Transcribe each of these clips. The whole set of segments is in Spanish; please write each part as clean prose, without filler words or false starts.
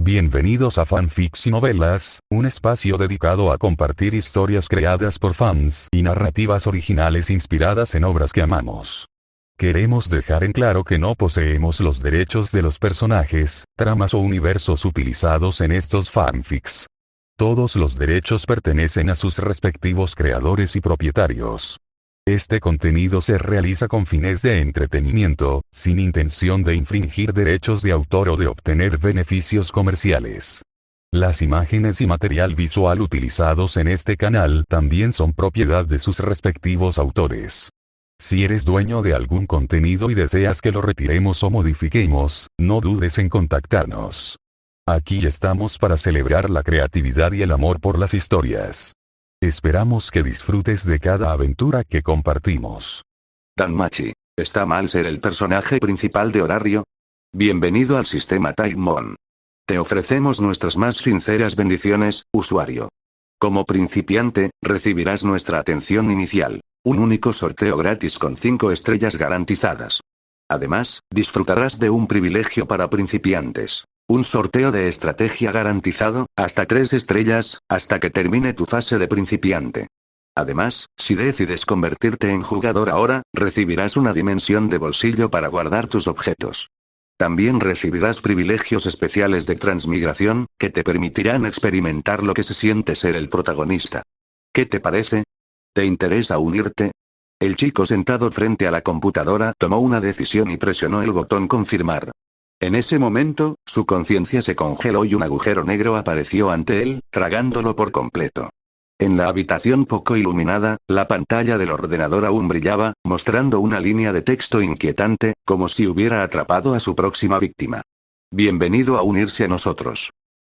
Bienvenidos a Fanfics y Novelas, un espacio dedicado a compartir historias creadas por fans y narrativas originales inspiradas en obras que amamos. Queremos dejar en claro que no poseemos los derechos de los personajes, tramas o universos utilizados en estos fanfics. Todos los derechos pertenecen a sus respectivos creadores y propietarios. Este contenido se realiza con fines de entretenimiento, sin intención de infringir derechos de autor o de obtener beneficios comerciales. Las imágenes y material visual utilizados en este canal también son propiedad de sus respectivos autores. Si eres dueño de algún contenido y deseas que lo retiremos o modifiquemos, no dudes en contactarnos. Aquí estamos para celebrar la creatividad y el amor por las historias. Esperamos que disfrutes de cada aventura que compartimos. Danmachi, ¿está mal ser el personaje principal de Horario? Bienvenido al sistema Taimon. Te ofrecemos nuestras más sinceras bendiciones, usuario. Como principiante, recibirás nuestra atención inicial, un único sorteo gratis con 5 estrellas garantizadas. Además, disfrutarás de un privilegio para principiantes. Un sorteo de estrategia garantizado, hasta 3 estrellas, hasta que termine tu fase de principiante. Además, si decides convertirte en jugador ahora, recibirás una dimensión de bolsillo para guardar tus objetos. También recibirás privilegios especiales de transmigración, que te permitirán experimentar lo que se siente ser el protagonista. ¿Qué te parece? ¿Te interesa unirte? El chico sentado frente a la computadora tomó una decisión y presionó el botón confirmar. En ese momento, su conciencia se congeló y un agujero negro apareció ante él, tragándolo por completo. En la habitación poco iluminada, la pantalla del ordenador aún brillaba, mostrando una línea de texto inquietante, como si hubiera atrapado a su próxima víctima. Bienvenido a unirse a nosotros.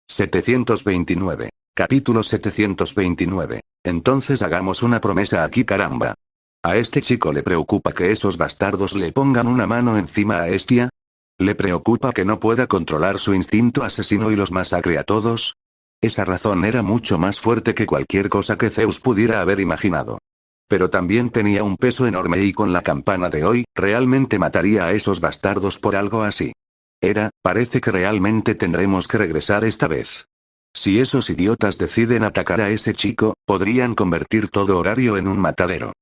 729. Capítulo 729. Entonces hagamos una promesa aquí, caramba. ¿A este chico le preocupa que esos bastardos le pongan una mano encima a Hestia? ¿Le preocupa que no pueda controlar su instinto asesino y los masacre a todos? Esa razón era mucho más fuerte que cualquier cosa que Zeus pudiera haber imaginado. Pero también tenía un peso enorme y con la campana de hoy, realmente mataría a esos bastardos por algo así. Parece que realmente tendremos que regresar esta vez. Si esos idiotas deciden atacar a ese chico, podrían convertir todo Horario en un matadero.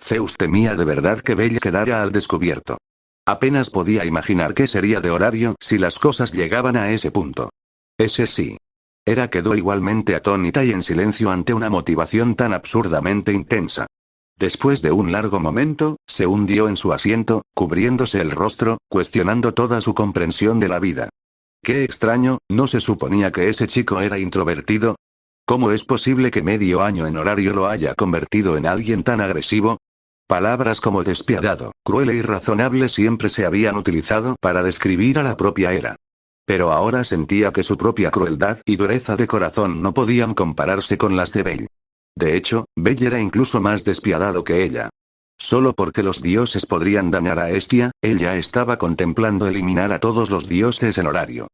Zeus temía de verdad que Belle quedara al descubierto. Apenas podía imaginar qué sería de Horario si las cosas llegaban a ese punto. Ese sí. Hera quedó igualmente atónita y en silencio ante una motivación tan absurdamente intensa. Después de un largo momento, se hundió en su asiento, cubriéndose el rostro, cuestionando toda su comprensión de la vida. Qué extraño, ¿no se suponía que ese chico era introvertido? ¿Cómo es posible que medio año en Horario lo haya convertido en alguien tan agresivo? Palabras como despiadado, cruel e irrazonable siempre se habían utilizado para describir a la propia Hera. Pero ahora sentía que su propia crueldad y dureza de corazón no podían compararse con las de Belle. De hecho, Belle era incluso más despiadado que ella. Solo porque los dioses podrían dañar a Hestia, ella estaba contemplando eliminar a todos los dioses en Horario.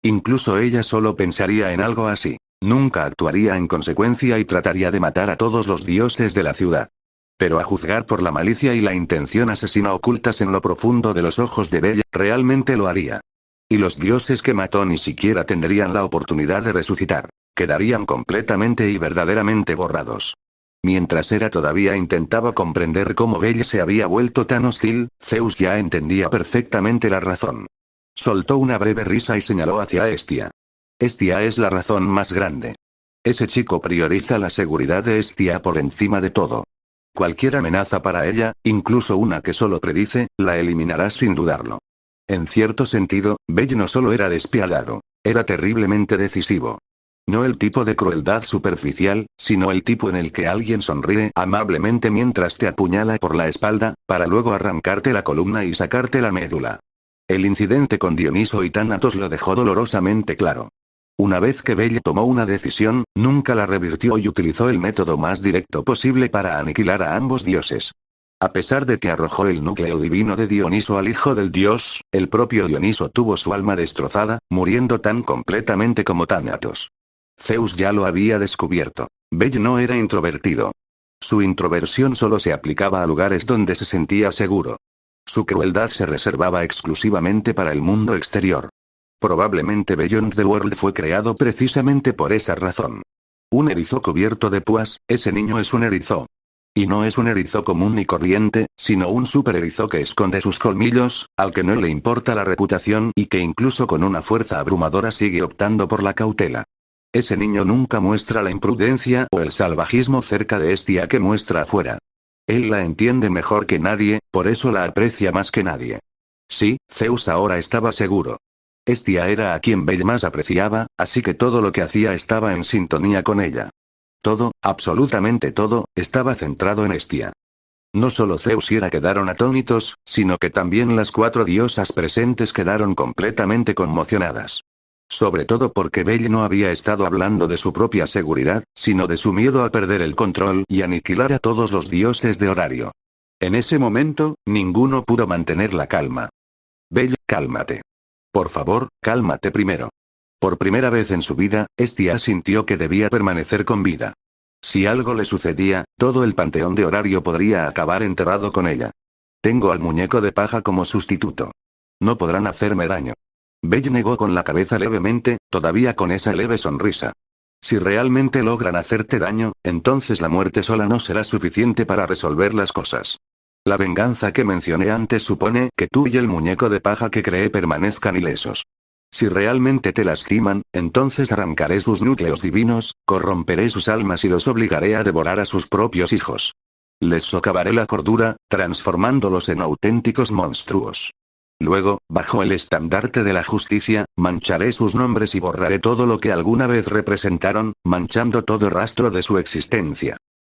Incluso ella solo pensaría en algo así. Nunca actuaría en consecuencia y trataría de matar a todos los dioses de la ciudad. Pero a juzgar por la malicia y la intención asesina ocultas en lo profundo de los ojos de Belle, realmente lo haría. Y los dioses que mató ni siquiera tendrían la oportunidad de resucitar. Quedarían completamente y verdaderamente borrados. Mientras Hera todavía intentaba comprender cómo Belle se había vuelto tan hostil, Zeus ya entendía perfectamente la razón. Soltó una breve risa y señaló hacia Hestia. Hestia es la razón más grande. Ese chico prioriza la seguridad de Hestia por encima de todo. Cualquier amenaza para ella, incluso una que solo predice, la eliminará sin dudarlo. En cierto sentido, Belle no solo era despiadado, era terriblemente decisivo. No el tipo de crueldad superficial, sino el tipo en el que alguien sonríe amablemente mientras te apuñala por la espalda, para luego arrancarte la columna y sacarte la médula. El incidente con Dioniso y Tánatos lo dejó dolorosamente claro. Una vez que Belle tomó una decisión, nunca la revirtió y utilizó el método más directo posible para aniquilar a ambos dioses. A pesar de que arrojó el núcleo divino de Dioniso al hijo del dios, el propio Dioniso tuvo su alma destrozada, muriendo tan completamente como Tánatos. Zeus ya lo había descubierto. Belle no era introvertido. Su introversión solo se aplicaba a lugares donde se sentía seguro. Su crueldad se reservaba exclusivamente para el mundo exterior. Probablemente Beyond the World fue creado precisamente por esa razón. Un erizo cubierto de púas, ese niño es un erizo. Y no es un erizo común ni corriente, sino un super erizo que esconde sus colmillos, al que no le importa la reputación y que incluso con una fuerza abrumadora sigue optando por la cautela. Ese niño nunca muestra la imprudencia o el salvajismo cerca de Hestia que muestra afuera. Él la entiende mejor que nadie, por eso la aprecia más que nadie. Sí, Zeus ahora estaba seguro. Hestia era a quien Belle más apreciaba, así que todo lo que hacía estaba en sintonía con ella. Todo, absolutamente todo, estaba centrado en Hestia. No solo Zeus y Hera quedaron atónitos, sino que también las 4 diosas presentes quedaron completamente conmocionadas. Sobre todo porque Belle no había estado hablando de su propia seguridad, sino de su miedo a perder el control y aniquilar a todos los dioses de Horario. En ese momento, ninguno pudo mantener la calma. Belle, cálmate. Por favor, cálmate primero. Por primera vez en su vida, Hestia sintió que debía permanecer con vida. Si algo le sucedía, todo el panteón de Horario podría acabar enterrado con ella. Tengo al muñeco de paja como sustituto. No podrán hacerme daño. Belle negó con la cabeza levemente, todavía con esa leve sonrisa. Si realmente logran hacerte daño, entonces la muerte sola no será suficiente para resolver las cosas. La venganza que mencioné antes supone que tú y el muñeco de paja que creé permanezcan ilesos. Si realmente te lastiman, entonces arrancaré sus núcleos divinos, corromperé sus almas y los obligaré a devorar a sus propios hijos. Les socavaré la cordura, transformándolos en auténticos monstruos. Luego, bajo el estandarte de la justicia, mancharé sus nombres y borraré todo lo que alguna vez representaron, manchando todo rastro de su existencia.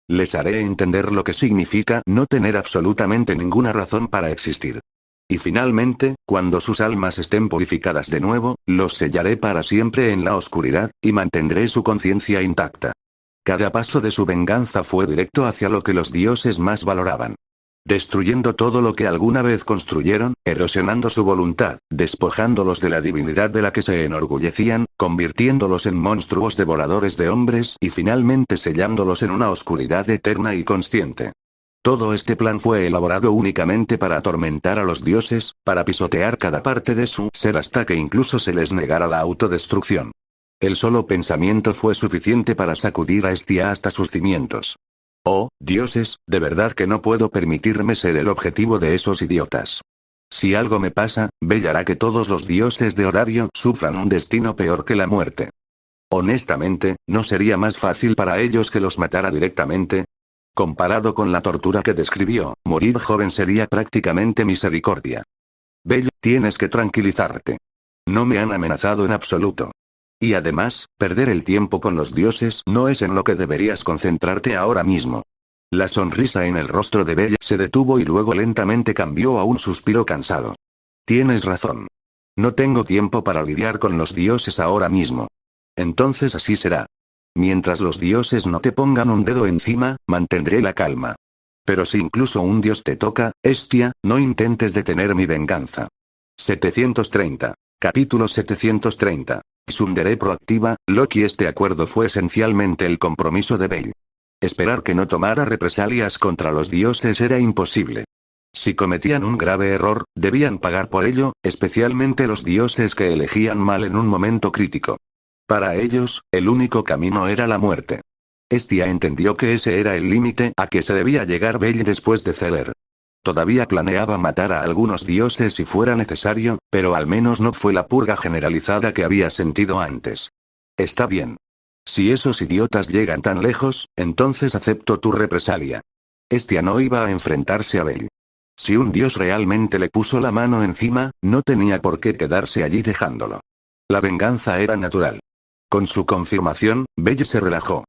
Les haré entender lo que significa no tener absolutamente ninguna razón para existir. Y finalmente, cuando sus almas estén purificadas de nuevo, los sellaré para siempre en la oscuridad, y mantendré su conciencia intacta. Cada paso de su venganza fue directo hacia lo que los dioses más valoraban. Destruyendo todo lo que alguna vez construyeron, erosionando su voluntad, despojándolos de la divinidad de la que se enorgullecían, convirtiéndolos en monstruos devoradores de hombres y finalmente sellándolos en una oscuridad eterna y consciente. Todo este plan fue elaborado únicamente para atormentar a los dioses, para pisotear cada parte de su ser hasta que incluso se les negara la autodestrucción. El solo pensamiento fue suficiente para sacudir a Hestia hasta sus cimientos. Oh, dioses, de verdad que no puedo permitirme ser el objetivo de esos idiotas. Si algo me pasa, Belle hará que todos los dioses de Horario sufran un destino peor que la muerte. Honestamente, ¿no sería más fácil para ellos que los matara directamente? Comparado con la tortura que describió, morir joven sería prácticamente misericordia. Belle, tienes que tranquilizarte. No me han amenazado en absoluto. Y además, perder el tiempo con los dioses no es en lo que deberías concentrarte ahora mismo. La sonrisa en el rostro de Belle se detuvo y luego lentamente cambió a un suspiro cansado. Tienes razón. No tengo tiempo para lidiar con los dioses ahora mismo. Entonces así será. Mientras los dioses no te pongan un dedo encima, mantendré la calma. Pero si incluso un dios te toca, Hestia, no intentes detener mi venganza. 730. Capítulo 730. Tsundere proactiva, Loki. Este acuerdo fue esencialmente el compromiso de Belle. Esperar que no tomara represalias contra los dioses era imposible. Si cometían un grave error, debían pagar por ello, especialmente los dioses que elegían mal en un momento crítico. Para ellos, el único camino era la muerte. Hestia entendió que ese era el límite a que se debía llegar Belle después de ceder. Todavía planeaba matar a algunos dioses si fuera necesario, pero al menos no fue la purga generalizada que había sentido antes. Está bien. Si esos idiotas llegan tan lejos, entonces acepto tu represalia. Hestia no iba a enfrentarse a Belle. Si un dios realmente le puso la mano encima, no tenía por qué quedarse allí dejándolo. La venganza era natural. Con su confirmación, Belle se relajó.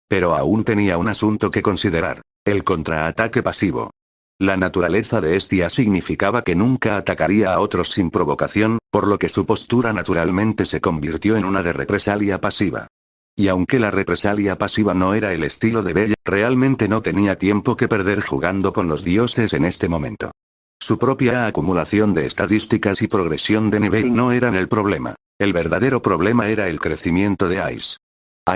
Pero aún tenía un asunto que considerar: el contraataque pasivo. La naturaleza de Hestia significaba que nunca atacaría a otros sin provocación, por lo que su postura naturalmente se convirtió en una de represalia pasiva. Y aunque la represalia pasiva no era el estilo de Belle, realmente no tenía tiempo que perder jugando con los dioses en este momento. Su propia acumulación de estadísticas y progresión de nivel no eran el problema. El verdadero problema era el crecimiento de Ice.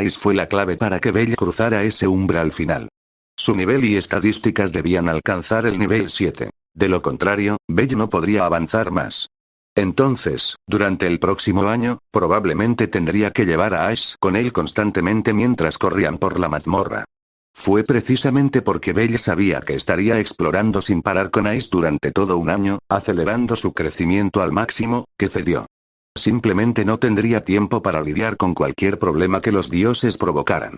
Ice fue la clave para que Belle cruzara ese umbral final. Su nivel y estadísticas debían alcanzar el nivel 7. De lo contrario, Belle no podría avanzar más. Entonces, durante el próximo año, probablemente tendría que llevar a Ash con él constantemente mientras corrían por la mazmorra. Fue precisamente porque Belle sabía que estaría explorando sin parar con Ace durante todo un año, acelerando su crecimiento al máximo, que cedió. Simplemente no tendría tiempo para lidiar con cualquier problema que los dioses provocaran.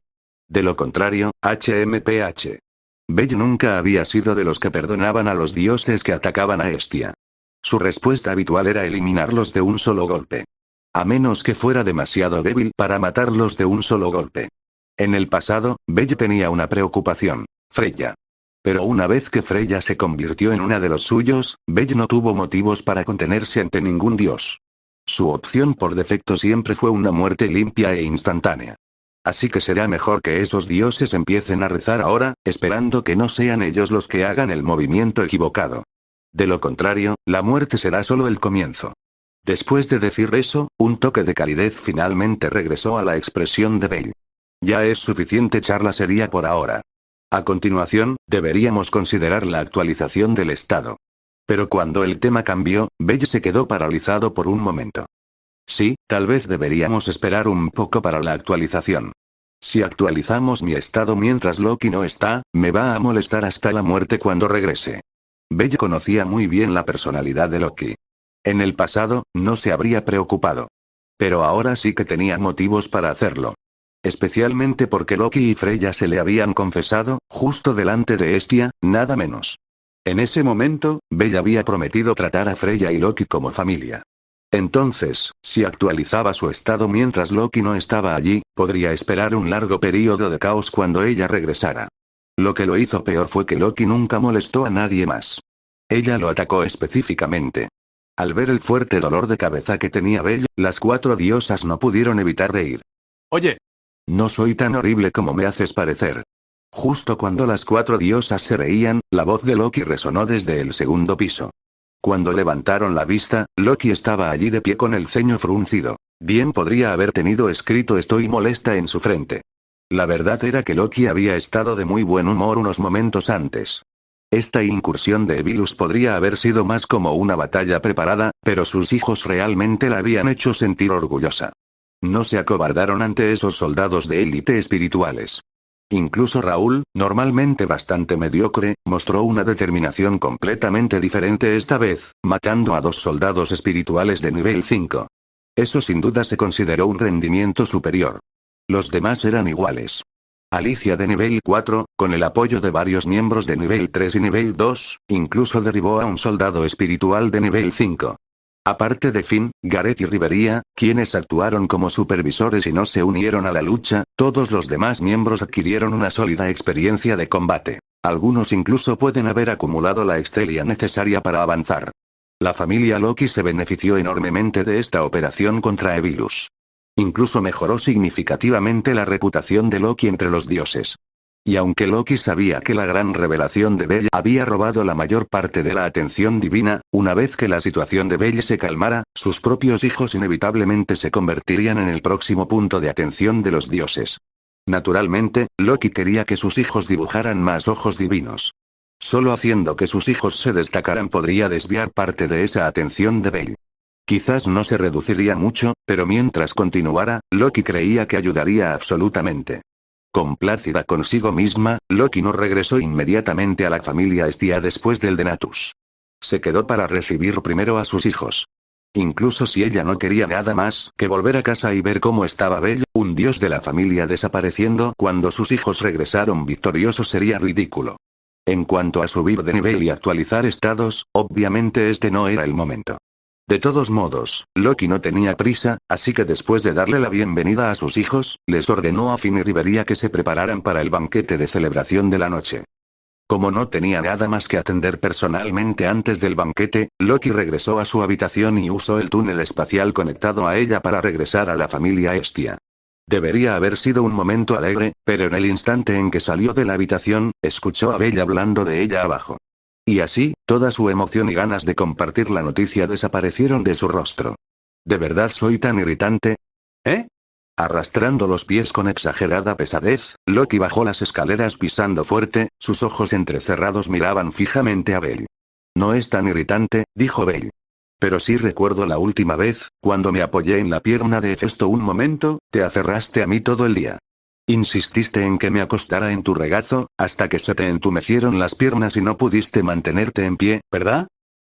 De lo contrario, HMPH. Belle nunca había sido de los que perdonaban a los dioses que atacaban a Hestia. Su respuesta habitual era eliminarlos de un solo golpe. A menos que fuera demasiado débil para matarlos de un solo golpe. En el pasado, Belle tenía una preocupación: Freya. Pero una vez que Freya se convirtió en una de los suyos, Belle no tuvo motivos para contenerse ante ningún dios. Su opción por defecto siempre fue una muerte limpia e instantánea. Así que será mejor que esos dioses empiecen a rezar ahora, esperando que no sean ellos los que hagan el movimiento equivocado. De lo contrario, la muerte será solo el comienzo. Después de decir eso, un toque de calidez finalmente regresó a la expresión de Belle. Ya es suficiente charla seria por ahora. A continuación, deberíamos considerar la actualización del estado. Pero cuando el tema cambió, Belle se quedó paralizado por un momento. Sí, tal vez deberíamos esperar un poco para la actualización. Si actualizamos mi estado mientras Loki no está, me va a molestar hasta la muerte cuando regrese. Belle conocía muy bien la personalidad de Loki. En el pasado, no se habría preocupado. Pero ahora sí que tenía motivos para hacerlo. Especialmente porque Loki y Freya se le habían confesado, justo delante de Hestia, nada menos. En ese momento, Belle había prometido tratar a Freya y Loki como familia. Entonces, si actualizaba su estado mientras Loki no estaba allí, podría esperar un largo período de caos cuando ella regresara. Lo que lo hizo peor fue que Loki nunca molestó a nadie más. Ella lo atacó específicamente. Al ver el fuerte dolor de cabeza que tenía Belle, las 4 diosas no pudieron evitar reír. Oye, No soy tan horrible como me haces parecer. Justo cuando las 4 diosas se reían, la voz de Loki resonó desde el segundo piso. Cuando levantaron la vista, Loki estaba allí de pie con el ceño fruncido. Bien podría haber tenido escrito "estoy molesta" en su frente. La verdad era que Loki había estado de muy buen humor unos momentos antes. Esta incursión de Evilus podría haber sido más como una batalla preparada, pero sus hijos realmente la habían hecho sentir orgullosa. No se acobardaron ante esos soldados de élite espirituales. Incluso Raúl, normalmente bastante mediocre, mostró una determinación completamente diferente esta vez, matando a 2 soldados espirituales de nivel 5. Eso sin duda se consideró un rendimiento superior. Los demás eran iguales. Alicia de nivel 4, con el apoyo de varios miembros de nivel 3 y nivel 2, incluso derribó a un soldado espiritual de nivel 5. Aparte de Finn, Gareth y Rivería, quienes actuaron como supervisores y no se unieron a la lucha, todos los demás miembros adquirieron una sólida experiencia de combate. Algunos incluso pueden haber acumulado la excelia necesaria para avanzar. La familia Loki se benefició enormemente de esta operación contra Evilus. Incluso mejoró significativamente la reputación de Loki entre los dioses. Y aunque Loki sabía que la gran revelación de Belle había robado la mayor parte de la atención divina, una vez que la situación de Belle se calmara, sus propios hijos inevitablemente se convertirían en el próximo punto de atención de los dioses. Naturalmente, Loki quería que sus hijos dibujaran más ojos divinos. Solo haciendo que sus hijos se destacaran podría desviar parte de esa atención de Belle. Quizás no se reduciría mucho, pero mientras continuara, Loki creía que ayudaría absolutamente. Complácida consigo misma, Loki no regresó inmediatamente a la familia Hestia después del Denatus. Se quedó para recibir primero a sus hijos. Incluso si ella no quería nada más que volver a casa y ver cómo estaba Belle, un dios de la familia desapareciendo cuando sus hijos regresaron victoriosos sería ridículo. En cuanto a subir de nivel y actualizar estados, obviamente este no era el momento. De todos modos, Loki no tenía prisa, así que después de darle la bienvenida a sus hijos, les ordenó a Finn y Rivería que se prepararan para el banquete de celebración de la noche. Como no tenía nada más que atender personalmente antes del banquete, Loki regresó a su habitación y usó el túnel espacial conectado a ella para regresar a la familia Hestia. Debería haber sido un momento alegre, pero en el instante en que salió de la habitación, escuchó a Belle hablando de ella abajo. Y así, toda su emoción y ganas de compartir la noticia desaparecieron de su rostro. ¿De verdad soy tan irritante? ¿Eh? Arrastrando los pies con exagerada pesadez, Loki bajó las escaleras pisando fuerte, sus ojos entrecerrados miraban fijamente a Belle. No es tan irritante, dijo Belle. Pero sí recuerdo la última vez, cuando me apoyé en la pierna de Hefesto un momento, te aferraste a mí todo el día. Insististe en que me acostara en tu regazo, hasta que se te entumecieron las piernas y no pudiste mantenerte en pie, ¿verdad?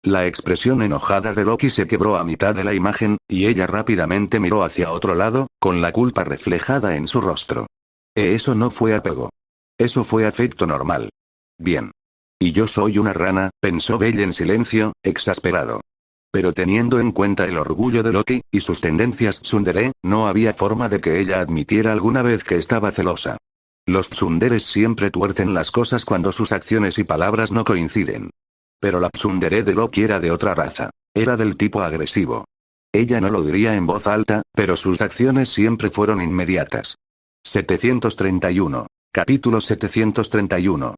La expresión enojada de Loki se quebró a mitad de la imagen, y ella rápidamente miró hacia otro lado, con la culpa reflejada en su rostro. Eso no fue apego. Eso fue afecto normal. Bien. Y yo soy una rana, pensó Belle en silencio, exasperado. Pero teniendo en cuenta el orgullo de Loki, y sus tendencias tsundere, no había forma de que ella admitiera alguna vez que estaba celosa. Los tsunderes siempre tuercen las cosas cuando sus acciones y palabras no coinciden. Pero la tsundere de Loki era de otra raza. Era del tipo agresivo. Ella no lo diría en voz alta, pero sus acciones siempre fueron inmediatas. 731. Capítulo 731.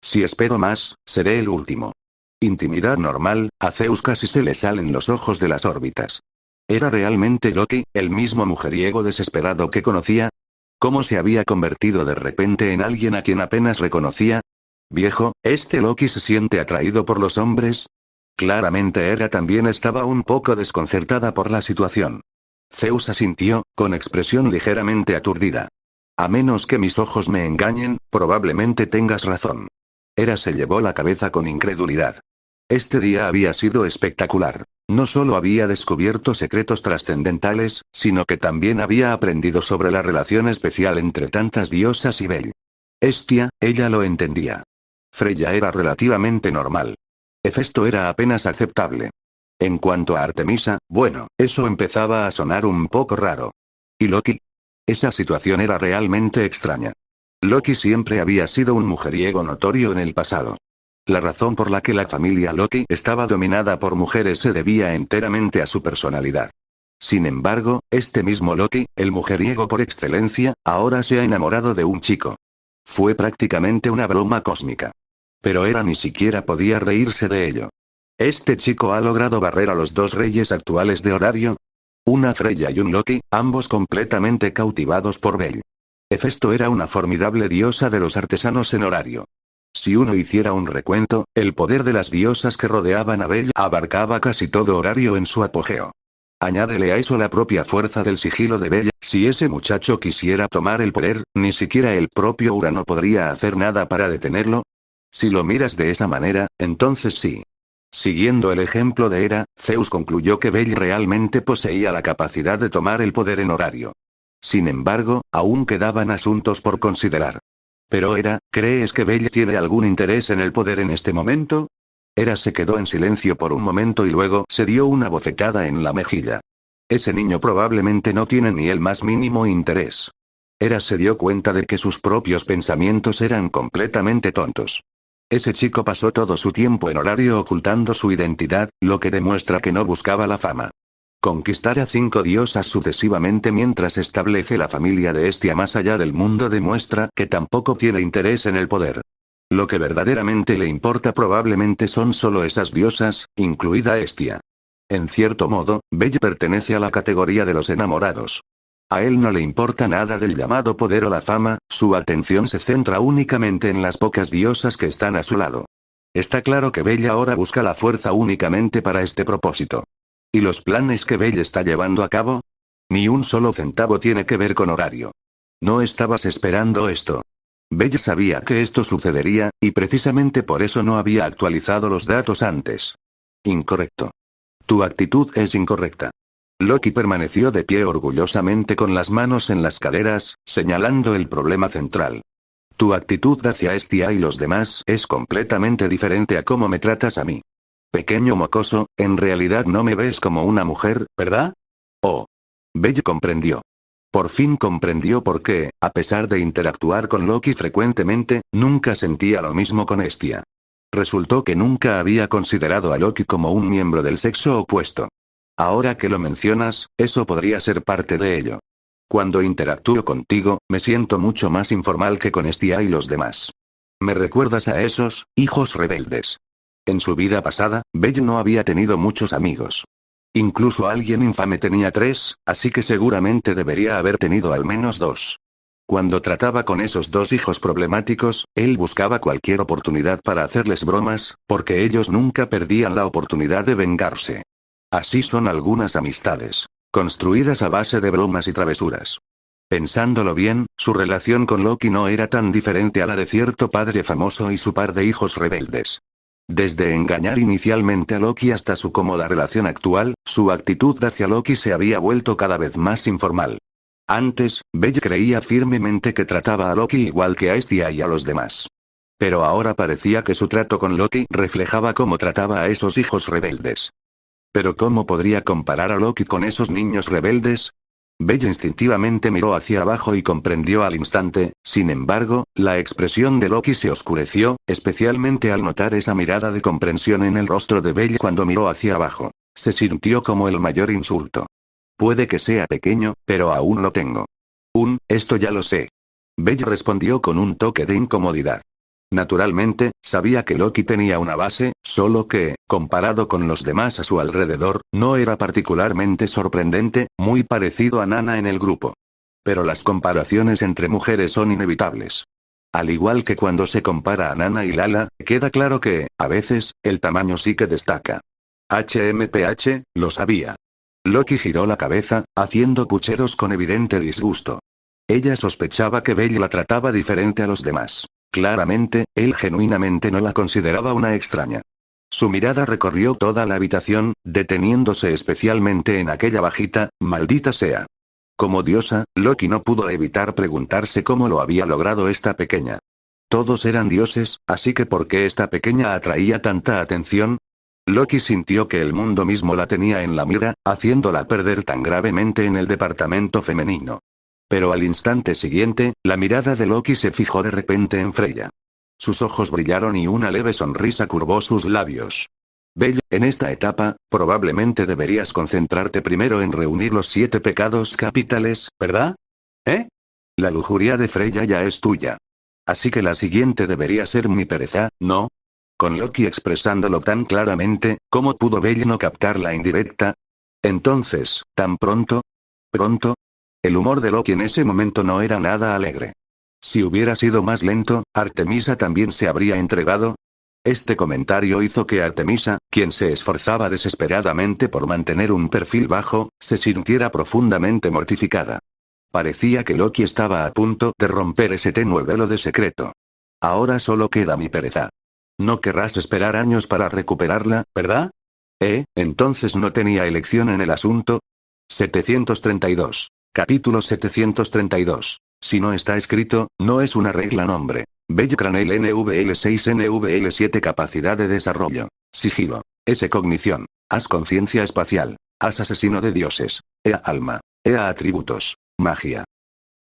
Si espero más, seré el último. Intimidad normal, a Zeus casi se le salen los ojos de las órbitas. ¿Era realmente Loki, el mismo mujeriego desesperado que conocía? ¿Cómo se había convertido de repente en alguien a quien apenas reconocía? Viejo, ¿este Loki se siente atraído por los hombres? Claramente Hera también estaba un poco desconcertada por la situación. Zeus asintió, con expresión ligeramente aturdida. A menos que mis ojos me engañen, probablemente tengas razón. Hera se llevó la cabeza con incredulidad. Este día había sido espectacular. No solo había descubierto secretos trascendentales, sino que también había aprendido sobre la relación especial entre tantas diosas y Belle. Hestia, ella lo entendía. Freya era relativamente normal. Hefesto era apenas aceptable. En cuanto a Artemisa, bueno, eso empezaba a sonar un poco raro. ¿Y Loki? Esa situación era realmente extraña. Loki siempre había sido un mujeriego notorio en el pasado. La razón por la que la familia Loki estaba dominada por mujeres se debía enteramente a su personalidad. Sin embargo, este mismo Loki, el mujeriego por excelencia, ahora se ha enamorado de un chico. Fue prácticamente una broma cósmica. Pero Hera ni siquiera podía reírse de ello. ¿Este chico ha logrado barrer a los dos reyes actuales de Horario? Una Freya y un Loki, ambos completamente cautivados por Belle. Hefesto era una formidable diosa de los artesanos en Horario. Si uno hiciera un recuento, el poder de las diosas que rodeaban a Belle abarcaba casi todo Horario en su apogeo. Añádele a eso la propia fuerza del sigilo de Belle. Si ese muchacho quisiera tomar el poder, ni siquiera el propio Urano podría hacer nada para detenerlo. Si lo miras de esa manera, entonces sí. Siguiendo el ejemplo de Hera, Zeus concluyó que Belle realmente poseía la capacidad de tomar el poder en Horario. Sin embargo, aún quedaban asuntos por considerar. Pero Hera, ¿crees que Belle tiene algún interés en el poder en este momento? Hera se quedó en silencio por un momento y luego se dio una bofetada en la mejilla. Ese niño probablemente no tiene ni el más mínimo interés. Hera se dio cuenta de que sus propios pensamientos eran completamente tontos. Ese chico pasó todo su tiempo en Horario ocultando su identidad, lo que demuestra que no buscaba la fama. Conquistar a 5 diosas sucesivamente mientras establece la familia de Hestia más allá del mundo demuestra que tampoco tiene interés en el poder. Lo que verdaderamente le importa probablemente son solo esas diosas, incluida Hestia. En cierto modo, Belle pertenece a la categoría de los enamorados. A él no le importa nada del llamado poder o la fama, su atención se centra únicamente en las pocas diosas que están a su lado. Está claro que Belle ahora busca la fuerza únicamente para este propósito. ¿Y los planes que Belle está llevando a cabo? Ni un solo centavo tiene que ver con Horario. No estabas esperando esto. Belle sabía que esto sucedería, y precisamente por eso no había actualizado los datos antes. Incorrecto. Tu actitud es incorrecta. Loki permaneció de pie orgullosamente con las manos en las caderas, señalando el problema central. Tu actitud hacia Hestia y los demás es completamente diferente a cómo me tratas a mí. Pequeño mocoso, en realidad no me ves como una mujer, ¿verdad? Oh. Belle comprendió. Por fin comprendió por qué, a pesar de interactuar con Loki frecuentemente, nunca sentía lo mismo con Hestia. Resultó que nunca había considerado a Loki como un miembro del sexo opuesto. Ahora que lo mencionas, eso podría ser parte de ello. Cuando interactúo contigo, me siento mucho más informal que con Hestia y los demás. Me recuerdas a esos hijos rebeldes. En su vida pasada, Belle no había tenido muchos amigos. Incluso alguien infame tenía 3, así que seguramente debería haber tenido al menos 2. Cuando trataba con esos 2 hijos problemáticos, él buscaba cualquier oportunidad para hacerles bromas, porque ellos nunca perdían la oportunidad de vengarse. Así son algunas amistades, construidas a base de bromas y travesuras. Pensándolo bien, su relación con Loki no era tan diferente a la de cierto padre famoso y su par de hijos rebeldes. Desde engañar inicialmente a Loki hasta su cómoda relación actual, su actitud hacia Loki se había vuelto cada vez más informal. Antes, Belle creía firmemente que trataba a Loki igual que a Hestia y a los demás. Pero ahora parecía que su trato con Loki reflejaba cómo trataba a esos hijos rebeldes. ¿Pero cómo podría comparar a Loki con esos niños rebeldes? Belle instintivamente miró hacia abajo y comprendió al instante. Sin embargo, la expresión de Loki se oscureció, especialmente al notar esa mirada de comprensión en el rostro de Belle cuando miró hacia abajo. Se sintió como el mayor insulto. Puede que sea pequeño, pero aún lo tengo. Esto ya lo sé. Belle respondió con un toque de incomodidad. Naturalmente, sabía que Loki tenía una base, solo que, comparado con los demás a su alrededor, no era particularmente sorprendente, muy parecido a Nana en el grupo. Pero las comparaciones entre mujeres son inevitables. Al igual que cuando se compara a Nana y Lala, queda claro que, a veces, el tamaño sí que destaca. HMPH, lo sabía. Loki giró la cabeza, haciendo pucheros con evidente disgusto. Ella sospechaba que Belle la trataba diferente a los demás. Claramente, él genuinamente no la consideraba una extraña. Su mirada recorrió toda la habitación, deteniéndose especialmente en aquella bajita, maldita sea. Como diosa, Loki no pudo evitar preguntarse cómo lo había logrado esta pequeña. Todos eran dioses, así que ¿por qué esta pequeña atraía tanta atención? Loki sintió que el mundo mismo la tenía en la mira, haciéndola perder tan gravemente en el departamento femenino. Pero al instante siguiente, la mirada de Loki se fijó de repente en Freya. Sus ojos brillaron y una leve sonrisa curvó sus labios. Belle, en esta etapa, probablemente deberías concentrarte primero en reunir los 7 pecados capitales, ¿verdad? ¿Eh? La lujuria de Freya ya es tuya. Así que la siguiente debería ser mi pereza, ¿no? Con Loki expresándolo tan claramente, ¿cómo pudo Belle no captar la indirecta? Entonces, ¿tan pronto? ¿Pronto? El humor de Loki en ese momento no era nada alegre. Si hubiera sido más lento, Artemisa también se habría entregado. Este comentario hizo que Artemisa, quien se esforzaba desesperadamente por mantener un perfil bajo, se sintiera profundamente mortificada. Parecía que Loki estaba a punto de romper ese tenue velo de secreto. Ahora solo queda mi pereza. No querrás esperar años para recuperarla, ¿verdad? Entonces no tenía elección en el asunto. 732. Capítulo 732. Si no está escrito, no es una regla nombre. Belle Cranel NVL6 NVL7 Capacidad de desarrollo. Sigilo. S cognición. As conciencia espacial. As asesino de dioses. Ea alma. Ea atributos. Magia.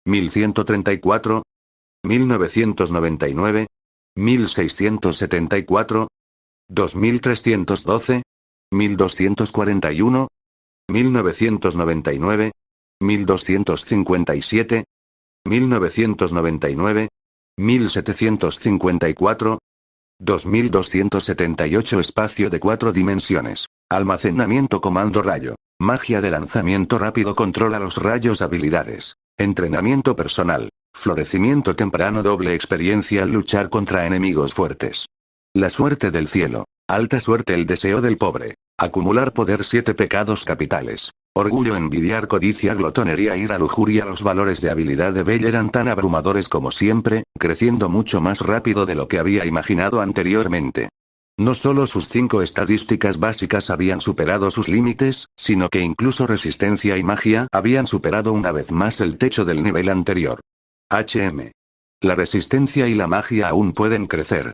1134. 1999. 1674. 2312. 1241. 1999. 1257. 1999. 1754. 2278 Espacio de 4 dimensiones. Almacenamiento comando rayo. Magia de lanzamiento rápido controla los rayos habilidades. Entrenamiento personal. Florecimiento temprano doble experiencia al luchar contra enemigos fuertes. La suerte del cielo. Alta suerte el deseo del pobre. Acumular poder 7 pecados capitales. Orgullo, envidiar, codicia, glotonería, ira, lujuria. Los valores de habilidad de Belle eran tan abrumadores como siempre, creciendo mucho más rápido de lo que había imaginado anteriormente. No solo sus 5 estadísticas básicas habían superado sus límites, sino que incluso resistencia y magia habían superado una vez más el techo del nivel anterior. La resistencia y la magia aún pueden crecer.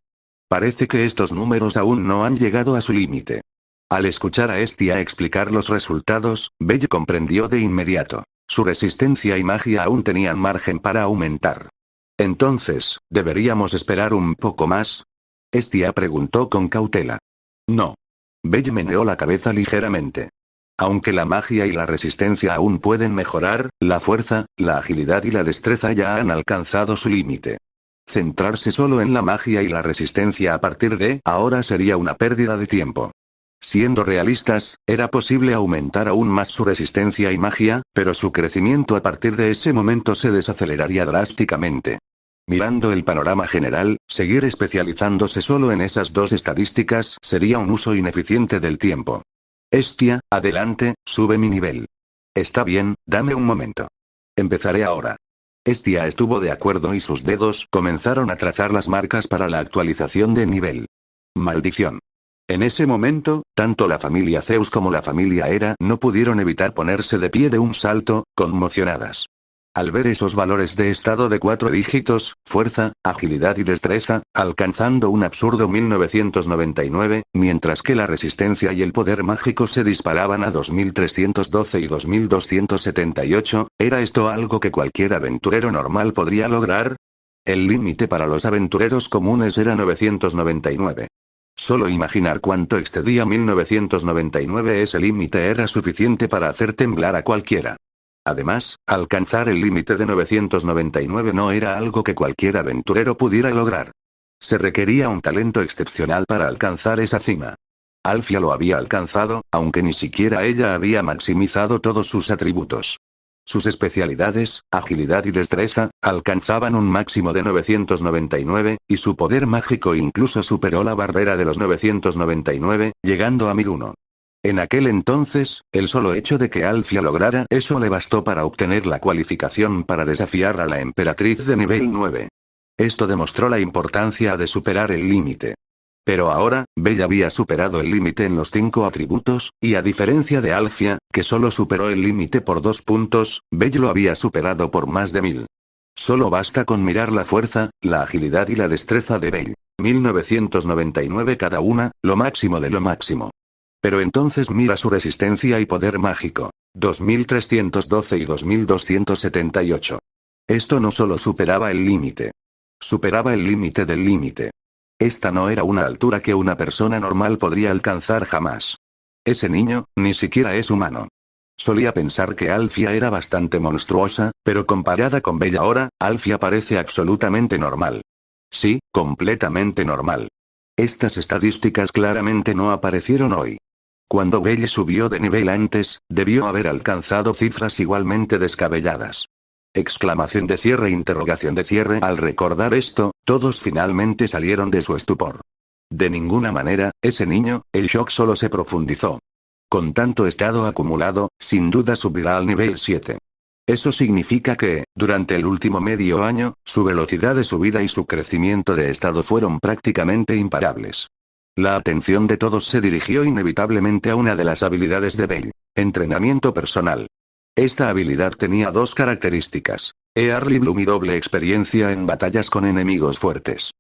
Parece que estos números aún no han llegado a su límite. Al escuchar a Hestia explicar los resultados, Belle comprendió de inmediato. Su resistencia y magia aún tenían margen para aumentar. Entonces, ¿deberíamos esperar un poco más? Hestia preguntó con cautela. No. Belle meneó la cabeza ligeramente. Aunque la magia y la resistencia aún pueden mejorar, la fuerza, la agilidad y la destreza ya han alcanzado su límite. Centrarse solo en la magia y la resistencia a partir de ahora sería una pérdida de tiempo. Siendo realistas, era posible aumentar aún más su resistencia y magia, pero su crecimiento a partir de ese momento se desaceleraría drásticamente. Mirando el panorama general, seguir especializándose solo en esas 2 estadísticas sería un uso ineficiente del tiempo. Hestia, adelante, sube mi nivel. Está bien, dame un momento. Empezaré ahora. Hestia estuvo de acuerdo y sus dedos comenzaron a trazar las marcas para la actualización de nivel. Maldición. En ese momento, tanto la familia Zeus como la familia Hera no pudieron evitar ponerse de pie de un salto, conmocionadas. Al ver esos valores de estado de 4 dígitos, fuerza, agilidad y destreza, alcanzando un absurdo 1999, mientras que la resistencia y el poder mágico se disparaban a 2312 y 2278, ¿era esto algo que cualquier aventurero normal podría lograr? El límite para los aventureros comunes era 999. Solo imaginar cuánto excedía 1999 ese límite era suficiente para hacer temblar a cualquiera. Además, alcanzar el límite de 999 no era algo que cualquier aventurero pudiera lograr. Se requería un talento excepcional para alcanzar esa cima. Alfia lo había alcanzado, aunque ni siquiera ella había maximizado todos sus atributos. Sus especialidades, agilidad y destreza, alcanzaban un máximo de 999, y su poder mágico incluso superó la barrera de los 999, llegando a 1001. En aquel entonces, el solo hecho de que Alfia lograra eso le bastó para obtener la cualificación para desafiar a la emperatriz de nivel 9. Esto demostró la importancia de superar el límite. Pero ahora, Bella había superado el límite en los 5 atributos, y a diferencia de Alfia, que solo superó el límite por 2 puntos, Bella lo había superado por más de 1000. Solo basta con mirar la fuerza, la agilidad y la destreza de Bella. 1999 cada una, lo máximo de lo máximo. Pero entonces mira su resistencia y poder mágico. 2312 y 2278. Esto no solo superaba el límite. Superaba el límite del límite. Esta no era una altura que una persona normal podría alcanzar jamás. Ese niño, ni siquiera es humano. Solía pensar que Alfia era bastante monstruosa, pero comparada con Bella ahora, Alfia parece absolutamente normal. Sí, completamente normal. Estas estadísticas claramente no aparecieron hoy. Cuando Belle subió de nivel antes, debió haber alcanzado cifras igualmente descabelladas. Exclamación de cierre, interrogación de cierre. Al recordar esto, todos finalmente salieron de su estupor. De ninguna manera, ese niño, el shock solo se profundizó. Con tanto estado acumulado, sin duda subirá al nivel 7. Eso significa que, durante el último medio año, su velocidad de subida y su crecimiento de estado fueron prácticamente imparables. La atención de todos se dirigió inevitablemente a una de las habilidades de Belle: entrenamiento personal. Esta habilidad tenía 2 características: Early Bloom y doble experiencia en batallas con enemigos fuertes.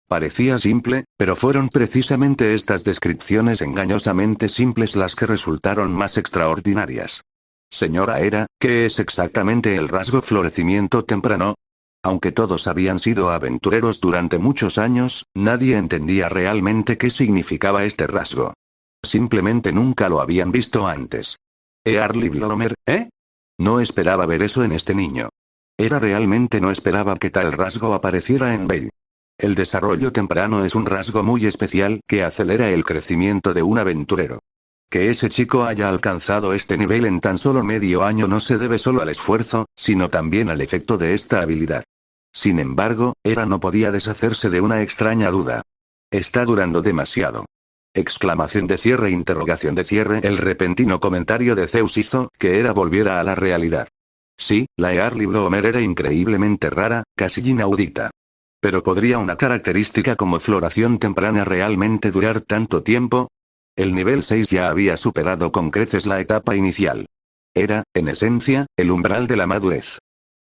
Parecía simple, pero fueron precisamente estas descripciones engañosamente simples las que resultaron más extraordinarias. Señora Hera, ¿qué es exactamente el rasgo florecimiento temprano? Aunque todos habían sido aventureros durante muchos años, nadie entendía realmente qué significaba este rasgo. Simplemente nunca lo habían visto antes. Early Bloomer, ¿eh? No esperaba ver eso en este niño. Hera realmente no esperaba que tal rasgo apareciera en Belle. El desarrollo temprano es un rasgo muy especial que acelera el crecimiento de un aventurero. Que ese chico haya alcanzado este nivel en tan solo medio año no se debe solo al esfuerzo, sino también al efecto de esta habilidad. Sin embargo, Hera no podía deshacerse de una extraña duda. Está durando demasiado. Exclamación de cierre, interrogación de cierre. El repentino comentario de Zeus hizo que Hera volviera a la realidad. Sí, la Early Bloomer era increíblemente rara, casi inaudita. Pero ¿podría una característica como floración temprana realmente durar tanto tiempo? El nivel 6 ya había superado con creces la etapa inicial. Era, en esencia, el umbral de la madurez.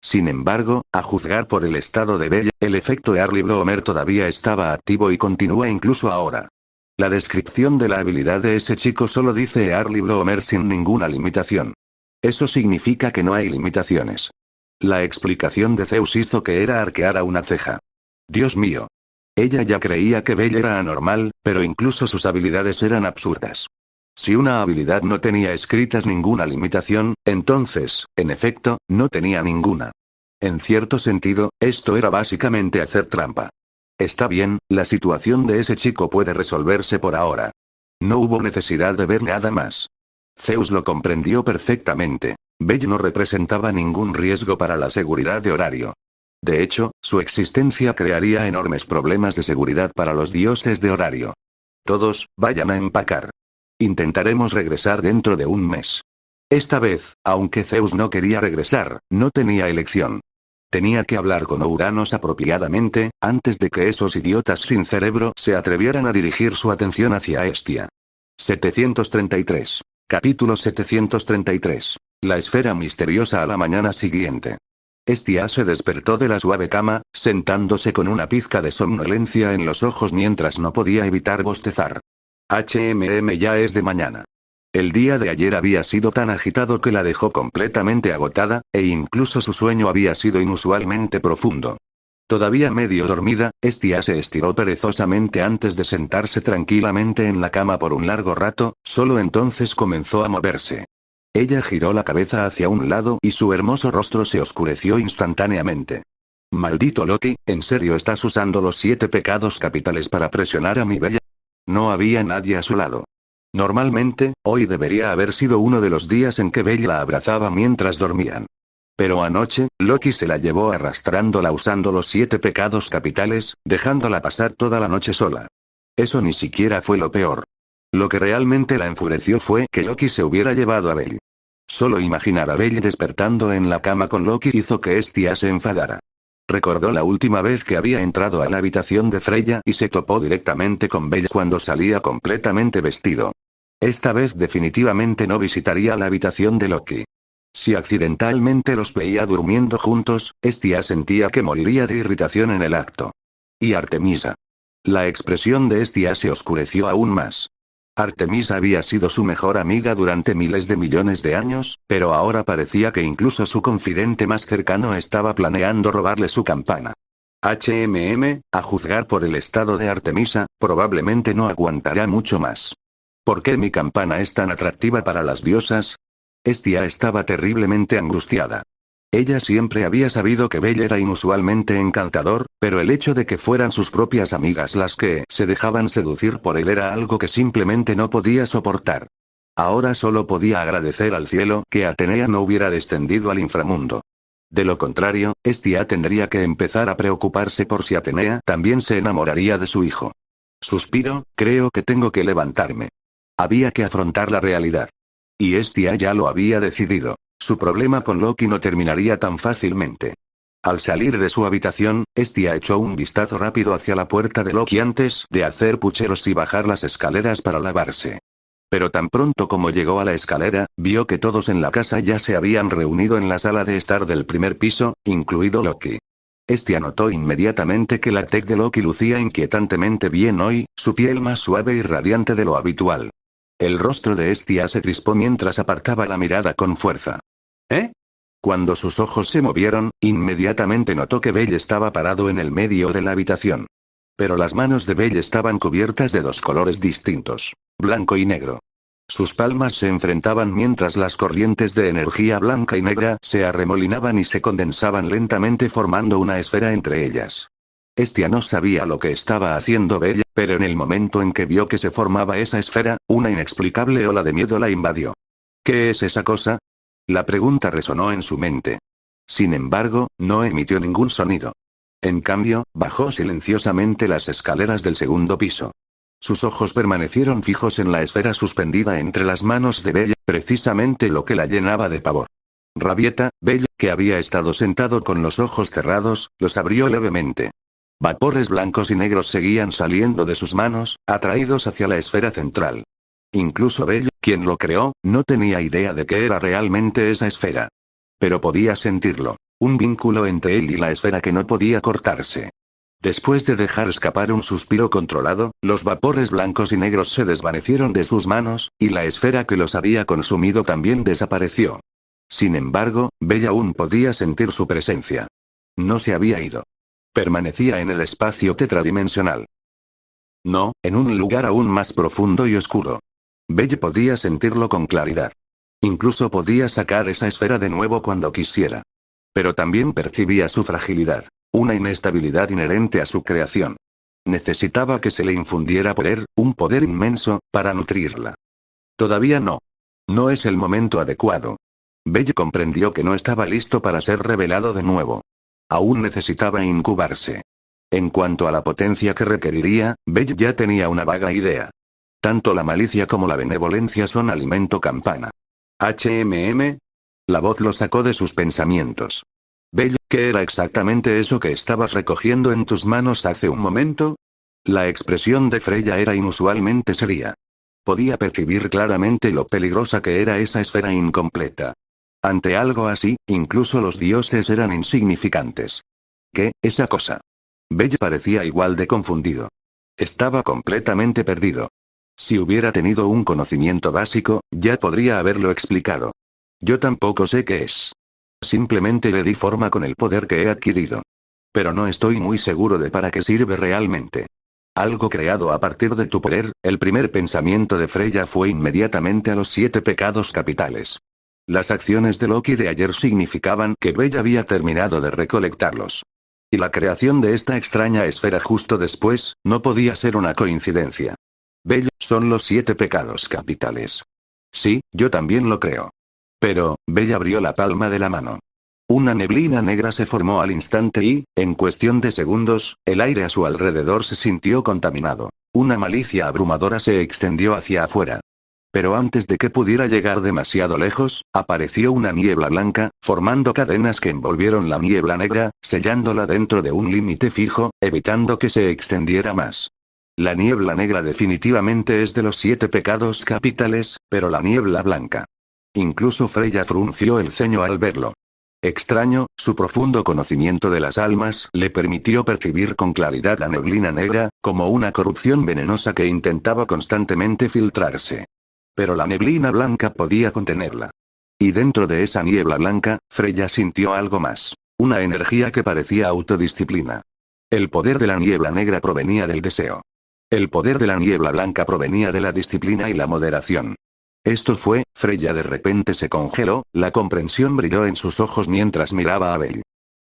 Sin embargo, a juzgar por el estado de Bella, el efecto Early Bloomer todavía estaba activo y continúa incluso ahora. La descripción de la habilidad de ese chico solo dice Early Bloomer sin ninguna limitación. Eso significa que no hay limitaciones. La explicación de Zeus hizo que Hera arqueara una ceja. Dios mío. Ella ya creía que Bella era anormal, pero incluso sus habilidades eran absurdas. Si una habilidad no tenía escritas ninguna limitación, entonces, en efecto, no tenía ninguna. En cierto sentido, esto era básicamente hacer trampa. Está bien, la situación de ese chico puede resolverse por ahora. No hubo necesidad de ver nada más. Zeus lo comprendió perfectamente. Bella no representaba ningún riesgo para la seguridad de Horario. De hecho, su existencia crearía enormes problemas de seguridad para los dioses de Horario. Todos, vayan a empacar. Intentaremos regresar dentro de un mes. Esta vez, aunque Zeus no quería regresar, no tenía elección. Tenía que hablar con Uranos apropiadamente, antes de que esos idiotas sin cerebro se atrevieran a dirigir su atención hacia Hestia. 733. Capítulo 733. La esfera misteriosa a la mañana siguiente. Hestia se despertó de la suave cama, sentándose con una pizca de somnolencia en los ojos mientras no podía evitar bostezar. Ya es de mañana. El día de ayer había sido tan agitado que la dejó completamente agotada, e incluso su sueño había sido inusualmente profundo. Todavía medio dormida, Hestia se estiró perezosamente antes de sentarse tranquilamente en la cama por un largo rato, solo entonces comenzó a moverse. Ella giró la cabeza hacia un lado y su hermoso rostro se oscureció instantáneamente. Maldito Loki, ¿en serio estás usando los 7 pecados capitales para presionar a mi bella? No había nadie a su lado. Normalmente, hoy debería haber sido uno de los días en que Bella la abrazaba mientras dormían. Pero anoche, Loki se la llevó arrastrándola usando los 7 pecados capitales, dejándola pasar toda la noche sola. Eso ni siquiera fue lo peor. Lo que realmente la enfureció fue que Loki se hubiera llevado a Bella. Solo imaginar a Bella despertando en la cama con Loki hizo que Hestia se enfadara. Recordó la última vez que había entrado a la habitación de Freya y se topó directamente con Bella cuando salía completamente vestido. Esta vez definitivamente no visitaría la habitación de Loki. Si accidentalmente los veía durmiendo juntos, Hestia sentía que moriría de irritación en el acto. Y Artemisa. La expresión de Hestia se oscureció aún más. Artemisa había sido su mejor amiga durante miles de millones de años, pero ahora parecía que incluso su confidente más cercano estaba planeando robarle su campana. A juzgar por el estado de Artemisa, probablemente no aguantará mucho más. ¿Por qué mi campana es tan atractiva para las diosas? Hestia estaba terriblemente angustiada. Ella siempre había sabido que Bella era inusualmente encantador, pero el hecho de que fueran sus propias amigas las que se dejaban seducir por él era algo que simplemente no podía soportar. Ahora solo podía agradecer al cielo que Atenea no hubiera descendido al inframundo. De lo contrario, Hestia tendría que empezar a preocuparse por si Atenea también se enamoraría de su hijo. Suspiro, creo que tengo que levantarme. Había que afrontar la realidad. Y Hestia ya lo había decidido. Su problema con Loki no terminaría tan fácilmente. Al salir de su habitación, Hestia echó un vistazo rápido hacia la puerta de Loki antes de hacer pucheros y bajar las escaleras para lavarse. Pero tan pronto como llegó a la escalera, vio que todos en la casa ya se habían reunido en la sala de estar del primer piso, incluido Loki. Hestia notó inmediatamente que la tez de Loki lucía inquietantemente bien hoy, su piel más suave y radiante de lo habitual. El rostro de Hestia se crispó mientras apartaba la mirada con fuerza. ¿Eh? Cuando sus ojos se movieron, inmediatamente notó que Bella estaba parado en el medio de la habitación. Pero las manos de Bella estaban cubiertas de 2 colores distintos, blanco y negro. Sus palmas se enfrentaban mientras las corrientes de energía blanca y negra se arremolinaban y se condensaban lentamente formando una esfera entre ellas. Hestia no sabía lo que estaba haciendo Bella, pero en el momento en que vio que se formaba esa esfera, una inexplicable ola de miedo la invadió. ¿Qué es esa cosa? La pregunta resonó en su mente. Sin embargo, no emitió ningún sonido. En cambio, bajó silenciosamente las escaleras del segundo piso. Sus ojos permanecieron fijos en la esfera suspendida entre las manos de Bella, precisamente lo que la llenaba de pavor. Rabieta, Bella, que había estado sentado con los ojos cerrados, los abrió levemente. Vapores blancos y negros seguían saliendo de sus manos, atraídos hacia la esfera central. Incluso Bella, quien lo creó, no tenía idea de qué era realmente esa esfera. Pero podía sentirlo, un vínculo entre él y la esfera que no podía cortarse. Después de dejar escapar un suspiro controlado, los vapores blancos y negros se desvanecieron de sus manos, y la esfera que los había consumido también desapareció. Sin embargo, Bella aún podía sentir su presencia. No se había ido. Permanecía en el espacio tetradimensional. No, en un lugar aún más profundo y oscuro. Bella podía sentirlo con claridad. Incluso podía sacar esa esfera de nuevo cuando quisiera. Pero también percibía su fragilidad, una inestabilidad inherente a su creación. Necesitaba que se le infundiera poder, un poder inmenso, para nutrirla. Todavía no. No es el momento adecuado. Bella comprendió que no estaba listo para ser revelado de nuevo. Aún necesitaba incubarse. En cuanto a la potencia que requeriría, Bella ya tenía una vaga idea. Tanto la malicia como la benevolencia son alimento campana. La voz lo sacó de sus pensamientos. Belle, ¿qué era exactamente eso que estabas recogiendo en tus manos hace un momento? La expresión de Freya era inusualmente seria. Podía percibir claramente lo peligrosa que era esa esfera incompleta. Ante algo así, incluso los dioses eran insignificantes. ¿Qué, esa cosa? Belle parecía igual de confundido. Estaba completamente perdido. Si hubiera tenido un conocimiento básico, ya podría haberlo explicado. Yo tampoco sé qué es. Simplemente le di forma con el poder que he adquirido. Pero no estoy muy seguro de para qué sirve realmente. Algo creado a partir de tu poder. El primer pensamiento de Freya fue inmediatamente a los 7 pecados capitales. Las acciones de Loki de ayer significaban que Belle había terminado de recolectarlos. Y la creación de esta extraña esfera justo después, no podía ser una coincidencia. Belle, son los 7 pecados capitales. Sí, yo también lo creo. Pero, Belle abrió la palma de la mano. Una neblina negra se formó al instante y, en cuestión de segundos, el aire a su alrededor se sintió contaminado. Una malicia abrumadora se extendió hacia afuera. Pero antes de que pudiera llegar demasiado lejos, apareció una niebla blanca, formando cadenas que envolvieron la niebla negra, sellándola dentro de un límite fijo, evitando que se extendiera más. La niebla negra definitivamente es de los 7 pecados capitales, pero la niebla blanca. Incluso Freya frunció el ceño al verlo. Extraño, su profundo conocimiento de las almas le permitió percibir con claridad la neblina negra, como una corrupción venenosa que intentaba constantemente filtrarse. Pero la neblina blanca podía contenerla. Y dentro de esa niebla blanca, Freya sintió algo más. Una energía que parecía autodisciplina. El poder de la niebla negra provenía del deseo. El poder de la niebla blanca provenía de la disciplina y la moderación. Esto fue, Freya de repente se congeló, la comprensión brilló en sus ojos mientras miraba a Belle.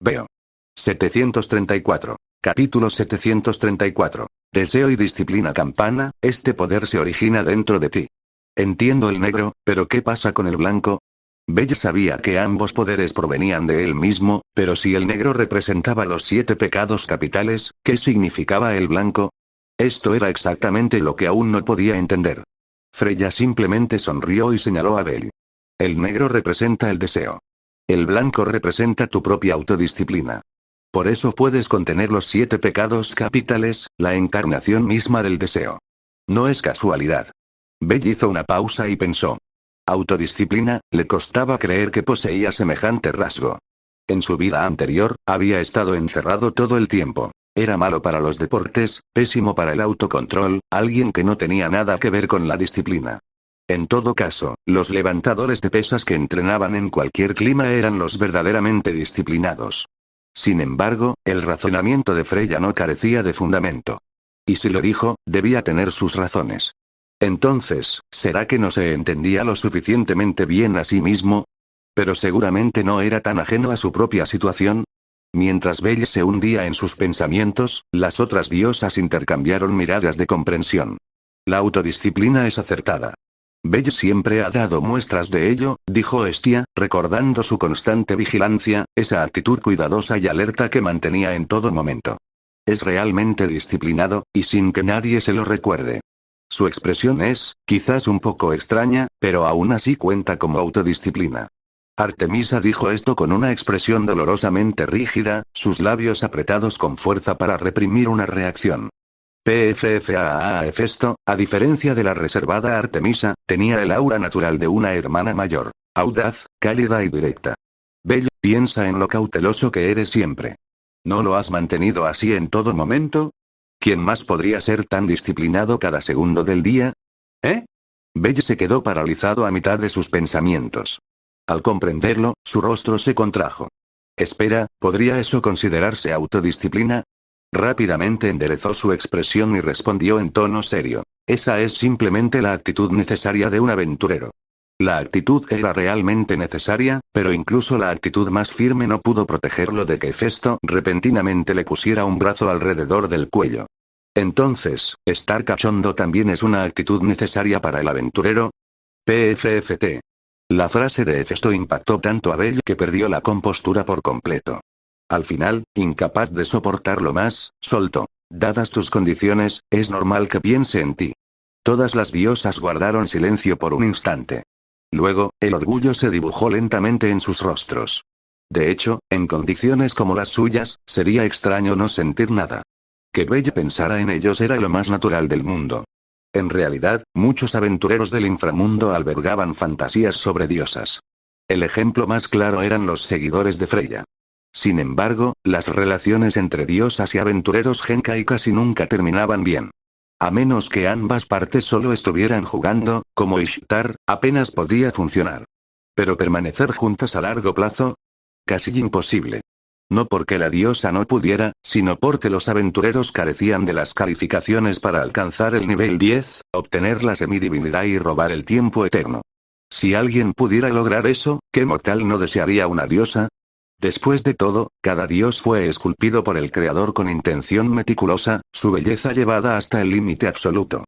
Veo. 734. Capítulo 734. Deseo y disciplina campana, este poder se origina dentro de ti. Entiendo el negro, pero ¿qué pasa con el blanco? Belle sabía que ambos poderes provenían de él mismo, pero si el negro representaba los 7 pecados capitales, ¿qué significaba el blanco? Esto era exactamente lo que aún no podía entender. Freya simplemente sonrió y señaló a Belle. El negro representa el deseo. El blanco representa tu propia autodisciplina. Por eso puedes contener los 7 pecados capitales, la encarnación misma del deseo. No es casualidad. Belle hizo una pausa y pensó. Autodisciplina, le costaba creer que poseía semejante rasgo. En su vida anterior, había estado encerrado todo el tiempo. Era malo para los deportes, pésimo para el autocontrol, alguien que no tenía nada que ver con la disciplina. En todo caso, los levantadores de pesas que entrenaban en cualquier clima eran los verdaderamente disciplinados. Sin embargo, el razonamiento de Freya no carecía de fundamento. Y si lo dijo, debía tener sus razones. Entonces, ¿será que no se entendía lo suficientemente bien a sí mismo? Pero seguramente no era tan ajeno a su propia situación. Mientras Belle se hundía en sus pensamientos, las otras diosas intercambiaron miradas de comprensión. La autodisciplina es acertada. Belle siempre ha dado muestras de ello, dijo Hestia, recordando su constante vigilancia, esa actitud cuidadosa y alerta que mantenía en todo momento. Es realmente disciplinado, y sin que nadie se lo recuerde. Su expresión es, quizás un poco extraña, pero aún así cuenta como autodisciplina. Artemisa dijo esto con una expresión dolorosamente rígida, sus labios apretados con fuerza para reprimir una reacción. Hefesto, a diferencia de la reservada Artemisa, tenía el aura natural de una hermana mayor, audaz, cálida y directa. Belle, piensa en lo cauteloso que eres siempre. ¿No lo has mantenido así en todo momento? ¿Quién más podría ser tan disciplinado cada segundo del día? ¿Eh? Belle se quedó paralizado a mitad de sus pensamientos. Al comprenderlo, su rostro se contrajo. Espera, ¿podría eso considerarse autodisciplina? Rápidamente enderezó su expresión y respondió en tono serio. Esa es simplemente la actitud necesaria de un aventurero. La actitud era realmente necesaria, pero incluso la actitud más firme no pudo protegerlo de que Hefesto repentinamente le pusiera un brazo alrededor del cuello. Entonces, ¿estar cachondo también es una actitud necesaria para el aventurero? PFFT. La frase de Hefesto impactó tanto a Belle que perdió la compostura por completo. Al final, incapaz de soportarlo más, soltó. Dadas tus condiciones, es normal que piense en ti. Todas las diosas guardaron silencio por un instante. Luego, el orgullo se dibujó lentamente en sus rostros. De hecho, en condiciones como las suyas, sería extraño no sentir nada. Que Belle pensara en ellos era lo más natural del mundo. En realidad, muchos aventureros del inframundo albergaban fantasías sobre diosas. El ejemplo más claro eran los seguidores de Freya. Sin embargo, las relaciones entre diosas y aventureros Genkai casi nunca terminaban bien. A menos que ambas partes solo estuvieran jugando, como Ishtar, apenas podía funcionar. Pero permanecer juntas a largo plazo, casi imposible. No porque la diosa no pudiera, sino porque los aventureros carecían de las calificaciones para alcanzar el nivel 10, obtener la semidivinidad y robar el tiempo eterno. Si alguien pudiera lograr eso, ¿qué mortal no desearía una diosa? Después de todo, cada dios fue esculpido por el creador con intención meticulosa, su belleza llevada hasta el límite absoluto.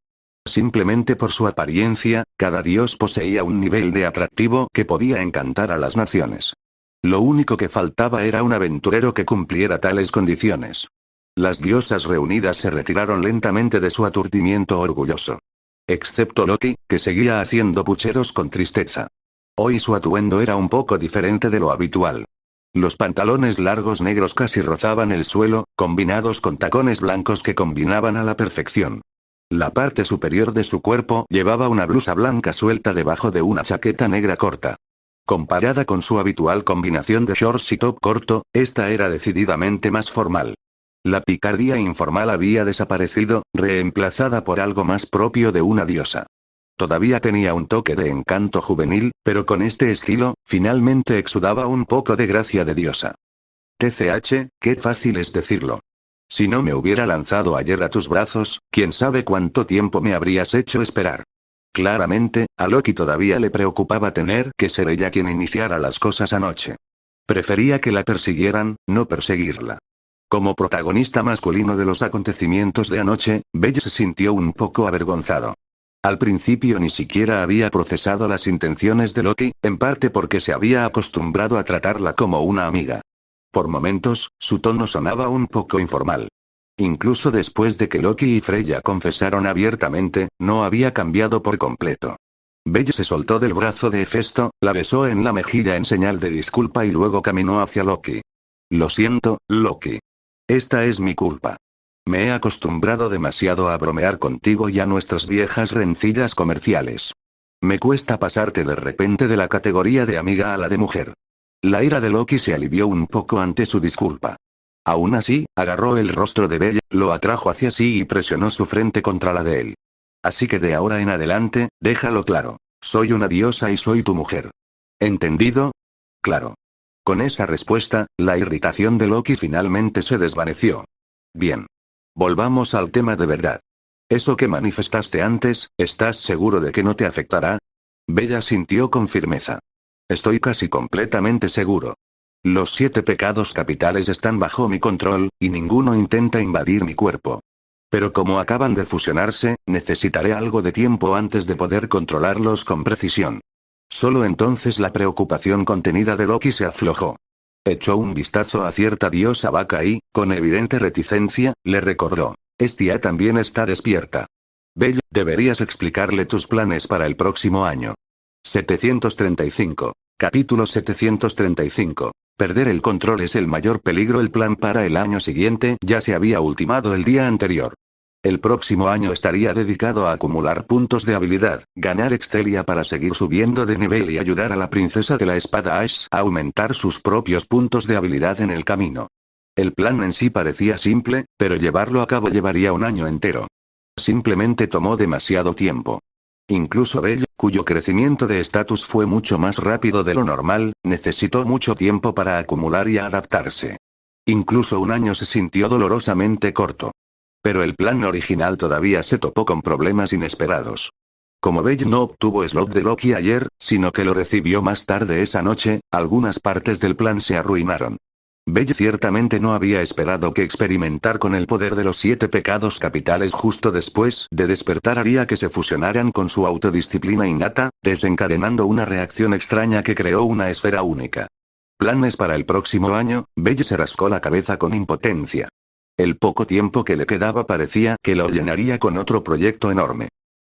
Simplemente por su apariencia, cada dios poseía un nivel de atractivo que podía encantar a las naciones. Lo único que faltaba era un aventurero que cumpliera tales condiciones. Las diosas reunidas se retiraron lentamente de su aturdimiento orgulloso. Excepto Loki, que seguía haciendo pucheros con tristeza. Hoy su atuendo era un poco diferente de lo habitual. Los pantalones largos negros casi rozaban el suelo, combinados con tacones blancos que combinaban a la perfección. La parte superior de su cuerpo llevaba una blusa blanca suelta debajo de una chaqueta negra corta. Comparada con su habitual combinación de shorts y top corto, esta era decididamente más formal. La picardía informal había desaparecido, reemplazada por algo más propio de una diosa. Todavía tenía un toque de encanto juvenil, pero con este estilo, finalmente exudaba un poco de gracia de diosa. TCH, qué fácil es decirlo. Si no me hubiera lanzado ayer a tus brazos, quién sabe cuánto tiempo me habrías hecho esperar. Claramente, a Loki todavía le preocupaba tener que ser ella quien iniciara las cosas anoche. Prefería que la persiguieran, no perseguirla. Como protagonista masculino de los acontecimientos de anoche, Belle se sintió un poco avergonzado. Al principio ni siquiera había procesado las intenciones de Loki, en parte porque se había acostumbrado a tratarla como una amiga. Por momentos, su tono sonaba un poco informal. Incluso después de que Loki y Freya confesaron abiertamente, no había cambiado por completo. Belle se soltó del brazo de Hefesto, la besó en la mejilla en señal de disculpa y luego caminó hacia Loki. Lo siento, Loki. Esta es mi culpa. Me he acostumbrado demasiado a bromear contigo y a nuestras viejas rencillas comerciales. Me cuesta pasarte de repente de la categoría de amiga a la de mujer. La ira de Loki se alivió un poco ante su disculpa. Aún así, agarró el rostro de Belle, lo atrajo hacia sí y presionó su frente contra la de él. Así que de ahora en adelante, déjalo claro. Soy una diosa y soy tu mujer. ¿Entendido? Claro. Con esa respuesta, la irritación de Loki finalmente se desvaneció. Bien. Volvamos al tema de verdad. Eso que manifestaste antes, ¿estás seguro de que no te afectará? Bella sintió con firmeza. Estoy casi completamente seguro. Los 7 pecados capitales están bajo mi control, y ninguno intenta invadir mi cuerpo. Pero como acaban de fusionarse, necesitaré algo de tiempo antes de poder controlarlos con precisión. Solo entonces la preocupación contenida de Loki se aflojó. Echó un vistazo a cierta diosa vaca y, con evidente reticencia, le recordó. Estia también está despierta. Belle, deberías explicarle tus planes para el próximo año. 735. Capítulo 735. Perder el control es el mayor peligro. El plan para el año siguiente ya se había ultimado el día anterior. El próximo año estaría dedicado a acumular puntos de habilidad, ganar Excelia para seguir subiendo de nivel y ayudar a la princesa de la espada Ash a aumentar sus propios puntos de habilidad en el camino. El plan en sí parecía simple, pero llevarlo a cabo llevaría un año entero. Simplemente tomó demasiado tiempo. Incluso Belle, cuyo crecimiento de estatus fue mucho más rápido de lo normal, necesitó mucho tiempo para acumular y adaptarse. Incluso un año se sintió dolorosamente corto. Pero el plan original todavía se topó con problemas inesperados. Como Belle no obtuvo slot de Loki ayer, sino que lo recibió más tarde esa noche, algunas partes del plan se arruinaron. Belle ciertamente no había esperado que experimentar con el poder de los 7 pecados capitales justo después de despertar haría que se fusionaran con su autodisciplina innata, desencadenando una reacción extraña que creó una esfera única. ¿Planes para el próximo año? Belle se rascó la cabeza con impotencia. El poco tiempo que le quedaba parecía que lo llenaría con otro proyecto enorme.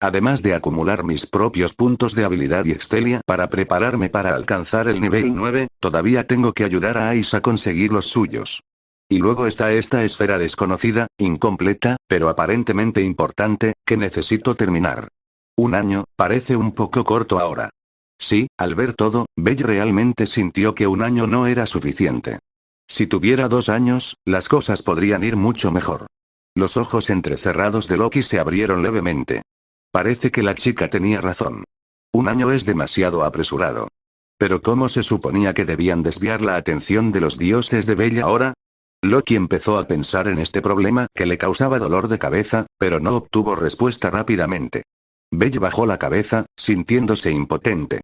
Además de acumular mis propios puntos de habilidad y Excelia para prepararme para alcanzar el nivel 9, todavía tengo que ayudar a Ice a conseguir los suyos. Y luego está esta esfera desconocida, incompleta, pero aparentemente importante, que necesito terminar. Un año, parece un poco corto ahora. Sí, al ver todo, Belle realmente sintió que un año no era suficiente. Si tuviera 2 años, las cosas podrían ir mucho mejor. Los ojos entrecerrados de Loki se abrieron levemente. Parece que la chica tenía razón. Un año es demasiado apresurado. Pero ¿cómo se suponía que debían desviar la atención de los dioses de Belle ahora? Loki empezó a pensar en este problema que le causaba dolor de cabeza, pero no obtuvo respuesta rápidamente. Belle bajó la cabeza, sintiéndose impotente.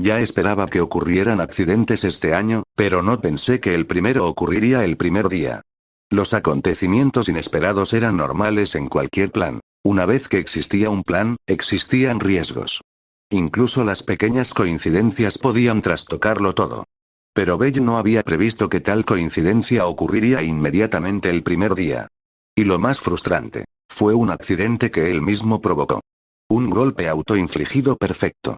Ya esperaba que ocurrieran accidentes este año, pero no pensé que el primero ocurriría el primer día. Los acontecimientos inesperados eran normales en cualquier plan. Una vez que existía un plan, existían riesgos. Incluso las pequeñas coincidencias podían trastocarlo todo. Pero Belle no había previsto que tal coincidencia ocurriría inmediatamente el primer día. Y lo más frustrante, fue un accidente que él mismo provocó. Un golpe autoinfligido perfecto.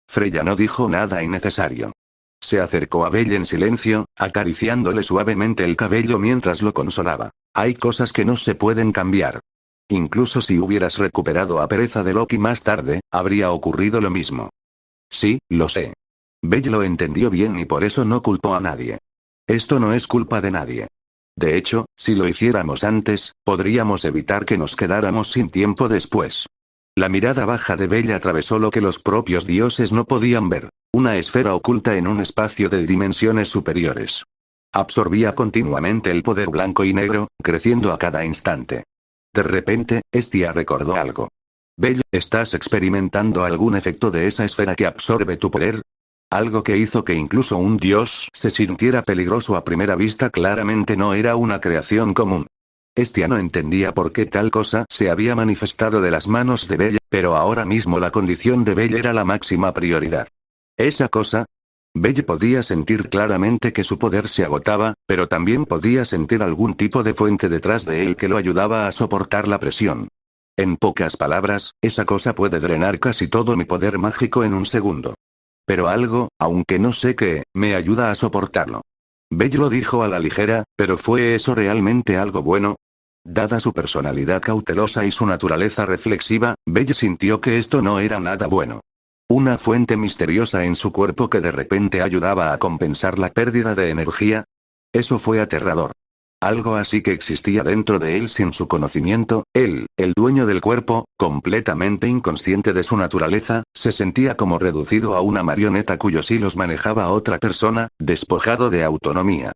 Freya no dijo nada innecesario. Se acercó a Belle en silencio, acariciándole suavemente el cabello mientras lo consolaba. Hay cosas que no se pueden cambiar. Incluso si hubieras recuperado a Pereza de Loki más tarde, habría ocurrido lo mismo. Sí, lo sé. Belle lo entendió bien y por eso no culpó a nadie. Esto no es culpa de nadie. De hecho, si lo hiciéramos antes, podríamos evitar que nos quedáramos sin tiempo después. La mirada baja de Belle atravesó lo que los propios dioses no podían ver, una esfera oculta en un espacio de dimensiones superiores. Absorbía continuamente el poder blanco y negro, creciendo a cada instante. De repente, Hestia recordó algo. Belle, ¿estás experimentando algún efecto de esa esfera que absorbe tu poder? Algo que hizo que incluso un dios se sintiera peligroso a primera vista claramente no era una creación común. Hestia no entendía por qué tal cosa se había manifestado de las manos de Belle, pero ahora mismo la condición de Belle era la máxima prioridad. ¿Esa cosa? Belle podía sentir claramente que su poder se agotaba, pero también podía sentir algún tipo de fuente detrás de él que lo ayudaba a soportar la presión. En pocas palabras, esa cosa puede drenar casi todo mi poder mágico en un segundo. Pero algo, aunque no sé qué, me ayuda a soportarlo. Belle lo dijo a la ligera, pero ¿fue eso realmente algo bueno? Dada su personalidad cautelosa y su naturaleza reflexiva, Belle sintió que esto no era nada bueno. Una fuente misteriosa en su cuerpo que de repente ayudaba a compensar la pérdida de energía. Eso fue aterrador. Algo así que existía dentro de él sin su conocimiento, él, el dueño del cuerpo, completamente inconsciente de su naturaleza, se sentía como reducido a una marioneta cuyos hilos manejaba otra persona, despojado de autonomía.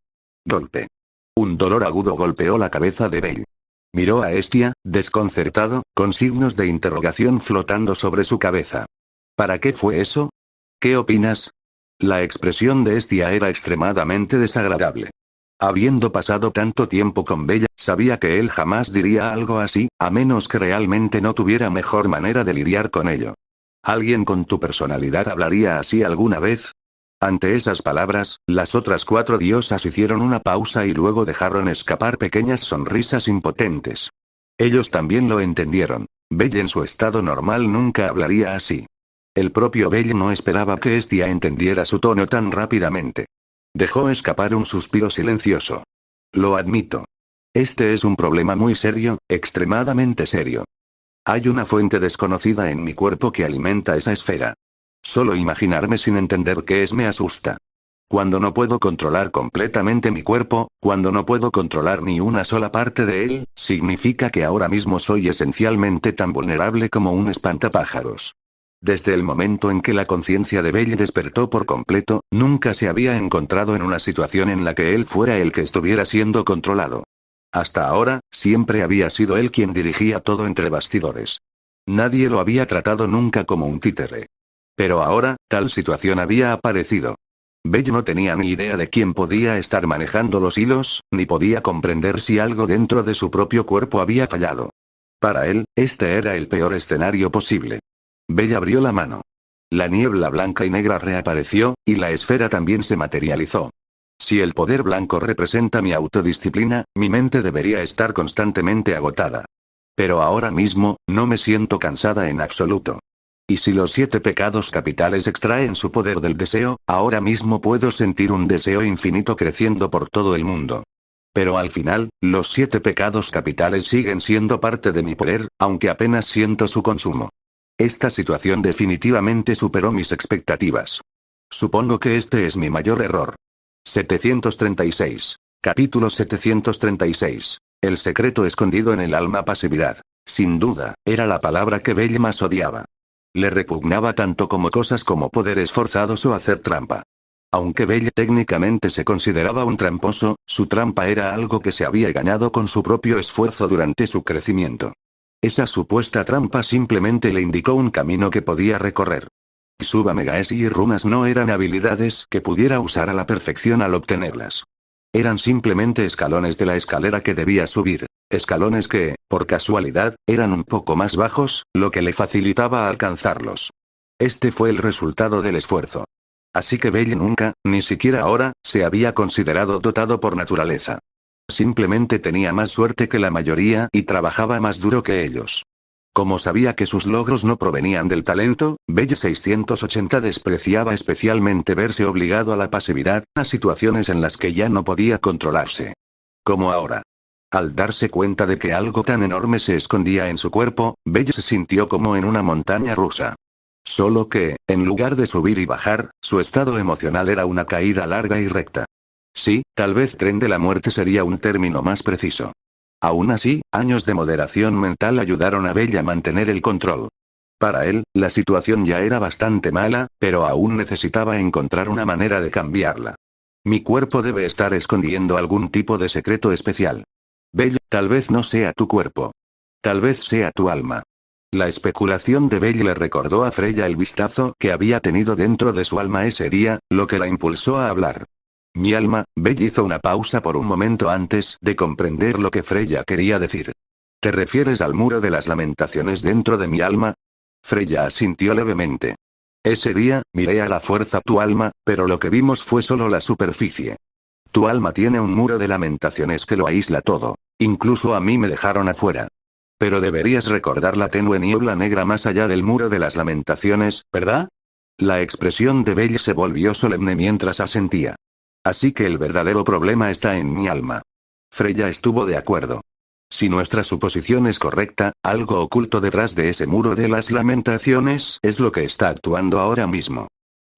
Golpe. Un dolor agudo golpeó la cabeza de Belle. Miró a Hestia, desconcertado, con signos de interrogación flotando sobre su cabeza. ¿Para qué fue eso? ¿Qué opinas? La expresión de Hestia era extremadamente desagradable. Habiendo pasado tanto tiempo con Belle, sabía que él jamás diría algo así, a menos que realmente no tuviera mejor manera de lidiar con ello. ¿Alguien con tu personalidad hablaría así alguna vez? Ante esas palabras, las otras 4 diosas hicieron una pausa y luego dejaron escapar pequeñas sonrisas impotentes. Ellos también lo entendieron. Belle en su estado normal nunca hablaría así. El propio Belle no esperaba que Hestia entendiera su tono tan rápidamente. Dejó escapar un suspiro silencioso. Lo admito. Este es un problema muy serio, extremadamente serio. Hay una fuente desconocida en mi cuerpo que alimenta esa esfera. Solo imaginarme sin entender qué es me asusta. Cuando no puedo controlar completamente mi cuerpo, cuando no puedo controlar ni una sola parte de él, significa que ahora mismo soy esencialmente tan vulnerable como un espantapájaros. Desde el momento en que la conciencia de Belle despertó por completo, nunca se había encontrado en una situación en la que él fuera el que estuviera siendo controlado. Hasta ahora, siempre había sido él quien dirigía todo entre bastidores. Nadie lo había tratado nunca como un títere. Pero ahora, tal situación había aparecido. Belle no tenía ni idea de quién podía estar manejando los hilos, ni podía comprender si algo dentro de su propio cuerpo había fallado. Para él, este era el peor escenario posible. Belle abrió la mano. La niebla blanca y negra reapareció, y la esfera también se materializó. Si el poder blanco representa mi autodisciplina, mi mente debería estar constantemente agotada. Pero ahora mismo, no me siento cansada en absoluto. Y si los 7 pecados capitales extraen su poder del deseo, ahora mismo puedo sentir un deseo infinito creciendo por todo el mundo. Pero al final, los 7 pecados capitales siguen siendo parte de mi poder, aunque apenas siento su consumo. Esta situación definitivamente superó mis expectativas. Supongo que este es mi mayor error. 736. Capítulo 736. El secreto escondido en el alma pasividad. Sin duda, era la palabra que Belle más odiaba. Le repugnaba tanto como cosas como poderes forzados o hacer trampa. Aunque Belle técnicamente se consideraba un tramposo, su trampa era algo que se había ganado con su propio esfuerzo durante su crecimiento. Esa supuesta trampa simplemente le indicó un camino que podía recorrer. Suba Megaesi y runas no eran habilidades que pudiera usar a la perfección al obtenerlas. Eran simplemente escalones de la escalera que debía subir. Escalones que, por casualidad, eran un poco más bajos, lo que le facilitaba alcanzarlos. Este fue el resultado del esfuerzo. Así que Belle nunca, ni siquiera ahora, se había considerado dotado por naturaleza. Simplemente tenía más suerte que la mayoría y trabajaba más duro que ellos. Como sabía que sus logros no provenían del talento, Belle 680 despreciaba especialmente verse obligado a la pasividad, a situaciones en las que ya no podía controlarse. Como ahora. Al darse cuenta de que algo tan enorme se escondía en su cuerpo, Belle se sintió como en una montaña rusa. Solo que, en lugar de subir y bajar, su estado emocional era una caída larga y recta. Sí, tal vez tren de la muerte sería un término más preciso. Aún así, años de moderación mental ayudaron a Belle a mantener el control. Para él, la situación ya era bastante mala, pero aún necesitaba encontrar una manera de cambiarla. Mi cuerpo debe estar escondiendo algún tipo de secreto especial. Belle, tal vez no sea tu cuerpo. Tal vez sea tu alma. La especulación de Belle le recordó a Freya el vistazo que había tenido dentro de su alma ese día, lo que la impulsó a hablar. Mi alma. Belle hizo una pausa por un momento antes de comprender lo que Freya quería decir. ¿Te refieres al muro de las lamentaciones dentro de mi alma? Freya asintió levemente. Ese día, miré a la fuerza tu alma, pero lo que vimos fue solo la superficie. Tu alma tiene un muro de lamentaciones que lo aísla todo. Incluso a mí me dejaron afuera. Pero deberías recordar la tenue niebla negra más allá del muro de las lamentaciones, ¿verdad? La expresión de Belle se volvió solemne mientras asentía. Así que el verdadero problema está en mi alma. Freya estuvo de acuerdo. Si nuestra suposición es correcta, algo oculto detrás de ese muro de las lamentaciones es lo que está actuando ahora mismo.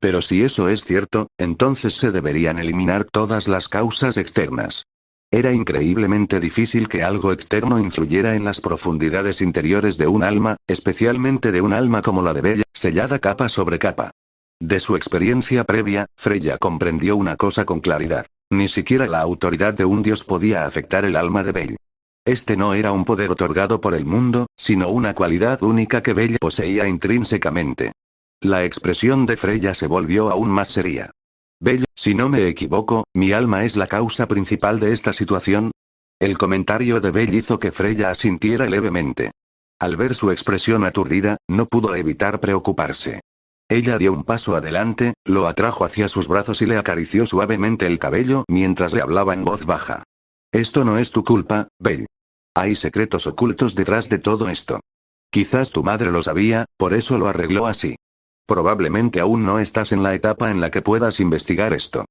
Pero si eso es cierto, entonces se deberían eliminar todas las causas externas. Era increíblemente difícil que algo externo influyera en las profundidades interiores de un alma, especialmente de un alma como la de Belle, sellada capa sobre capa. De su experiencia previa, Freya comprendió una cosa con claridad. Ni siquiera la autoridad de un dios podía afectar el alma de Belle. Este no era un poder otorgado por el mundo, sino una cualidad única que Belle poseía intrínsecamente. La expresión de Freya se volvió aún más seria. Belle, si no me equivoco, mi alma es la causa principal de esta situación. El comentario de Belle hizo que Freya asintiera levemente. Al ver su expresión aturdida, no pudo evitar preocuparse. Ella dio un paso adelante, lo atrajo hacia sus brazos y le acarició suavemente el cabello mientras le hablaba en voz baja. Esto no es tu culpa, Belle. Hay secretos ocultos detrás de todo esto. Quizás tu madre lo sabía, por eso lo arregló así. Probablemente aún no estás en la etapa en la que puedas investigar esto.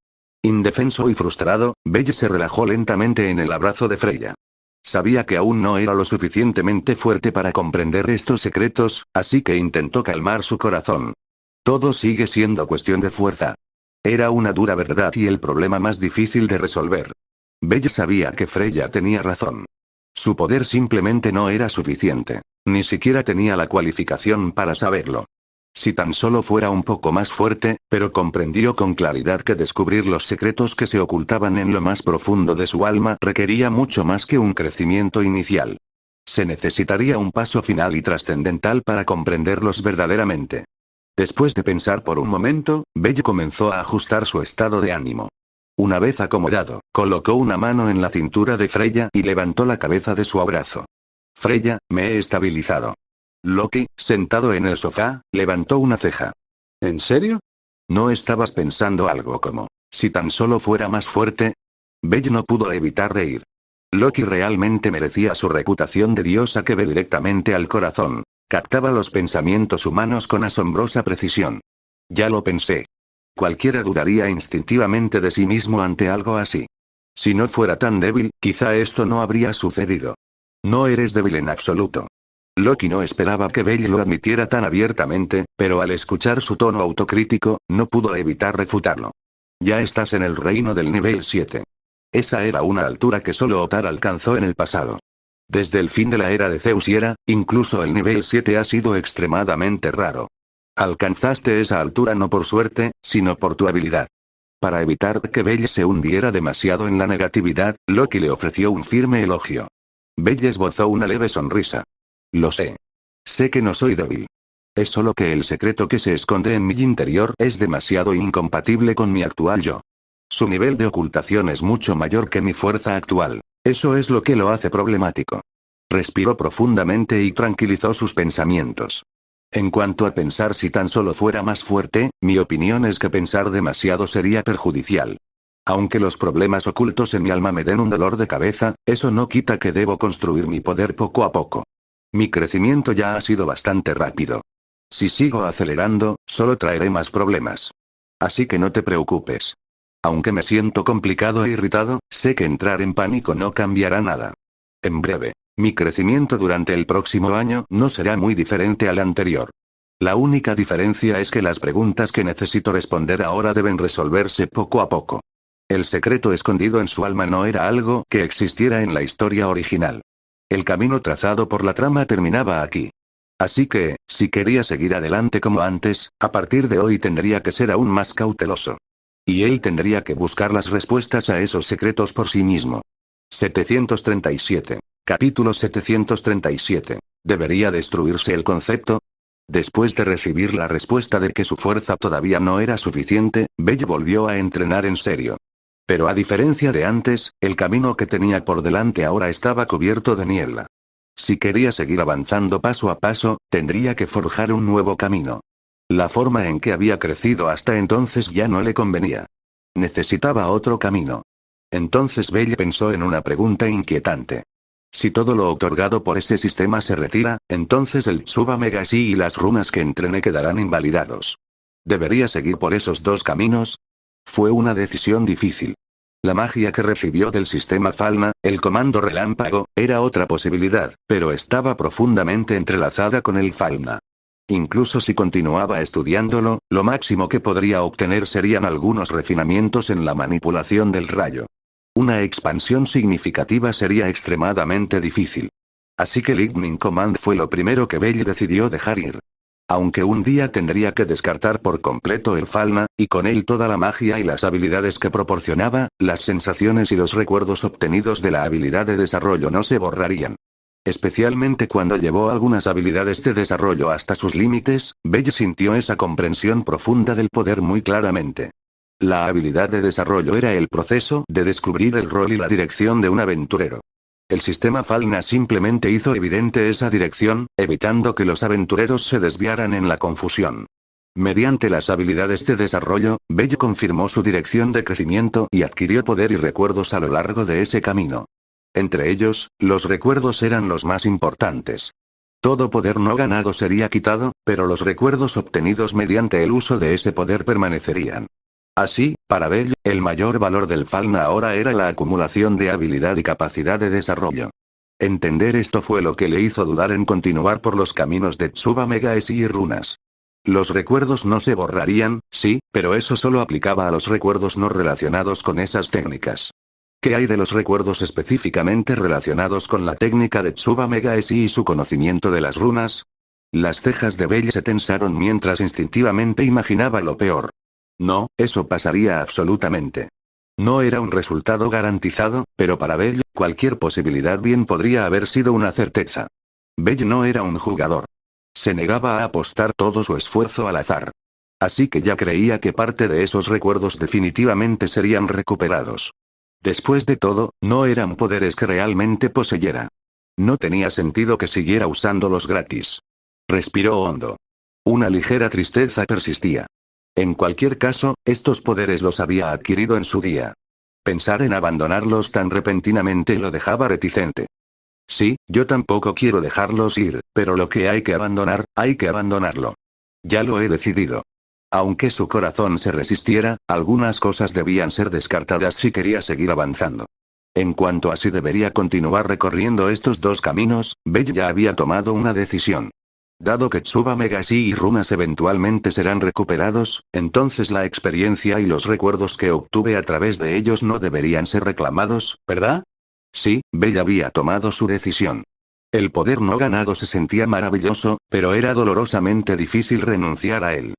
Indefenso y frustrado, Belle se relajó lentamente en el abrazo de Freya. Sabía que aún no era lo suficientemente fuerte para comprender estos secretos, así que intentó calmar su corazón. Todo sigue siendo cuestión de fuerza. Era una dura verdad y el problema más difícil de resolver. Belle sabía que Freya tenía razón. Su poder simplemente no era suficiente. Ni siquiera tenía la cualificación para saberlo. Si tan solo fuera un poco más fuerte, pero comprendió con claridad que descubrir los secretos que se ocultaban en lo más profundo de su alma requería mucho más que un crecimiento inicial. Se necesitaría un paso final y trascendental para comprenderlos verdaderamente. Después de pensar por un momento, Belle comenzó a ajustar su estado de ánimo. Una vez acomodado, colocó una mano en la cintura de Freya y levantó la cabeza de su abrazo. Freya, me he estabilizado. Loki, sentado en el sofá, levantó una ceja. ¿En serio? ¿No estabas pensando algo como, si tan solo fuera más fuerte? Belle no pudo evitar reír. Loki realmente merecía su reputación de diosa que ve directamente al corazón. Captaba los pensamientos humanos con asombrosa precisión. Ya lo pensé. Cualquiera dudaría instintivamente de sí mismo ante algo así. Si no fuera tan débil, quizá esto no habría sucedido. No eres débil en absoluto. Loki no esperaba que Belle lo admitiera tan abiertamente, pero al escuchar su tono autocrítico, no pudo evitar refutarlo. Ya estás en el reino del nivel 7. Esa era una altura que solo Otar alcanzó en el pasado. Desde el fin de la era de Zeus y Hera, incluso el nivel 7 ha sido extremadamente raro. Alcanzaste esa altura no por suerte, sino por tu habilidad. Para evitar que Belle se hundiera demasiado en la negatividad, Loki le ofreció un firme elogio. Belle esbozó una leve sonrisa. Lo sé. Sé que no soy débil. Es solo que el secreto que se esconde en mi interior es demasiado incompatible con mi actual yo. Su nivel de ocultación es mucho mayor que mi fuerza actual. Eso es lo que lo hace problemático. Respiró profundamente y tranquilizó sus pensamientos. En cuanto a pensar si tan solo fuera más fuerte, mi opinión es que pensar demasiado sería perjudicial. Aunque los problemas ocultos en mi alma me den un dolor de cabeza, eso no quita que debo construir mi poder poco a poco. Mi crecimiento ya ha sido bastante rápido. Si sigo acelerando, solo traeré más problemas. Así que no te preocupes. Aunque me siento complicado e irritado, sé que entrar en pánico no cambiará nada. En breve, mi crecimiento durante el próximo año no será muy diferente al anterior. La única diferencia es que las preguntas que necesito responder ahora deben resolverse poco a poco. El secreto escondido en su alma no era algo que existiera en la historia original. El camino trazado por la trama terminaba aquí. Así que, si quería seguir adelante como antes, a partir de hoy tendría que ser aún más cauteloso. Y él tendría que buscar las respuestas a esos secretos por sí mismo. 737. Capítulo 737. ¿Debería destruirse el concepto? Después de recibir la respuesta de que su fuerza todavía no era suficiente, Belle volvió a entrenar en serio. Pero a diferencia de antes, el camino que tenía por delante ahora estaba cubierto de niebla. Si quería seguir avanzando paso a paso, tendría que forjar un nuevo camino. La forma en que había crecido hasta entonces ya no le convenía. Necesitaba otro camino. Entonces Belle pensó en una pregunta inquietante. Si todo lo otorgado por ese sistema se retira, entonces el Tsuba Megashi y las runas que entrené quedarán invalidados. ¿Debería seguir por esos dos caminos? Fue una decisión difícil. La magia que recibió del sistema Falna, el comando relámpago, era otra posibilidad, pero estaba profundamente entrelazada con el Falna. Incluso si continuaba estudiándolo, lo máximo que podría obtener serían algunos refinamientos en la manipulación del rayo. Una expansión significativa sería extremadamente difícil. Así que Lightning Command fue lo primero que Belle decidió dejar ir. Aunque un día tendría que descartar por completo el Falna, y con él toda la magia y las habilidades que proporcionaba, las sensaciones y los recuerdos obtenidos de la habilidad de desarrollo no se borrarían. Especialmente cuando llevó algunas habilidades de desarrollo hasta sus límites, Belle sintió esa comprensión profunda del poder muy claramente. La habilidad de desarrollo era el proceso de descubrir el rol y la dirección de un aventurero. El sistema Falna simplemente hizo evidente esa dirección, evitando que los aventureros se desviaran en la confusión. Mediante las habilidades de desarrollo, Belle confirmó su dirección de crecimiento y adquirió poder y recuerdos a lo largo de ese camino. Entre ellos, los recuerdos eran los más importantes. Todo poder no ganado sería quitado, pero los recuerdos obtenidos mediante el uso de ese poder permanecerían. Así, para Belle, el mayor valor del Falna ahora era la acumulación de habilidad y capacidad de desarrollo. Entender esto fue lo que le hizo dudar en continuar por los caminos de Tsuba Megashi y runas. Los recuerdos no se borrarían, sí, pero eso solo aplicaba a los recuerdos no relacionados con esas técnicas. ¿Qué hay de los recuerdos específicamente relacionados con la técnica de Tsuba Megashi y su conocimiento de las runas? Las cejas de Belle se tensaron mientras instintivamente imaginaba lo peor. No, eso pasaría absolutamente. No era un resultado garantizado, pero para Belle, cualquier posibilidad bien podría haber sido una certeza. Belle no era un jugador. Se negaba a apostar todo su esfuerzo al azar. Así que ya creía que parte de esos recuerdos definitivamente serían recuperados. Después de todo, no eran poderes que realmente poseyera. No tenía sentido que siguiera usándolos gratis. Respiró hondo. Una ligera tristeza persistía. En cualquier caso, estos poderes los había adquirido en su día. Pensar en abandonarlos tan repentinamente lo dejaba reticente. Sí, yo tampoco quiero dejarlos ir, pero lo que hay que abandonar, hay que abandonarlo. Ya lo he decidido. Aunque su corazón se resistiera, algunas cosas debían ser descartadas si quería seguir avanzando. En cuanto a si debería continuar recorriendo estos dos caminos, Bell ya había tomado una decisión. Dado que Tsubamegashi y Runas eventualmente serán recuperados, entonces la experiencia y los recuerdos que obtuve a través de ellos no deberían ser reclamados, ¿verdad? Sí, Bell había tomado su decisión. El poder no ganado se sentía maravilloso, pero era dolorosamente difícil renunciar a él.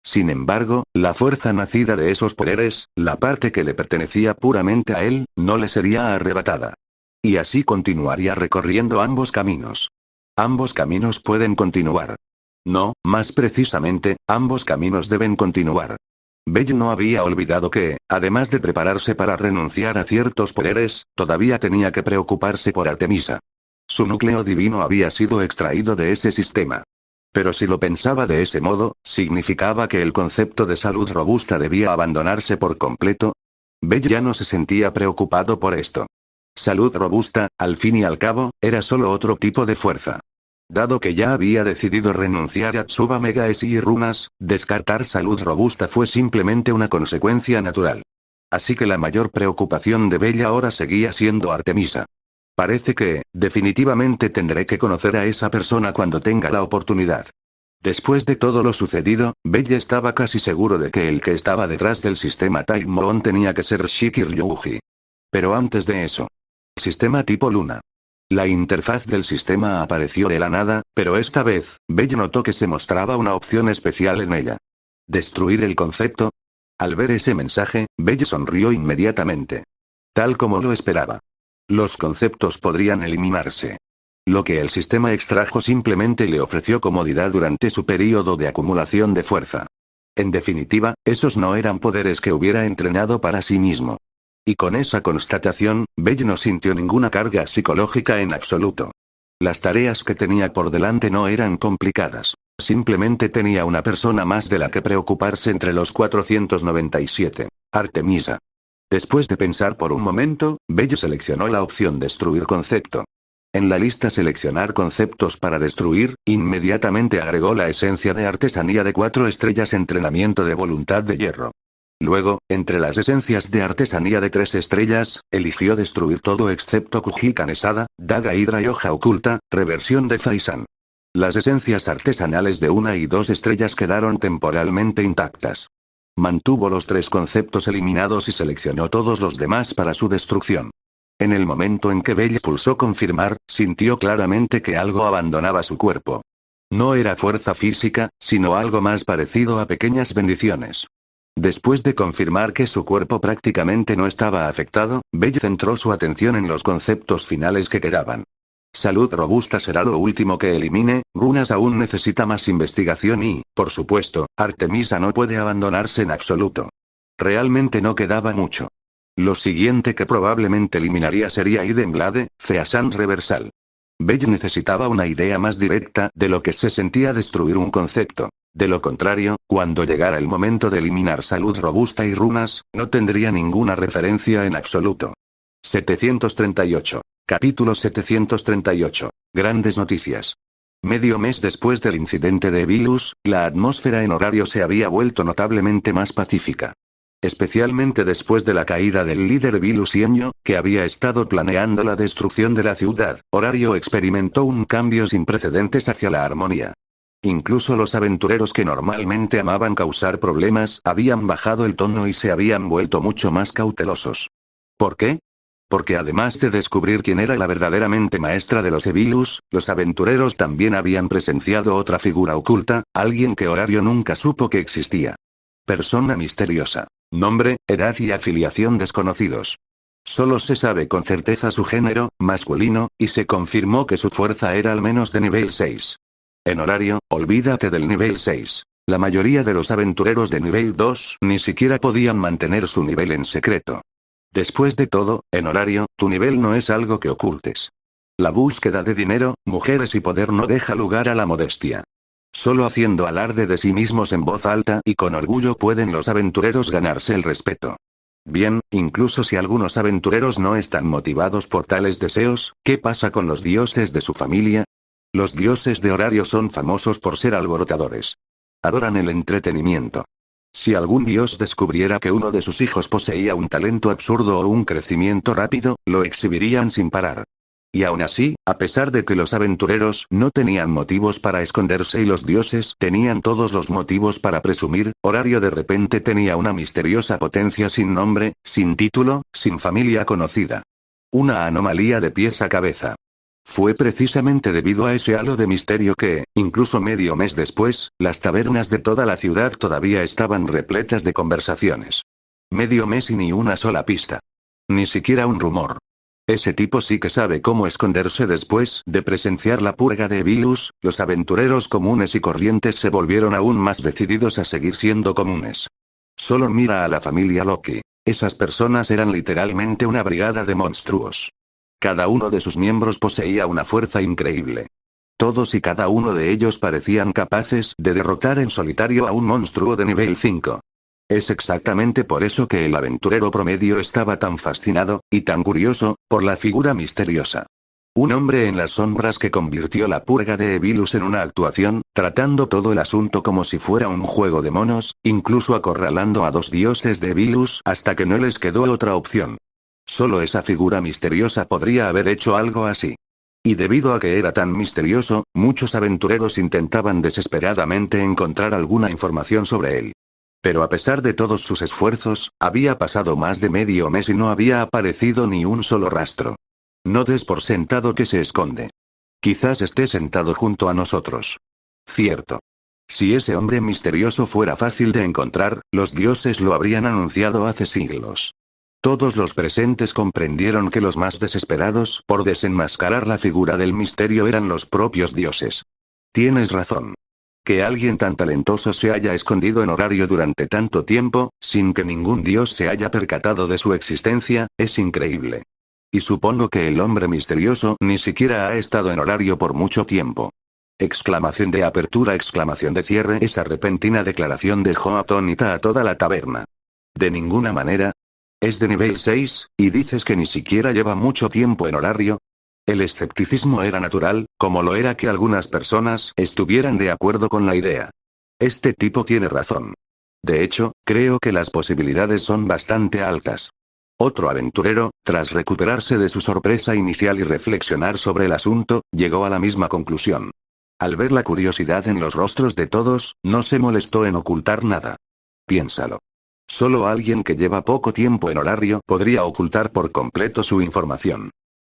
Sin embargo, la fuerza nacida de esos poderes, la parte que le pertenecía puramente a él, no le sería arrebatada. Y así continuaría recorriendo ambos caminos. Ambos caminos pueden continuar. No, más precisamente, ambos caminos deben continuar. Bell no había olvidado que, además de prepararse para renunciar a ciertos poderes, todavía tenía que preocuparse por Artemisa. Su núcleo divino había sido extraído de ese sistema. Pero si lo pensaba de ese modo, ¿significaba que el concepto de salud robusta debía abandonarse por completo? Bell ya no se sentía preocupado por esto. Salud robusta, al fin y al cabo, era solo otro tipo de fuerza. Dado que ya había decidido renunciar a Tsubamegashi y Runas, descartar salud robusta fue simplemente una consecuencia natural. Así que la mayor preocupación de Bell ahora seguía siendo Artemisa. Parece que, definitivamente tendré que conocer a esa persona cuando tenga la oportunidad. Después de todo lo sucedido, Bell estaba casi seguro de que el que estaba detrás del sistema Time Moon tenía que ser Shiki Ryuji. Pero antes de eso. Sistema tipo Luna. La interfaz del sistema apareció de la nada, pero esta vez, Bell notó que se mostraba una opción especial en ella. ¿Destruir el concepto? Al ver ese mensaje, Bell sonrió inmediatamente. Tal como lo esperaba. Los conceptos podrían eliminarse. Lo que el sistema extrajo simplemente le ofreció comodidad durante su período de acumulación de fuerza. En definitiva, esos no eran poderes que hubiera entrenado para sí mismo. Y con esa constatación, Bell no sintió ninguna carga psicológica en absoluto. Las tareas que tenía por delante no eran complicadas. Simplemente tenía una persona más de la que preocuparse entre los 497. Artemisa. Después de pensar por un momento, Bell seleccionó la opción Destruir concepto. En la lista Seleccionar conceptos para destruir, inmediatamente agregó la esencia de artesanía de 4 estrellas Entrenamiento de voluntad de hierro. Luego, entre las esencias de artesanía de 3 estrellas, eligió destruir todo excepto Kuji Kanesada, Daga Hydra y Hoja Oculta, reversión de Faisan. Las esencias artesanales de 1 y 2 estrellas quedaron temporalmente intactas. Mantuvo los 3 conceptos eliminados y seleccionó todos los demás para su destrucción. En el momento en que Bell pulsó confirmar, sintió claramente que algo abandonaba su cuerpo. No era fuerza física, sino algo más parecido a pequeñas bendiciones. Después de confirmar que su cuerpo prácticamente no estaba afectado, Bell centró su atención en los conceptos finales que quedaban. Salud robusta será lo último que elimine, Runas aún necesita más investigación y, por supuesto, Artemisa no puede abandonarse en absoluto. Realmente no quedaba mucho. Lo siguiente que probablemente eliminaría sería Hidden Blade, Feasan Reversal. Bell necesitaba una idea más directa de lo que se sentía destruir un concepto. De lo contrario, cuando llegara el momento de eliminar salud robusta y runas, no tendría ninguna referencia en absoluto. 738. Capítulo 738. Grandes noticias. Medio mes después del incidente de Vilus, la atmósfera en Horario se había vuelto notablemente más pacífica. Especialmente después de la caída del líder Vilusienio, que había estado planeando la destrucción de la ciudad, Horario experimentó un cambio sin precedentes hacia la armonía. Incluso los aventureros que normalmente amaban causar problemas habían bajado el tono y se habían vuelto mucho más cautelosos. ¿Por qué? Porque además de descubrir quién era la verdaderamente maestra de los Evilus, los aventureros también habían presenciado otra figura oculta, alguien que Horario nunca supo que existía. Persona misteriosa. Nombre, edad y afiliación desconocidos. Solo se sabe con certeza su género, masculino, y se confirmó que su fuerza era al menos de nivel 6. En Horario, olvídate del nivel 6. La mayoría de los aventureros de nivel 2 ni siquiera podían mantener su nivel en secreto. Después de todo, en Horario, tu nivel no es algo que ocultes. La búsqueda de dinero, mujeres y poder no deja lugar a la modestia. Solo haciendo alarde de sí mismos en voz alta y con orgullo pueden los aventureros ganarse el respeto. Bien, incluso si algunos aventureros no están motivados por tales deseos, ¿qué pasa con los dioses de su familia? Los dioses de Horario son famosos por ser alborotadores. Adoran el entretenimiento. Si algún dios descubriera que uno de sus hijos poseía un talento absurdo o un crecimiento rápido, lo exhibirían sin parar. Y aún así, a pesar de que los aventureros no tenían motivos para esconderse y los dioses tenían todos los motivos para presumir, Horario de repente tenía una misteriosa potencia sin nombre, sin título, sin familia conocida. Una anomalía de pies a cabeza. Fue precisamente debido a ese halo de misterio que, incluso medio mes después, las tabernas de toda la ciudad todavía estaban repletas de conversaciones. Medio mes y ni una sola pista. Ni siquiera un rumor. Ese tipo sí que sabe cómo esconderse. Después de presenciar la purga de Evilus, los aventureros comunes y corrientes se volvieron aún más decididos a seguir siendo comunes. Solo mira a la familia Loki. Esas personas eran literalmente una brigada de monstruos. Cada uno de sus miembros poseía una fuerza increíble. Todos y cada uno de ellos parecían capaces de derrotar en solitario a un monstruo de nivel 5. Es exactamente por eso que el aventurero promedio estaba tan fascinado, y tan curioso, por la figura misteriosa. Un hombre en las sombras que convirtió la purga de Evilus en una actuación, tratando todo el asunto como si fuera un juego de monos, incluso acorralando a 2 dioses de Evilus hasta que no les quedó otra opción. Solo esa figura misteriosa podría haber hecho algo así. Y debido a que era tan misterioso, muchos aventureros intentaban desesperadamente encontrar alguna información sobre él. Pero a pesar de todos sus esfuerzos, había pasado más de medio mes y no había aparecido ni un solo rastro. No des por sentado que se esconde. Quizás esté sentado junto a nosotros. Cierto. Si ese hombre misterioso fuera fácil de encontrar, los dioses lo habrían anunciado hace siglos. Todos los presentes comprendieron que los más desesperados por desenmascarar la figura del misterio eran los propios dioses. Tienes razón. Que alguien tan talentoso se haya escondido en Horario durante tanto tiempo, sin que ningún dios se haya percatado de su existencia, es increíble. Y supongo que el hombre misterioso ni siquiera ha estado en Horario por mucho tiempo. Exclamación de apertura, exclamación de cierre. Esa repentina declaración dejó atónita a toda la taberna. De ninguna manera. Es de nivel 6, y dices que ni siquiera lleva mucho tiempo en Horario. El escepticismo era natural, como lo era que algunas personas estuvieran de acuerdo con la idea. Este tipo tiene razón. De hecho, creo que las posibilidades son bastante altas. Otro aventurero, tras recuperarse de su sorpresa inicial y reflexionar sobre el asunto, llegó a la misma conclusión. Al ver la curiosidad en los rostros de todos, no se molestó en ocultar nada. Piénsalo. Solo alguien que lleva poco tiempo en Horario podría ocultar por completo su información.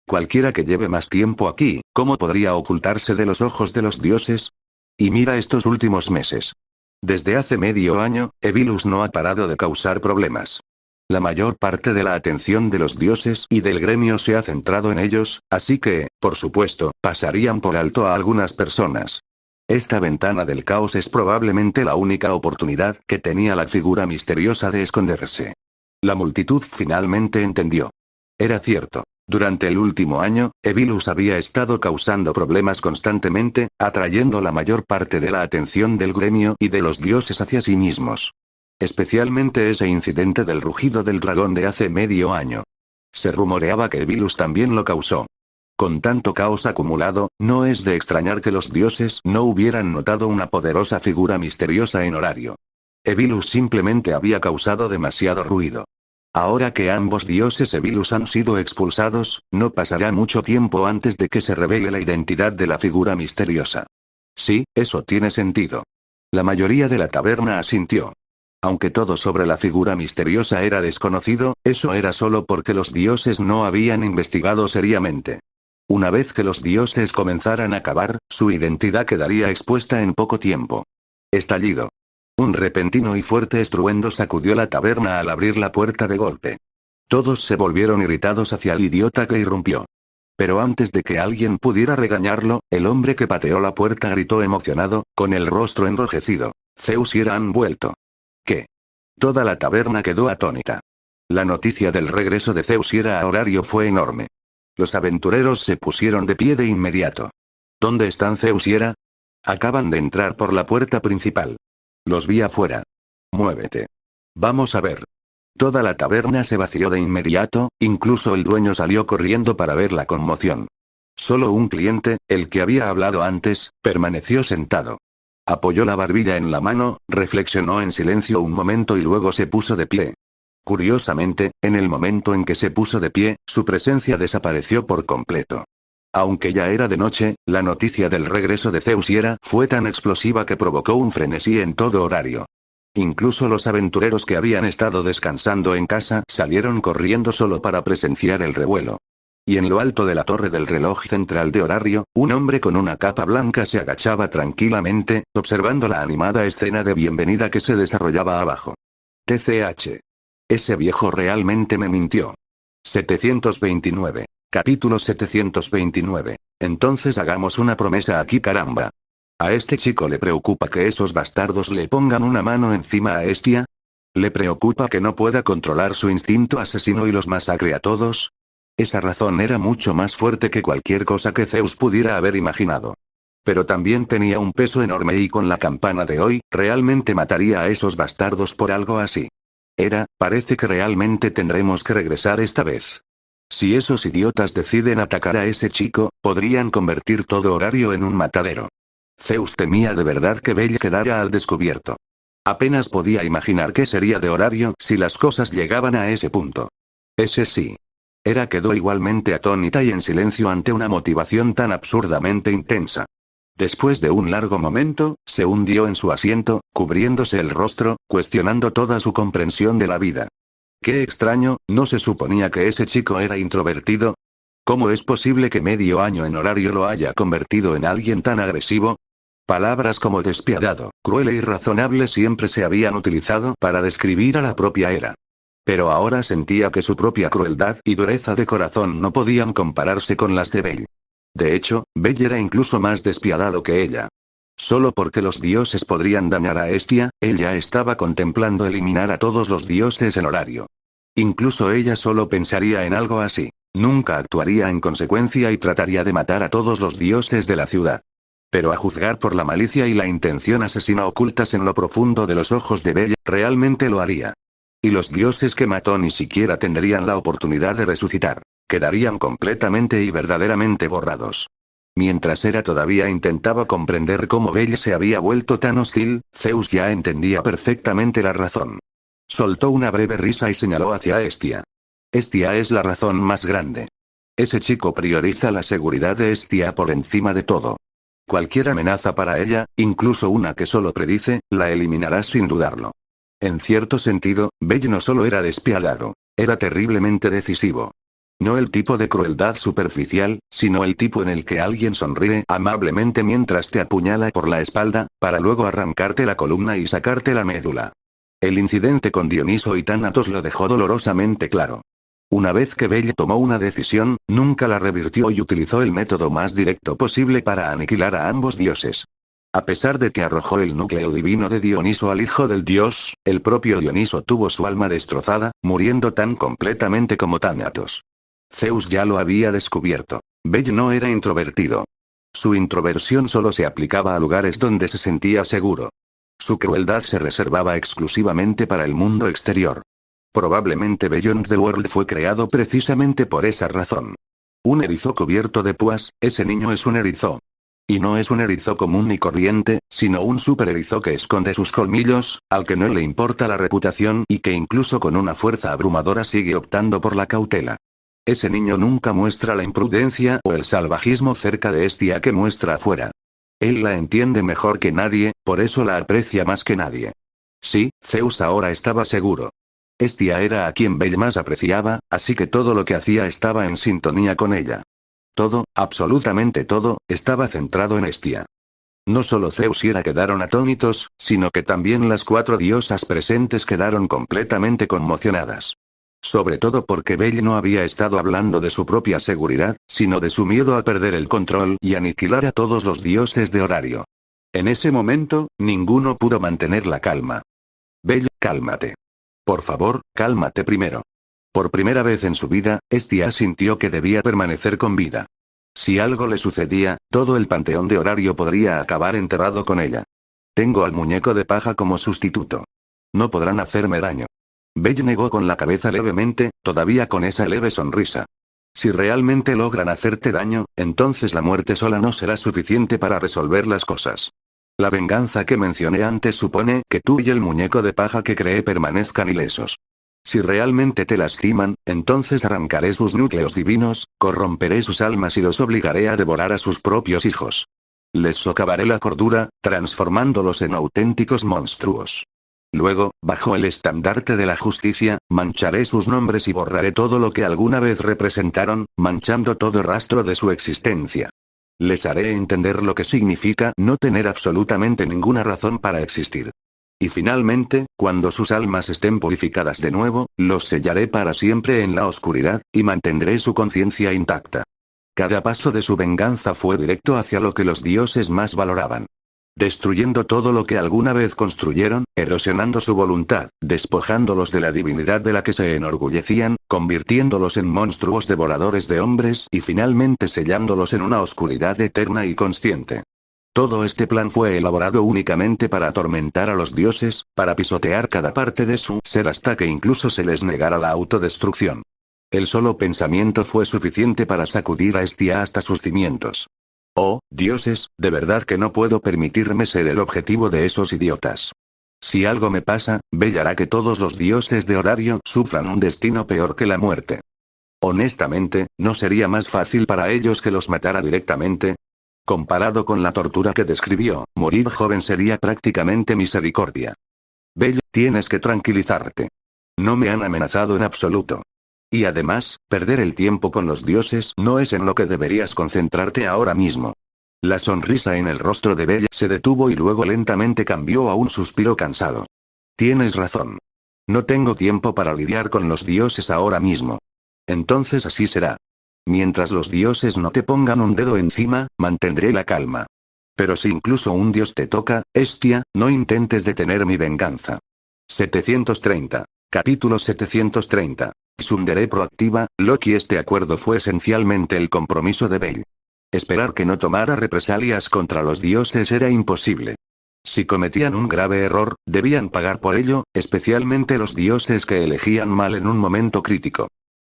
Cualquiera que lleve más tiempo aquí, ¿cómo podría ocultarse de los ojos de los dioses? Y mira estos últimos meses. Desde hace medio año, Evilus no ha parado de causar problemas. La mayor parte de la atención de los dioses y del gremio se ha centrado en ellos, así que, por supuesto, pasarían por alto a algunas personas. Esta ventana del caos es probablemente la única oportunidad que tenía la figura misteriosa de esconderse. La multitud finalmente entendió. Era cierto. Durante el último año, Evilus había estado causando problemas constantemente, atrayendo la mayor parte de la atención del gremio y de los dioses hacia sí mismos. Especialmente ese incidente del rugido del dragón de hace medio año. Se rumoreaba que Evilus también lo causó. Con tanto caos acumulado, no es de extrañar que los dioses no hubieran notado una poderosa figura misteriosa en Horario. Evilus simplemente había causado demasiado ruido. Ahora que ambos dioses Evilus han sido expulsados, no pasará mucho tiempo antes de que se revele la identidad de la figura misteriosa. Sí, eso tiene sentido. La mayoría de la taberna asintió. Aunque todo sobre la figura misteriosa era desconocido, eso era solo porque los dioses no habían investigado seriamente. Una vez que los dioses comenzaran a cavar, su identidad quedaría expuesta en poco tiempo. Estallido. Un repentino y fuerte estruendo sacudió la taberna al abrir la puerta de golpe. Todos se volvieron irritados hacia el idiota que irrumpió. Pero antes de que alguien pudiera regañarlo, el hombre que pateó la puerta gritó emocionado, con el rostro enrojecido. Zeus y Hera han vuelto. ¿Qué? Toda la taberna quedó atónita. La noticia del regreso de Zeus y Hera a Horario fue enorme. Los aventureros se pusieron de pie de inmediato. ¿Dónde están Zeus y Hera? Acaban de entrar por la puerta principal. Los vi afuera. Muévete. Vamos a ver. Toda la taberna se vació de inmediato, incluso el dueño salió corriendo para ver la conmoción. Solo un cliente, el que había hablado antes, permaneció sentado. Apoyó la barbilla en la mano, reflexionó en silencio un momento y luego se puso de pie. Curiosamente, en el momento en que se puso de pie, su presencia desapareció por completo. Aunque ya era de noche, la noticia del regreso de Zeus fue tan explosiva que provocó un frenesí en todo horario. Incluso los aventureros que habían estado descansando en casa salieron corriendo solo para presenciar el revuelo. Y en lo alto de la torre del reloj central de horario, un hombre con una capa blanca se agachaba tranquilamente, observando la animada escena de bienvenida que se desarrollaba abajo. TCH. Ese viejo realmente me mintió. 729. Capítulo 729. Entonces hagamos una promesa aquí, caramba. ¿A este chico le preocupa que esos bastardos le pongan una mano encima a Hestia? ¿Le preocupa que no pueda controlar su instinto asesino y los masacre a todos? Esa razón era mucho más fuerte que cualquier cosa que Zeus pudiera haber imaginado. Pero también tenía un peso enorme y con la campana de hoy, realmente mataría a esos bastardos por algo así. Parece que realmente tendremos que regresar esta vez. Si esos idiotas deciden atacar a ese chico, podrían convertir todo horario en un matadero. Zeus temía de verdad que Belle quedara al descubierto. Apenas podía imaginar qué sería de horario si las cosas llegaban a ese punto. Ese sí. Quedó igualmente atónita y en silencio ante una motivación tan absurdamente intensa. Después de un largo momento, se hundió en su asiento, cubriéndose el rostro, cuestionando toda su comprensión de la vida. Qué extraño, ¿no se suponía que ese chico era introvertido? ¿Cómo es posible que medio año en horario lo haya convertido en alguien tan agresivo? Palabras como despiadado, cruel e irrazonable siempre se habían utilizado para describir a la propia Hera. Pero ahora sentía que su propia crueldad y dureza de corazón no podían compararse con las de Belle. De hecho, Belle era incluso más despiadado que ella. Solo porque los dioses podrían dañar a Hestia, ella estaba contemplando eliminar a todos los dioses en horario. Incluso ella solo pensaría en algo así. Nunca actuaría en consecuencia y trataría de matar a todos los dioses de la ciudad. Pero a juzgar por la malicia y la intención asesina ocultas en lo profundo de los ojos de Belle, realmente lo haría. Y los dioses que mató ni siquiera tendrían la oportunidad de resucitar. Quedarían completamente y verdaderamente borrados. Mientras Hera todavía intentaba comprender cómo Belle se había vuelto tan hostil, Zeus ya entendía perfectamente la razón. Soltó una breve risa y señaló hacia Hestia. Hestia es la razón más grande. Ese chico prioriza la seguridad de Hestia por encima de todo. Cualquier amenaza para ella, incluso una que solo predice, la eliminará sin dudarlo. En cierto sentido, Belle no solo era despiadado, era terriblemente decisivo. No el tipo de crueldad superficial, sino el tipo en el que alguien sonríe amablemente mientras te apuñala por la espalda, para luego arrancarte la columna y sacarte la médula. El incidente con Dioniso y Tánatos lo dejó dolorosamente claro. Una vez que Belle tomó una decisión, nunca la revirtió y utilizó el método más directo posible para aniquilar a ambos dioses. A pesar de que arrojó el núcleo divino de Dioniso al hijo del dios, el propio Dioniso tuvo su alma destrozada, muriendo tan completamente como Tánatos. Zeus ya lo había descubierto. Belle no era introvertido. Su introversión solo se aplicaba a lugares donde se sentía seguro. Su crueldad se reservaba exclusivamente para el mundo exterior. Probablemente Beyond the World fue creado precisamente por esa razón. Un erizo cubierto de púas, ese niño es un erizo. Y no es un erizo común y corriente, sino un super erizo que esconde sus colmillos, al que no le importa la reputación y que incluso con una fuerza abrumadora sigue optando por la cautela. Ese niño nunca muestra la imprudencia o el salvajismo cerca de Hestia que muestra afuera. Él la entiende mejor que nadie, por eso la aprecia más que nadie. Sí, Zeus ahora estaba seguro. Hestia era a quien Belle más apreciaba, así que todo lo que hacía estaba en sintonía con ella. Todo, absolutamente todo, estaba centrado en Hestia. No solo Zeus y Hera quedaron atónitos, sino que también las 4 diosas presentes quedaron completamente conmocionadas. Sobre todo porque Belle no había estado hablando de su propia seguridad, sino de su miedo a perder el control y aniquilar a todos los dioses de horario. En ese momento, ninguno pudo mantener la calma. Belle, cálmate. Por favor, cálmate primero. Por primera vez en su vida, Hestia sintió que debía permanecer con vida. Si algo le sucedía, todo el panteón de horario podría acabar enterrado con ella. Tengo al muñeco de paja como sustituto. No podrán hacerme daño. Belle negó con la cabeza levemente, todavía con esa leve sonrisa. Si realmente logran hacerte daño, entonces la muerte sola no será suficiente para resolver las cosas. La venganza que mencioné antes supone que tú y el muñeco de paja que creé permanezcan ilesos. Si realmente te lastiman, entonces arrancaré sus núcleos divinos, corromperé sus almas y los obligaré a devorar a sus propios hijos. Les socavaré la cordura, transformándolos en auténticos monstruos. Luego, bajo el estandarte de la justicia, mancharé sus nombres y borraré todo lo que alguna vez representaron, manchando todo rastro de su existencia. Les haré entender lo que significa no tener absolutamente ninguna razón para existir. Y finalmente, cuando sus almas estén purificadas de nuevo, los sellaré para siempre en la oscuridad, y mantendré su conciencia intacta. Cada paso de su venganza fue directo hacia lo que los dioses más valoraban. Destruyendo todo lo que alguna vez construyeron, erosionando su voluntad, despojándolos de la divinidad de la que se enorgullecían, convirtiéndolos en monstruos devoradores de hombres y finalmente sellándolos en una oscuridad eterna y consciente. Todo este plan fue elaborado únicamente para atormentar a los dioses, para pisotear cada parte de su ser hasta que incluso se les negara la autodestrucción. El solo pensamiento fue suficiente para sacudir a Hestia hasta sus cimientos. Oh, dioses, de verdad que no puedo permitirme ser el objetivo de esos idiotas. Si algo me pasa, Belle hará que todos los dioses de Horario sufran un destino peor que la muerte. Honestamente, ¿no sería más fácil para ellos que los matara directamente? Comparado con la tortura que describió, morir joven sería prácticamente misericordia. Belle, tienes que tranquilizarte. No me han amenazado en absoluto. Y además, perder el tiempo con los dioses no es en lo que deberías concentrarte ahora mismo. La sonrisa en el rostro de Belle se detuvo y luego lentamente cambió a un suspiro cansado. Tienes razón. No tengo tiempo para lidiar con los dioses ahora mismo. Entonces así será. Mientras los dioses no te pongan un dedo encima, mantendré la calma. Pero si incluso un dios te toca, Hestia, no intentes detener mi venganza. 730. Capítulo 730. Tsundere proactiva, Loki. Este acuerdo fue esencialmente el compromiso de Belle. Esperar que no tomara represalias contra los dioses era imposible. Si cometían un grave error, debían pagar por ello, especialmente los dioses que elegían mal en un momento crítico.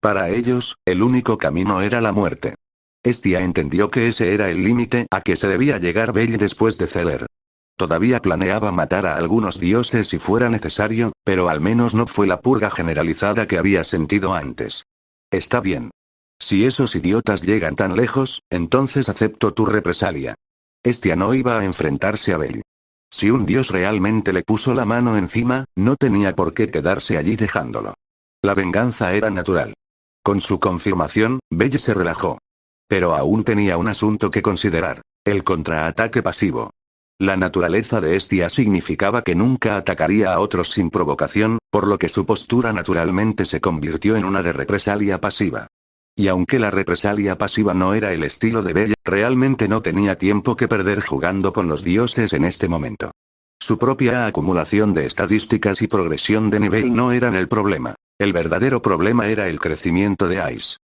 Para ellos, el único camino era la muerte. Hestia entendió que ese era el límite a que se debía llegar Belle después de ceder. Todavía planeaba matar a algunos dioses si fuera necesario, pero al menos no fue la purga generalizada que había sentido antes. Está bien. Si esos idiotas llegan tan lejos, entonces acepto tu represalia. Hestia no iba a enfrentarse a Belle. Si un dios realmente le puso la mano encima, no tenía por qué quedarse allí dejándolo. La venganza era natural. Con su confirmación, Belle se relajó. Pero aún tenía un asunto que considerar: el contraataque pasivo. La naturaleza de Hestia significaba que nunca atacaría a otros sin provocación, por lo que su postura naturalmente se convirtió en una de represalia pasiva. Y aunque la represalia pasiva no era el estilo de Belle, realmente no tenía tiempo que perder jugando con los dioses en este momento. Su propia acumulación de estadísticas y progresión de nivel no eran el problema. El verdadero problema era el crecimiento de Ice.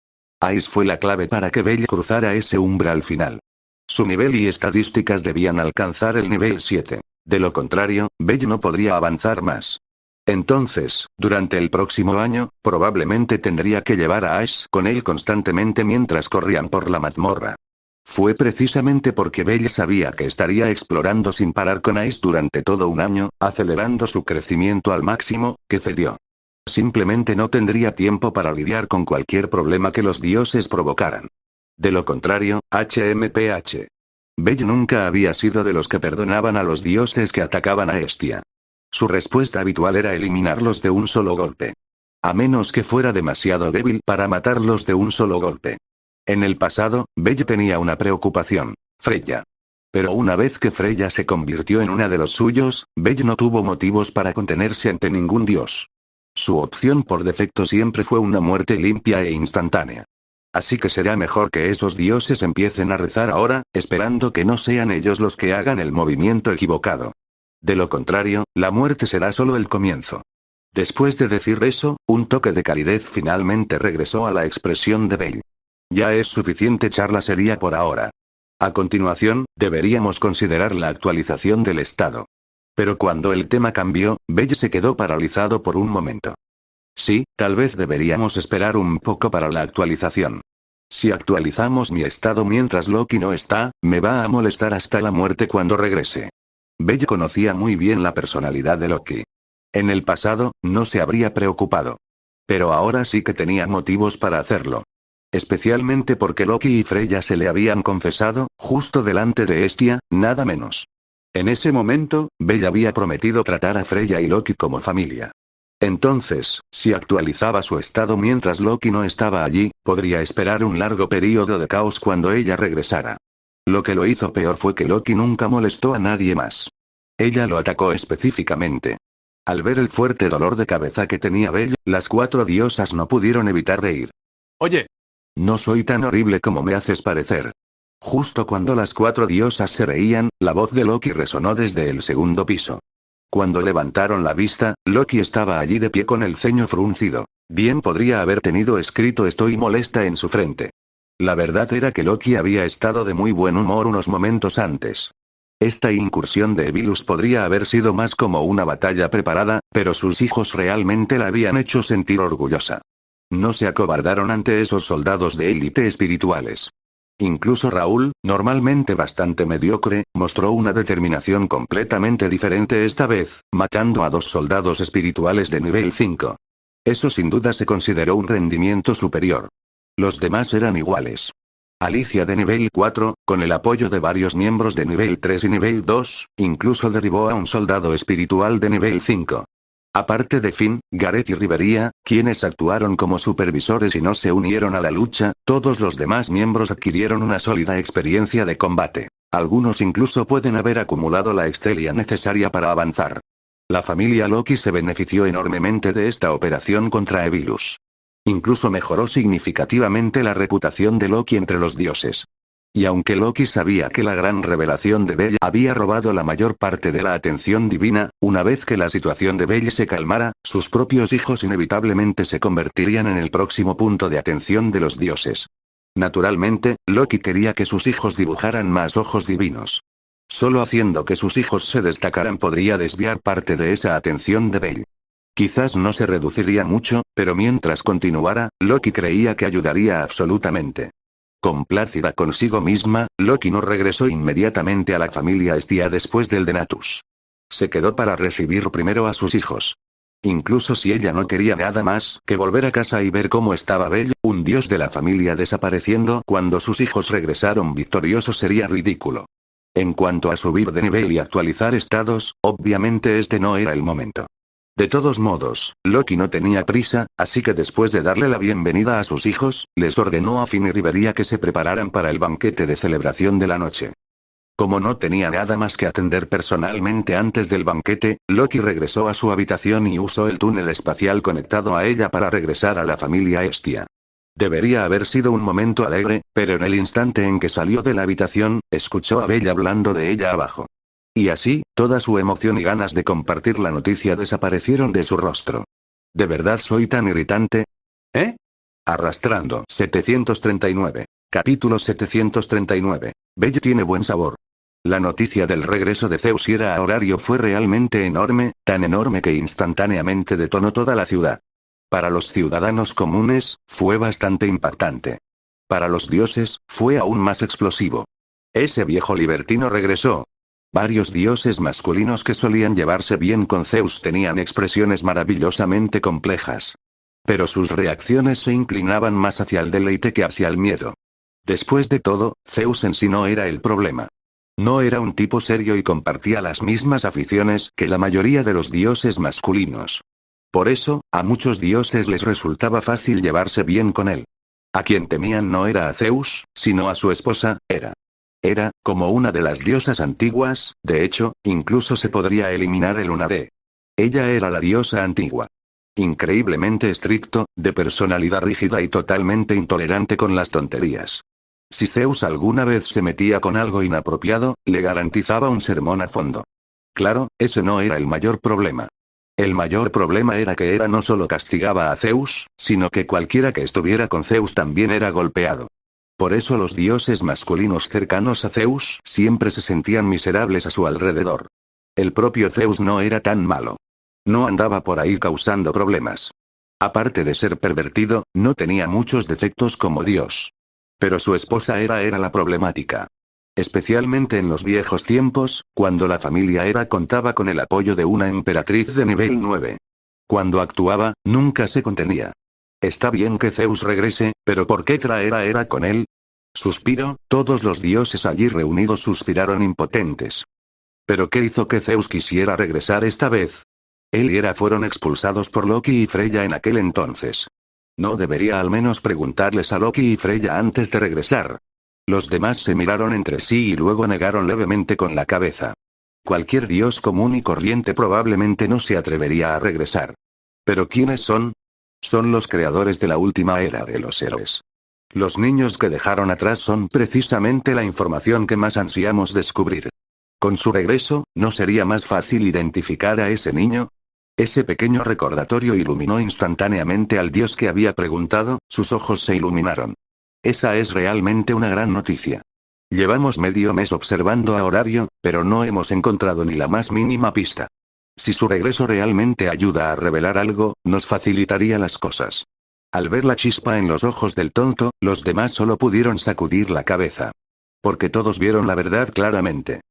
Ice fue la clave para que Belle cruzara ese umbral final. Su nivel y estadísticas debían alcanzar el nivel 7. De lo contrario, Belle no podría avanzar más. Entonces, durante el próximo año, probablemente tendría que llevar a Ice con él constantemente mientras corrían por la mazmorra. Fue precisamente porque Belle sabía que estaría explorando sin parar con Ice durante todo un año, acelerando su crecimiento al máximo, que cedió. Simplemente no tendría tiempo para lidiar con cualquier problema que los dioses provocaran. De lo contrario, HMPH. Belle nunca había sido de los que perdonaban a los dioses que atacaban a Hestia. Su respuesta habitual era eliminarlos de un solo golpe. A menos que fuera demasiado débil para matarlos de un solo golpe. En el pasado, Belle tenía una preocupación: Freya. Pero una vez que Freya se convirtió en una de los suyos, Belle no tuvo motivos para contenerse ante ningún dios. Su opción por defecto siempre fue una muerte limpia e instantánea. Así que será mejor que esos dioses empiecen a rezar ahora, esperando que no sean ellos los que hagan el movimiento equivocado. De lo contrario, la muerte será solo el comienzo. Después de decir eso, un toque de calidez finalmente regresó a la expresión de Belle. Ya es suficiente charla seria por ahora. A continuación, deberíamos considerar la actualización del estado. Pero cuando el tema cambió, Belle se quedó paralizado por un momento. Sí, tal vez deberíamos esperar un poco para la actualización. Si actualizamos mi estado mientras Loki no está, me va a molestar hasta la muerte cuando regrese. Belle conocía muy bien la personalidad de Loki. En el pasado, no se habría preocupado. Pero ahora sí que tenía motivos para hacerlo. Especialmente porque Loki y Freya se le habían confesado, justo delante de Hestia, nada menos. En ese momento, Belle había prometido tratar a Freya y Loki como familia. Entonces, si actualizaba su estado mientras Loki no estaba allí, podría esperar un largo período de caos cuando ella regresara. Lo que lo hizo peor fue que Loki nunca molestó a nadie más. Ella lo atacó específicamente. Al ver el fuerte dolor de cabeza que tenía Belle, las 4 diosas no pudieron evitar reír. Oye, No soy tan horrible como me haces parecer. Justo cuando las 4 diosas se reían, la voz de Loki resonó desde el segundo piso. Cuando levantaron la vista, Loki estaba allí de pie con el ceño fruncido. Bien podría haber tenido escrito "estoy molesta" en su frente. La verdad era que Loki había estado de muy buen humor unos momentos antes. Esta incursión de Evilus podría haber sido más como una batalla preparada, pero sus hijos realmente la habían hecho sentir orgullosa. No se acobardaron ante esos soldados de élite espirituales. Incluso Raúl, normalmente bastante mediocre, mostró una determinación completamente diferente esta vez, matando a 2 soldados espirituales de nivel 5. Eso sin duda se consideró un rendimiento superior. Los demás eran iguales. Alicia de nivel 4, con el apoyo de varios miembros de nivel 3 y nivel 2, incluso derribó a un soldado espiritual de nivel 5. Aparte de Finn, Gareth y Rivería, quienes actuaron como supervisores y no se unieron a la lucha, todos los demás miembros adquirieron una sólida experiencia de combate. Algunos incluso pueden haber acumulado la excelia necesaria para avanzar. La familia Loki se benefició enormemente de esta operación contra Evilus. Incluso mejoró significativamente la reputación de Loki entre los dioses. Y aunque Loki sabía que la gran revelación de Belle había robado la mayor parte de la atención divina, una vez que la situación de Belle se calmara, sus propios hijos inevitablemente se convertirían en el próximo punto de atención de los dioses. Naturalmente, Loki quería que sus hijos dibujaran más ojos divinos. Solo haciendo que sus hijos se destacaran podría desviar parte de esa atención de Belle. Quizás no se reduciría mucho, pero mientras continuara, Loki creía que ayudaría absolutamente. Complácida consigo misma, Loki no regresó inmediatamente a la familia Hestia después del Denatus. Se quedó para recibir primero a sus hijos. Incluso si ella no quería nada más que volver a casa y ver cómo estaba Belle, un dios de la familia desapareciendo cuando sus hijos regresaron victoriosos sería ridículo. En cuanto a subir de nivel y actualizar estados, obviamente este no era el momento. De todos modos, Loki no tenía prisa, así que después de darle la bienvenida a sus hijos, les ordenó a Finn y Rivería que se prepararan para el banquete de celebración de la noche. Como no tenía nada más que atender personalmente antes del banquete, Loki regresó a su habitación y usó el túnel espacial conectado a ella para regresar a la familia Hestia. Debería haber sido un momento alegre, pero en el instante en que salió de la habitación, escuchó a Belle hablando de ella abajo. Y así, toda su emoción y ganas de compartir la noticia desaparecieron de su rostro. ¿De verdad soy tan irritante? ¿Eh? Arrastrando. 739. Capítulo 739. Belle tiene buen sabor. La noticia del regreso de Zeus y a Horario fue realmente enorme, tan enorme que instantáneamente detonó toda la ciudad. Para los ciudadanos comunes, fue bastante impactante. Para los dioses, fue aún más explosivo. Ese viejo libertino regresó. Varios dioses masculinos que solían llevarse bien con Zeus tenían expresiones maravillosamente complejas. Pero sus reacciones se inclinaban más hacia el deleite que hacia el miedo. Después de todo, Zeus en sí no era el problema. No era un tipo serio y compartía las mismas aficiones que la mayoría de los dioses masculinos. Por eso, a muchos dioses les resultaba fácil llevarse bien con él. A quien temían no era a Zeus, sino a su esposa, Hera. Era, como una de las diosas antiguas, de hecho, incluso se podría eliminar el una de. Ella era la diosa antigua. Increíblemente estricto, de personalidad rígida y totalmente intolerante con las tonterías. Si Zeus alguna vez se metía con algo inapropiado, le garantizaba un sermón a fondo. Claro, ese no era el mayor problema. El mayor problema era que Hera no solo castigaba a Zeus, sino que cualquiera que estuviera con Zeus también era golpeado. Por eso los dioses masculinos cercanos a Zeus siempre se sentían miserables a su alrededor. El propio Zeus no era tan malo. No andaba por ahí causando problemas. Aparte de ser pervertido, no tenía muchos defectos como Dios. Pero su esposa era la problemática. Especialmente en los viejos tiempos, cuando la familia contaba con el apoyo de una emperatriz de nivel 9. Cuando actuaba, nunca se contenía. Está bien que Zeus regrese, pero ¿por qué traer a Hera con él? Suspiro, todos los dioses allí reunidos suspiraron impotentes. ¿Pero qué hizo que Zeus quisiera regresar esta vez? Él y Hera fueron expulsados por Loki y Freya en aquel entonces. ¿No debería al menos preguntarles a Loki y Freya antes de regresar? Los demás se miraron entre sí y luego negaron levemente con la cabeza. Cualquier dios común y corriente probablemente no se atrevería a regresar. ¿Pero quiénes son? Son los creadores de la última era de los héroes. Los niños que dejaron atrás son precisamente la información que más ansiamos descubrir. Con su regreso, ¿no sería más fácil identificar a ese niño? Ese pequeño recordatorio iluminó instantáneamente al dios que había preguntado, sus ojos se iluminaron. Esa es realmente una gran noticia. Llevamos medio mes observando a Horario, pero no hemos encontrado ni la más mínima pista. Si su regreso realmente ayuda a revelar algo, nos facilitaría las cosas. Al ver la chispa en los ojos del tonto, los demás solo pudieron sacudir la cabeza. Porque todos vieron la verdad claramente.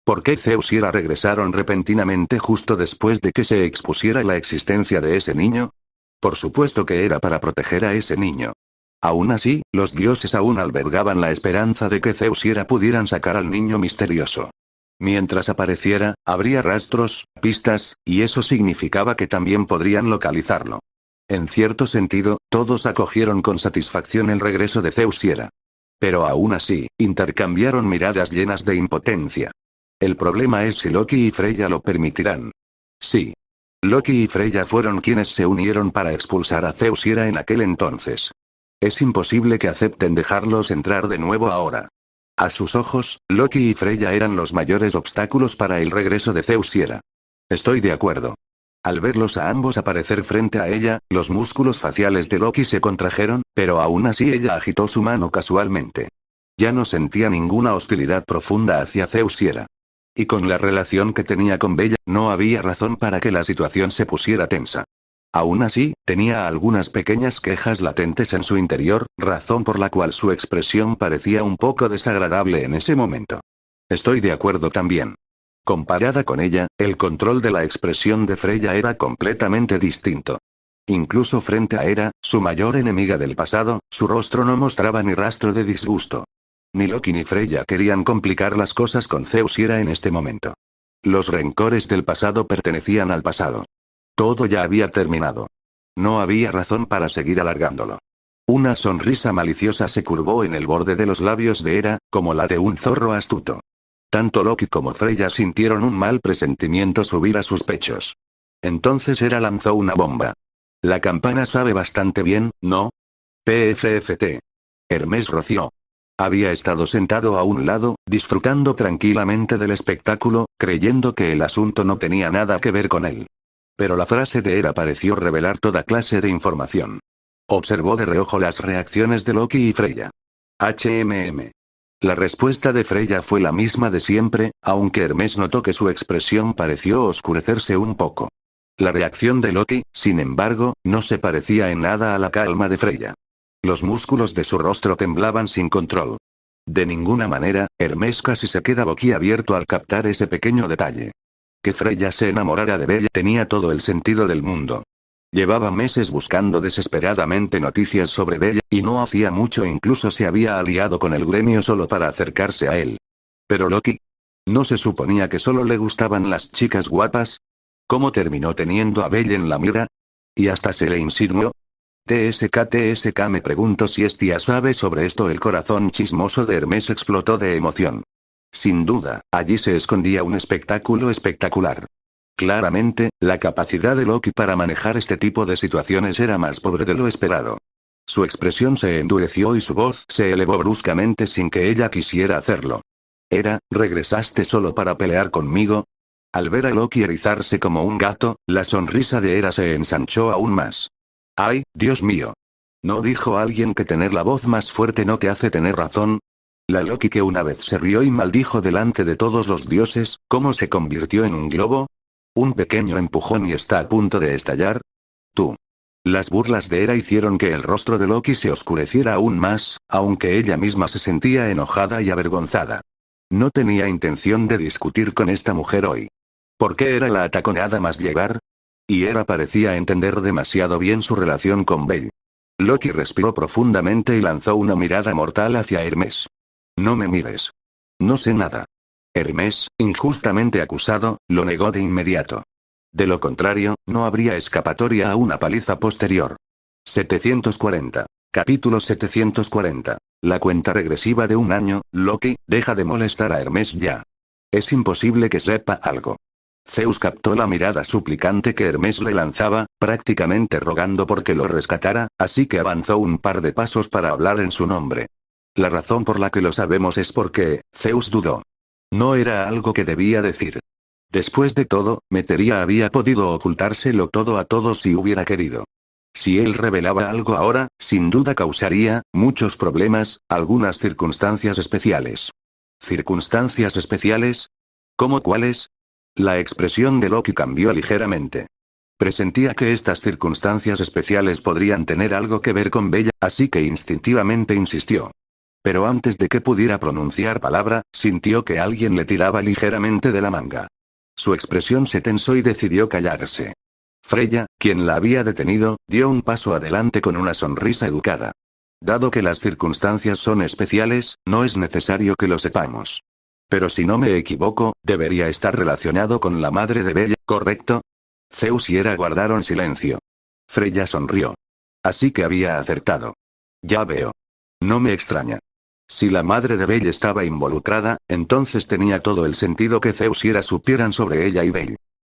¿Por qué Zeus y Hera regresaron repentinamente justo después de que se expusiera la existencia de ese niño? Por supuesto que era para proteger a ese niño. Aún así, los dioses aún albergaban la esperanza de que Zeus y Hera pudieran sacar al niño misterioso. Mientras apareciera, habría rastros, pistas, y eso significaba que también podrían localizarlo. En cierto sentido, todos acogieron con satisfacción el regreso de Zeus y Hera. Pero aún así, intercambiaron miradas llenas de impotencia. El problema es si Loki y Freya lo permitirán. Sí. Loki y Freya fueron quienes se unieron para expulsar a Zeus y Hera en aquel entonces. Es imposible que acepten dejarlos entrar de nuevo ahora. A sus ojos, Loki y Freya eran los mayores obstáculos para el regreso de Zeus y Hera. Estoy de acuerdo. Al verlos a ambos aparecer frente a ella, los músculos faciales de Loki se contrajeron, pero aún así ella agitó su mano casualmente. Ya no sentía ninguna hostilidad profunda hacia Zeus y Hera. Y con la relación que tenía con Bella, no había razón para que la situación se pusiera tensa. Aún así, tenía algunas pequeñas quejas latentes en su interior, razón por la cual su expresión parecía un poco desagradable en ese momento. Estoy de acuerdo también. Comparada con ella, el control de la expresión de Freya era completamente distinto. Incluso frente a Hera, su mayor enemiga del pasado, su rostro no mostraba ni rastro de disgusto. Ni Loki ni Freya querían complicar las cosas con Zeus y Hera en este momento. Los rencores del pasado pertenecían al pasado. Todo ya había terminado. No había razón para seguir alargándolo. Una sonrisa maliciosa se curvó en el borde de los labios de Hera, como la de un zorro astuto. Tanto Loki como Freya sintieron un mal presentimiento subir a sus pechos. Entonces Hera lanzó una bomba. La campana sabe bastante bien, ¿no? PFFT. Hermes roció. Había estado sentado a un lado, disfrutando tranquilamente del espectáculo, creyendo que el asunto no tenía nada que ver con él. Pero la frase de Hera pareció revelar toda clase de información. Observó de reojo las reacciones de Loki y Freya. La respuesta de Freya fue la misma de siempre, aunque Hermes notó que su expresión pareció oscurecerse un poco. La reacción de Loki, sin embargo, no se parecía en nada a la calma de Freya. Los músculos de su rostro temblaban sin control. De ninguna manera, Hermes casi se queda boquiabierto al captar ese pequeño detalle. Que Freya se enamorara de Bella tenía todo el sentido del mundo. Llevaba meses buscando desesperadamente noticias sobre Bella, y no hacía mucho incluso se había aliado con el gremio solo para acercarse a él. Pero Loki, ¿no se suponía que solo le gustaban las chicas guapas? ¿Cómo terminó teniendo a Bella en la mira? Y hasta se le insinuó. TSK me pregunto si Estia sabe sobre esto. El corazón chismoso de Hermes explotó de emoción. Sin duda, allí se escondía un espectáculo espectacular. Claramente, la capacidad de Loki para manejar este tipo de situaciones era más pobre de lo esperado. Su expresión se endureció y su voz se elevó bruscamente sin que ella quisiera hacerlo. Hera, ¿regresaste solo para pelear conmigo? Al ver a Loki erizarse como un gato, la sonrisa de Hera se ensanchó aún más. ¡Ay, Dios mío! ¿No dijo alguien que tener la voz más fuerte no te hace tener razón? La Loki que una vez se rió y maldijo delante de todos los dioses, ¿cómo se convirtió en un globo? ¿Un pequeño empujón y está a punto de estallar? Tú. Las burlas de Hera hicieron que el rostro de Loki se oscureciera aún más, aunque ella misma se sentía enojada y avergonzada. No tenía intención de discutir con esta mujer hoy. ¿Por qué era la atacó nada más llegar? Y Hera parecía entender demasiado bien su relación con Bell. Loki respiró profundamente y lanzó una mirada mortal hacia Hermes. No me mires. No sé nada. Hermes, injustamente acusado, lo negó de inmediato. De lo contrario, no habría escapatoria a una paliza posterior. 740. Capítulo 740. La cuenta regresiva de un año. Loki, deja de molestar a Hermes ya. Es imposible que sepa algo. Zeus captó la mirada suplicante que Hermes le lanzaba, prácticamente rogando por que lo rescatara, así que avanzó un par de pasos para hablar en su nombre. La razón por la que lo sabemos es porque, Zeus dudó. No era algo que debía decir. Después de todo, Metería había podido ocultárselo todo a todos si hubiera querido. Si él revelaba algo ahora, sin duda causaría muchos problemas, algunas circunstancias especiales. ¿Circunstancias especiales? ¿Cómo cuáles? La expresión de Loki cambió ligeramente. Presentía que estas circunstancias especiales podrían tener algo que ver con Bella, así que instintivamente insistió. Pero antes de que pudiera pronunciar palabra, sintió que alguien le tiraba ligeramente de la manga. Su expresión se tensó y decidió callarse. Freya, quien la había detenido, dio un paso adelante con una sonrisa educada. Dado que las circunstancias son especiales, no es necesario que lo sepamos. Pero si no me equivoco, debería estar relacionado con la madre de Bella, ¿correcto? Zeus y Hera guardaron silencio. Freya sonrió. Así que había acertado. Ya veo. No me extraña. Si la madre de Bella estaba involucrada, entonces tenía todo el sentido que Zeus y Hera supieran sobre ella y Bella.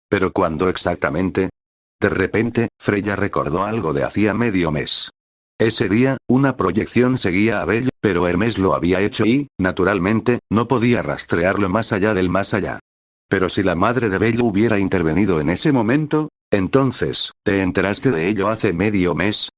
¿Pero cuándo exactamente? De repente, Freya recordó algo de hacía medio mes. Ese día, una proyección seguía a Bella, pero Hermes lo había hecho y, naturalmente, no podía rastrearlo más allá del más allá. Pero si la madre de Bella hubiera intervenido en ese momento, entonces, ¿te enteraste de ello hace medio mes?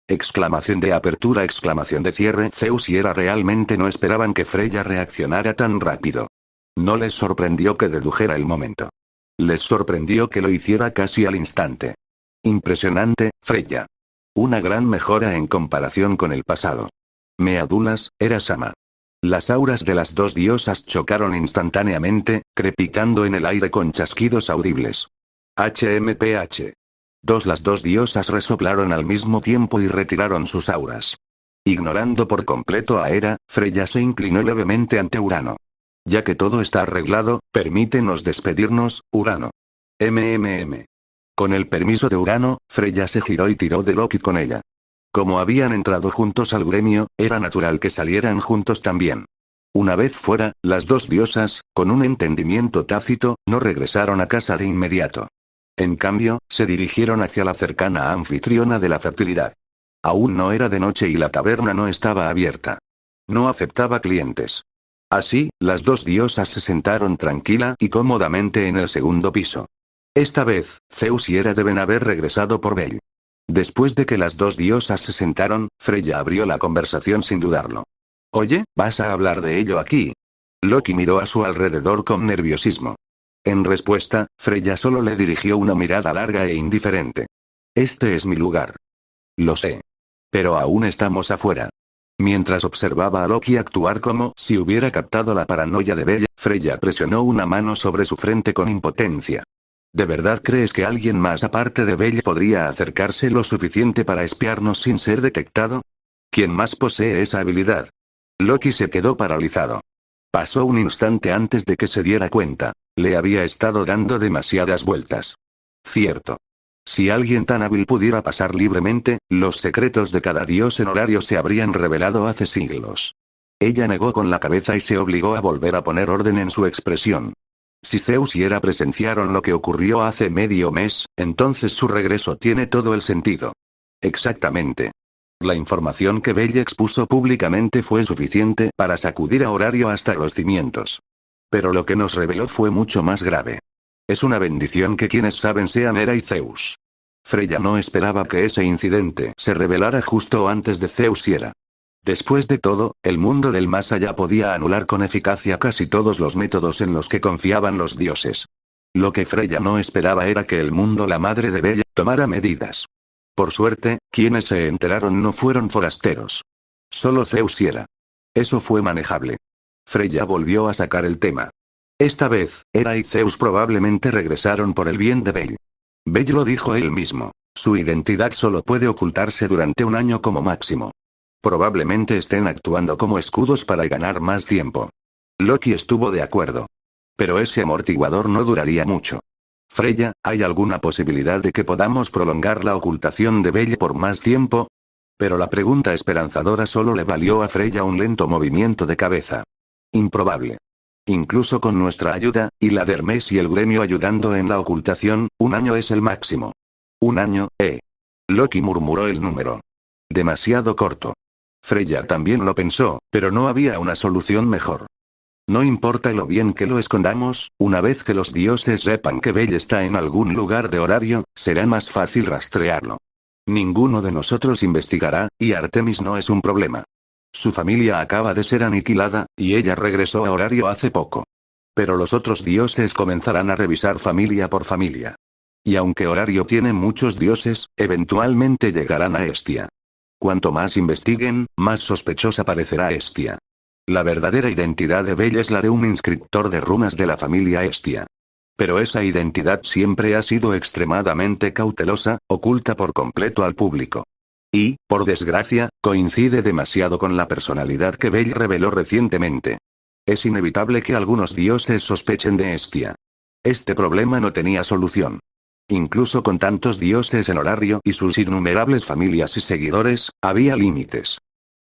Exclamación de apertura, exclamación de cierre. Zeus y Hera realmente no esperaban que Freya reaccionara tan rápido. No les sorprendió que dedujera el momento. Les sorprendió que lo hiciera casi al instante. Impresionante, Freya. Una gran mejora en comparación con el pasado. Me adulas, Hera-sama. Las auras de las dos diosas chocaron instantáneamente, crepitando en el aire con chasquidos audibles. HMPH. Las dos diosas resoplaron al mismo tiempo y retiraron sus auras. Ignorando por completo a Hera, Freya se inclinó levemente ante Urano. Ya que todo está arreglado, permítenos despedirnos, Urano. Con el permiso de Urano, Freya se giró y tiró de Loki con ella. Como habían entrado juntos al gremio, era natural que salieran juntos también. Una vez fuera, las dos diosas, con un entendimiento tácito, no regresaron a casa de inmediato. En cambio, se dirigieron hacia la cercana anfitriona de la fertilidad. Aún no era de noche y la taberna no estaba abierta. No aceptaba clientes. Así, las dos diosas se sentaron tranquila y cómodamente en el segundo piso. Esta vez, Zeus y Hera deben haber regresado por Bell. Después de que las dos diosas se sentaron, Freya abrió la conversación sin dudarlo. Oye, ¿vas a hablar de ello aquí? Loki miró a su alrededor con nerviosismo. En respuesta, Freya solo le dirigió una mirada larga e indiferente. Este es mi lugar. Lo sé. Pero aún estamos afuera. Mientras observaba a Loki actuar como si hubiera captado la paranoia de Bella, Freya presionó una mano sobre su frente con impotencia. ¿De verdad crees que alguien más aparte de Bella podría acercarse lo suficiente para espiarnos sin ser detectado? ¿Quién más posee esa habilidad? Loki se quedó paralizado. Pasó un instante antes de que se diera cuenta. Le había estado dando demasiadas vueltas. Cierto. Si alguien tan hábil pudiera pasar libremente, los secretos de cada dios en horario se habrían revelado hace siglos. Ella negó con la cabeza y se obligó a volver a poner orden en su expresión. Si Zeus y Hera presenciaron lo que ocurrió hace medio mes, entonces su regreso tiene todo el sentido. Exactamente. La información que Bella expuso públicamente fue suficiente para sacudir a Horario hasta los cimientos. Pero lo que nos reveló fue mucho más grave. Es una bendición que quienes saben sean Hera y Zeus. Freya no esperaba que ese incidente se revelara justo antes de Zeus y Hera. Después de todo, el mundo del más allá podía anular con eficacia casi todos los métodos en los que confiaban los dioses. Lo que Freya no esperaba era que el mundo, la madre de Bella, tomara medidas. Por suerte, quienes se enteraron no fueron forasteros. Solo Zeus y Hera. Eso fue manejable. Freya volvió a sacar el tema. Esta vez, Hera y Zeus probablemente regresaron por el bien de Belle. Belle lo dijo él mismo. Su identidad solo puede ocultarse durante un año como máximo. Probablemente estén actuando como escudos para ganar más tiempo. Loki estuvo de acuerdo. Pero ese amortiguador no duraría mucho. Freya, ¿hay alguna posibilidad de que podamos prolongar la ocultación de Belle por más tiempo? Pero la pregunta esperanzadora solo le valió a Freya un lento movimiento de cabeza. Improbable. Incluso con nuestra ayuda, y la de Hermes y el gremio ayudando en la ocultación, un año es el máximo. Un año, Loki murmuró el número. Demasiado corto. Freya también lo pensó, pero no había una solución mejor. No importa lo bien que lo escondamos, una vez que los dioses sepan que Belle está en algún lugar de horario, será más fácil rastrearlo. Ninguno de nosotros investigará, y Artemis no es un problema. Su familia acaba de ser aniquilada, y ella regresó a horario hace poco. Pero los otros dioses comenzarán a revisar familia por familia. Y aunque horario tiene muchos dioses, eventualmente llegarán a Hestia. Cuanto más investiguen, más sospechosa parecerá Hestia. La verdadera identidad de Belle es la de un inscriptor de runas de la familia Hestia. Pero esa identidad siempre ha sido extremadamente cautelosa, oculta por completo al público. Y, por desgracia, coincide demasiado con la personalidad que Belle reveló recientemente. Es inevitable que algunos dioses sospechen de Hestia. Este problema no tenía solución. Incluso con tantos dioses en horario y sus innumerables familias y seguidores, había límites.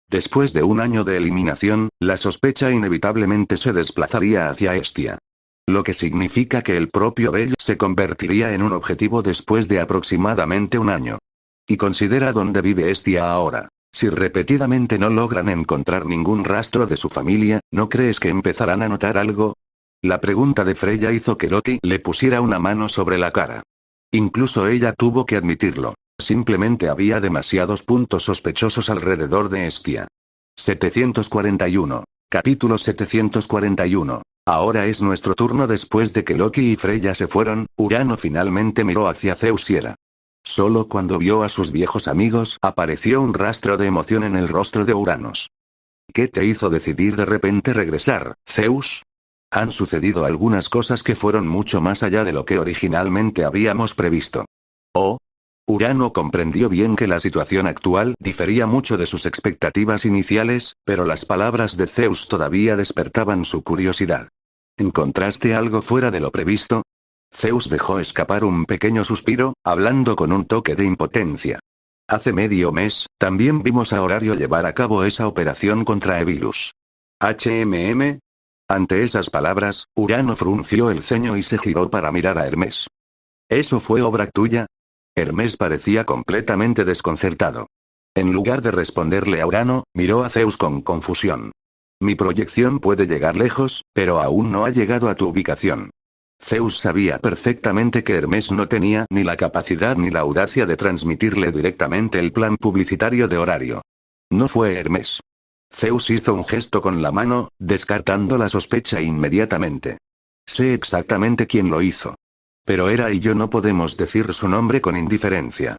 Después de un año de eliminación, la sospecha inevitablemente se desplazaría hacia Hestia. Lo que significa que el propio Belle se convertiría en un objetivo después de aproximadamente un año. Y considera dónde vive Hestia ahora. Si repetidamente no logran encontrar ningún rastro de su familia, ¿no crees que empezarán a notar algo? La pregunta de Freya hizo que Loki le pusiera una mano sobre la cara. Incluso ella tuvo que admitirlo. Simplemente había demasiados puntos sospechosos alrededor de Hestia. 741. Capítulo 741. Ahora es nuestro turno. Después de que Loki y Freya se fueron, Urano finalmente miró hacia Zeus y Hera. Solo cuando vio a sus viejos amigos, apareció un rastro de emoción en el rostro de Uranos. ¿Qué te hizo decidir de repente regresar, Zeus? Han sucedido algunas cosas que fueron mucho más allá de lo que originalmente habíamos previsto. Oh. Urano comprendió bien que la situación actual difería mucho de sus expectativas iniciales, pero las palabras de Zeus todavía despertaban su curiosidad. ¿Encontraste algo fuera de lo previsto? Zeus dejó escapar un pequeño suspiro, hablando con un toque de impotencia. Hace medio mes, también vimos a Horario llevar a cabo esa operación contra Evilus. ¿HMM? Ante esas palabras, Urano frunció el ceño y se giró para mirar a Hermes. ¿Eso fue obra tuya? Hermes parecía completamente desconcertado. En lugar de responderle a Urano, miró a Zeus con confusión. Mi proyección puede llegar lejos, pero aún no ha llegado a tu ubicación. Zeus sabía perfectamente que Hermes no tenía ni la capacidad ni la audacia de transmitirle directamente el plan publicitario de Horario. No fue Hermes. Zeus hizo un gesto con la mano, descartando la sospecha inmediatamente. Sé exactamente quién lo hizo. Pero Hera y yo no podemos decir su nombre con indiferencia.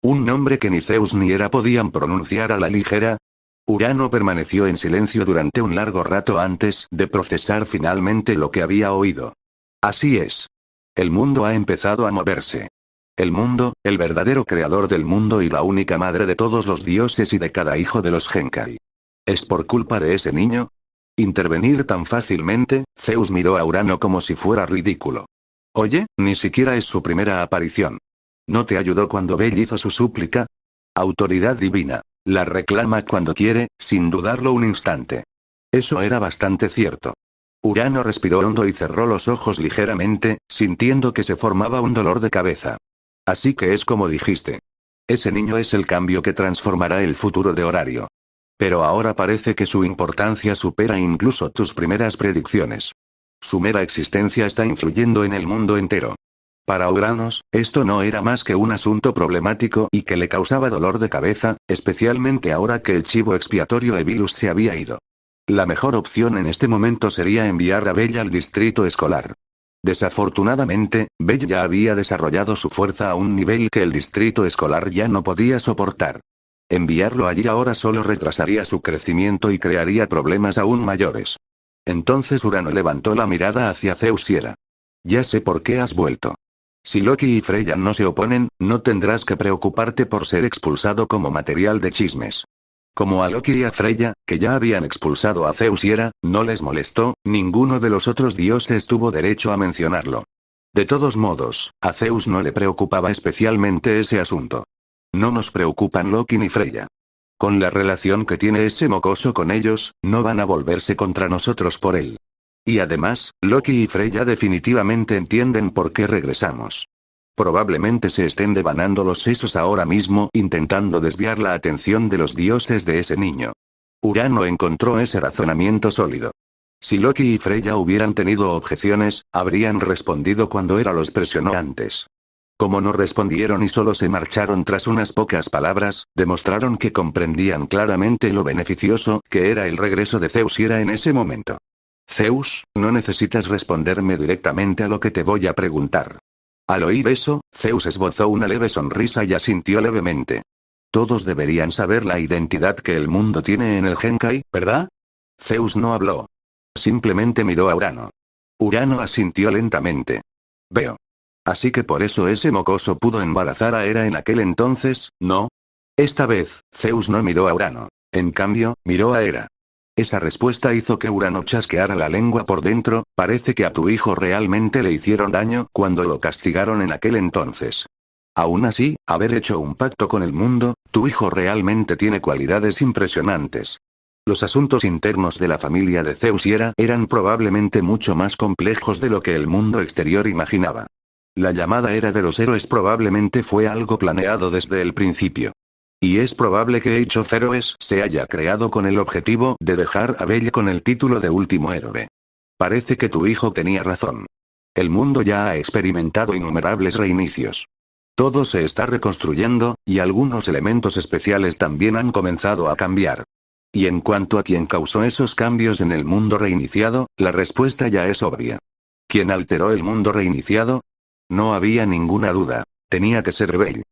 Un nombre que ni Zeus ni Hera podían pronunciar a la ligera. Urano permaneció en silencio durante un largo rato antes de procesar finalmente lo que había oído. Así es. El mundo ha empezado a moverse. El mundo, el verdadero creador del mundo y la única madre de todos los dioses y de cada hijo de los Genkai. ¿Es por culpa de ese niño? Intervenir tan fácilmente. Zeus miró a Urano como si fuera ridículo. Oye, ni siquiera es su primera aparición. ¿No te ayudó cuando Belle hizo su súplica? Autoridad divina. La reclama cuando quiere, sin dudarlo un instante. Eso era bastante cierto. Urano respiró hondo y cerró los ojos ligeramente, sintiendo que se formaba un dolor de cabeza. Así que es como dijiste. Ese niño es el cambio que transformará el futuro de Horario. Pero ahora parece que su importancia supera incluso tus primeras predicciones. Su mera existencia está influyendo en el mundo entero. Para Uranos, esto no era más que un asunto problemático y que le causaba dolor de cabeza, especialmente ahora que el chivo expiatorio Evilus se había ido. La mejor opción en este momento sería enviar a Belle al distrito escolar. Desafortunadamente, Belle ya había desarrollado su fuerza a un nivel que el distrito escolar ya no podía soportar. Enviarlo allí ahora solo retrasaría su crecimiento y crearía problemas aún mayores. Entonces Urano levantó la mirada hacia Zeus y era. Ya sé por qué has vuelto. Si Loki y Freya no se oponen, no tendrás que preocuparte por ser expulsado como material de chismes. Como a Loki y a Freya, que ya habían expulsado a Zeus y Hera, no les molestó, ninguno de los otros dioses tuvo derecho a mencionarlo. De todos modos, a Zeus no le preocupaba especialmente ese asunto. No nos preocupan Loki ni Freya. Con la relación que tiene ese mocoso con ellos, no van a volverse contra nosotros por él. Y además, Loki y Freya definitivamente entienden por qué regresamos. Probablemente se estén devanando los sesos ahora mismo intentando desviar la atención de los dioses de ese niño. Urano encontró ese razonamiento sólido. Si Loki y Freya hubieran tenido objeciones, habrían respondido cuando Hera los presionó antes. Como no respondieron y solo se marcharon tras unas pocas palabras, demostraron que comprendían claramente lo beneficioso que era el regreso de Zeus y Hera en ese momento. Zeus, no necesitas responderme directamente a lo que te voy a preguntar. Al oír eso, Zeus esbozó una leve sonrisa y asintió levemente. Todos deberían saber la identidad que el mundo tiene en el Genkai, ¿verdad? Zeus no habló. Simplemente miró a Urano. Urano asintió lentamente. Veo. Así que por eso ese mocoso pudo embarazar a Hera en aquel entonces, ¿no? Esta vez, Zeus no miró a Urano. En cambio, miró a Hera. Esa respuesta hizo que Urano chasqueara la lengua por dentro. Parece que a tu hijo realmente le hicieron daño cuando lo castigaron en aquel entonces. Aún así, haber hecho un pacto con el mundo, tu hijo realmente tiene cualidades impresionantes. Los asuntos internos de la familia de Zeus y Hera eran probablemente mucho más complejos de lo que el mundo exterior imaginaba. La llamada Era de los Héroes probablemente fue algo planeado desde el principio. Y es probable que Age of Heroes se haya creado con el objetivo de dejar a Belle con el título de último héroe. Parece que tu hijo tenía razón. El mundo ya ha experimentado innumerables reinicios. Todo se está reconstruyendo, y algunos elementos especiales también han comenzado a cambiar. Y en cuanto a quién causó esos cambios en el mundo reiniciado, la respuesta ya es obvia. ¿Quién alteró el mundo reiniciado? No había ninguna duda. Tenía que ser Belle.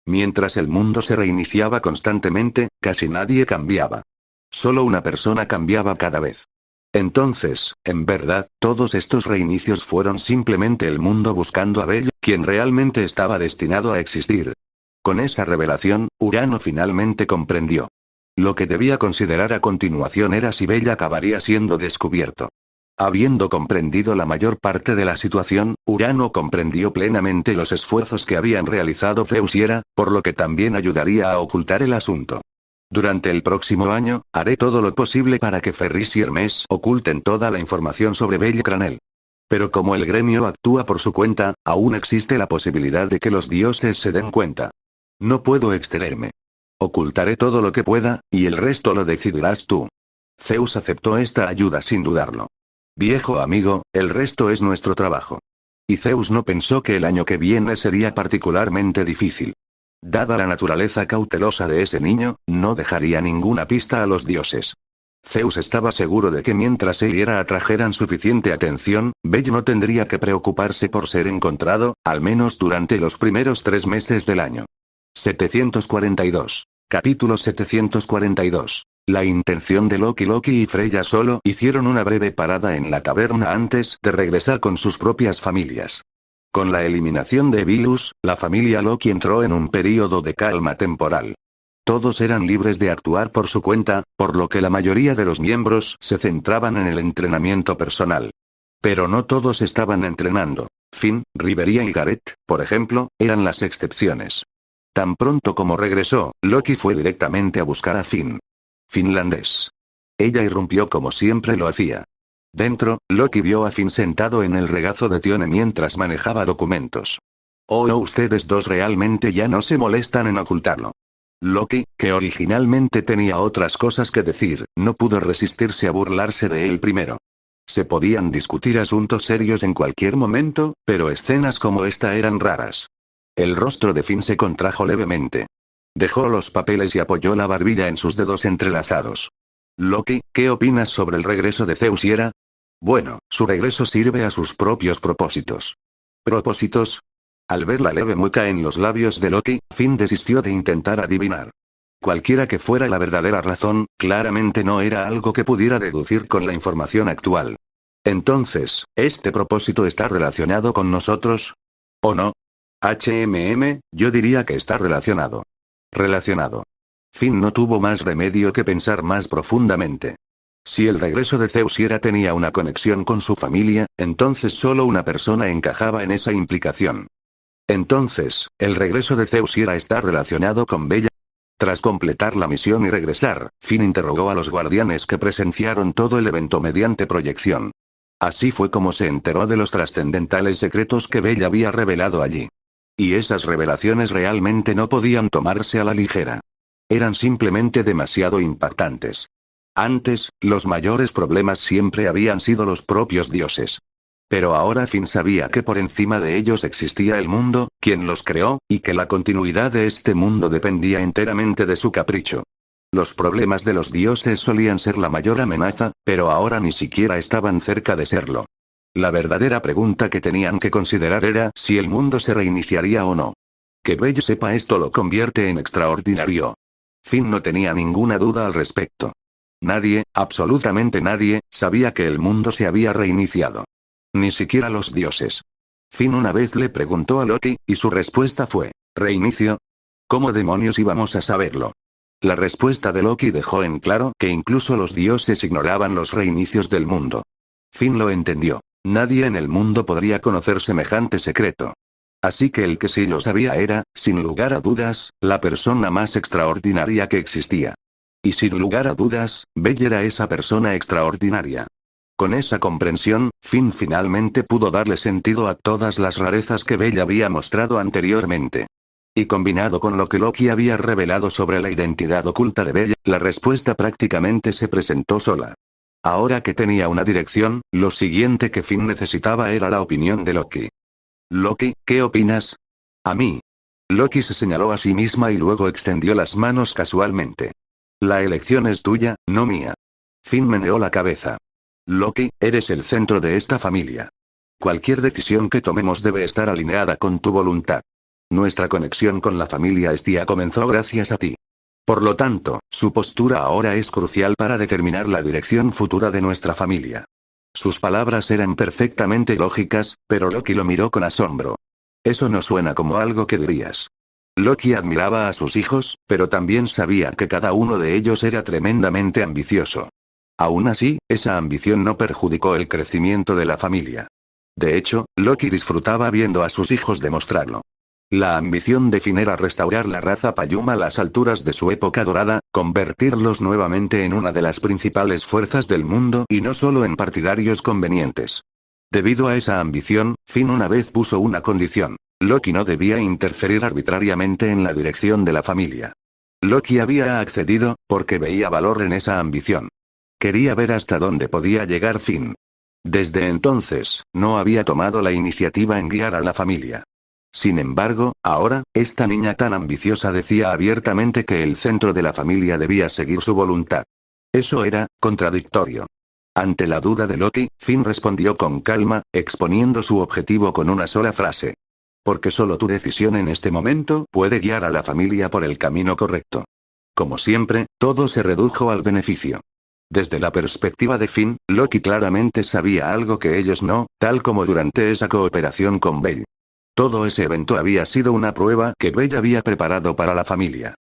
Mientras el mundo se reiniciaba constantemente, casi nadie cambiaba. Solo una persona cambiaba cada vez. Entonces, en verdad, todos estos reinicios fueron simplemente el mundo buscando a Belle, quien realmente estaba destinado a existir. Con esa revelación, Urano finalmente comprendió. Lo que debía considerar a continuación era si Belle acabaría siendo descubierto. Habiendo comprendido la mayor parte de la situación, Urano comprendió plenamente los esfuerzos que habían realizado Zeus y Hera, por lo que también ayudaría a ocultar el asunto. Durante el próximo año, haré todo lo posible para que Ferris y Hermes oculten toda la información sobre Belle Cranel. Pero como el gremio actúa por su cuenta, aún existe la posibilidad de que los dioses se den cuenta. No puedo excederme. Ocultaré todo lo que pueda, y el resto lo decidirás tú. Zeus aceptó esta ayuda sin dudarlo. Viejo amigo, el resto es nuestro trabajo. Y Zeus no pensó que el año que viene sería particularmente difícil. Dada la naturaleza cautelosa de ese niño, no dejaría ninguna pista a los dioses. Zeus estaba seguro de que mientras él y Hera atrajeran suficiente atención, Belle no tendría que preocuparse por ser encontrado, al menos durante los primeros 3 meses del año. 742. Capítulo 742. La intención de Loki y Freya solo hicieron una breve parada en la taberna antes de regresar con sus propias familias. Con la eliminación de Vilus, la familia Loki entró en un período de calma temporal. Todos eran libres de actuar por su cuenta, por lo que la mayoría de los miembros se centraban en el entrenamiento personal. Pero no todos estaban entrenando. Finn, Riveria y Gareth, por ejemplo, eran las excepciones. Tan pronto como regresó, Loki fue directamente a buscar a Finn. Finlandés. Ella irrumpió como siempre lo hacía. Dentro, Loki vio a Finn sentado en el regazo de Tione mientras manejaba documentos. Oh, ustedes dos realmente ya no se molestan en ocultarlo. Loki, que originalmente tenía otras cosas que decir, no pudo resistirse a burlarse de él primero. Se podían discutir asuntos serios en cualquier momento, pero escenas como esta eran raras. El rostro de Finn se contrajo levemente. Dejó los papeles y apoyó la barbilla en sus dedos entrelazados. Loki, ¿qué opinas sobre el regreso de Zeus y Hera? Bueno, su regreso sirve a sus propios propósitos. ¿Propósitos? Al ver la leve mueca en los labios de Loki, Finn desistió de intentar adivinar. Cualquiera que fuera la verdadera razón, claramente no era algo que pudiera deducir con la información actual. Entonces, ¿este propósito está relacionado con nosotros? ¿O no? Yo diría que está relacionado. Relacionado. Finn no tuvo más remedio que pensar más profundamente. Si el regreso de Zeus tenía una conexión con su familia, entonces solo una persona encajaba en esa implicación. Entonces, ¿el regreso de Zeus está relacionado con Bella? Tras completar la misión y regresar, Finn interrogó a los guardianes que presenciaron todo el evento mediante proyección. Así fue como se enteró de los trascendentales secretos que Bella había revelado allí. Y esas revelaciones realmente no podían tomarse a la ligera. Eran simplemente demasiado impactantes. Antes, los mayores problemas siempre habían sido los propios dioses. Pero ahora Finn sabía que por encima de ellos existía el mundo, quien los creó, y que la continuidad de este mundo dependía enteramente de su capricho. Los problemas de los dioses solían ser la mayor amenaza, pero ahora ni siquiera estaban cerca de serlo. La verdadera pregunta que tenían que considerar era si el mundo se reiniciaría o no. Que Bella sepa esto lo convierte en extraordinario. Finn no tenía ninguna duda al respecto. Nadie, absolutamente nadie, sabía que el mundo se había reiniciado. Ni siquiera los dioses. Finn una vez le preguntó a Loki, y su respuesta fue, ¿reinicio? ¿Cómo demonios íbamos a saberlo? La respuesta de Loki dejó en claro que incluso los dioses ignoraban los reinicios del mundo. Finn lo entendió. Nadie en el mundo podría conocer semejante secreto. Así que el que sí lo sabía era, sin lugar a dudas, la persona más extraordinaria que existía. Y sin lugar a dudas, Bella era esa persona extraordinaria. Con esa comprensión, Finn finalmente pudo darle sentido a todas las rarezas que Bella había mostrado anteriormente. Y combinado con lo que Loki había revelado sobre la identidad oculta de Bella, la respuesta prácticamente se presentó sola. Ahora que tenía una dirección, lo siguiente que Finn necesitaba era la opinión de Loki. Loki, ¿qué opinas? A mí. Loki se señaló a sí misma y luego extendió las manos casualmente. La elección es tuya, no mía. Finn meneó la cabeza. Loki, eres el centro de esta familia. Cualquier decisión que tomemos debe estar alineada con tu voluntad. Nuestra conexión con la familia Estia comenzó gracias a ti. Por lo tanto, su postura ahora es crucial para determinar la dirección futura de nuestra familia. Sus palabras eran perfectamente lógicas, pero Loki lo miró con asombro. Eso no suena como algo que dirías. Loki admiraba a sus hijos, pero también sabía que cada uno de ellos era tremendamente ambicioso. Aún así, esa ambición no perjudicó el crecimiento de la familia. De hecho, Loki disfrutaba viendo a sus hijos demostrarlo. La ambición de Finn era restaurar la raza Payuma a las alturas de su época dorada, convertirlos nuevamente en una de las principales fuerzas del mundo y no solo en partidarios convenientes. Debido a esa ambición, Finn una vez puso una condición. Loki no debía interferir arbitrariamente en la dirección de la familia. Loki había accedido, porque veía valor en esa ambición. Quería ver hasta dónde podía llegar Finn. Desde entonces, no había tomado la iniciativa en guiar a la familia. Sin embargo, ahora, esta niña tan ambiciosa decía abiertamente que el centro de la familia debía seguir su voluntad. Eso era contradictorio. Ante la duda de Loki, Finn respondió con calma, exponiendo su objetivo con una sola frase. Porque solo tu decisión en este momento puede guiar a la familia por el camino correcto. Como siempre, todo se redujo al beneficio. Desde la perspectiva de Finn, Loki claramente sabía algo que ellos no, tal como durante esa cooperación con Bell. Todo ese evento había sido una prueba que Bell había preparado para la familia.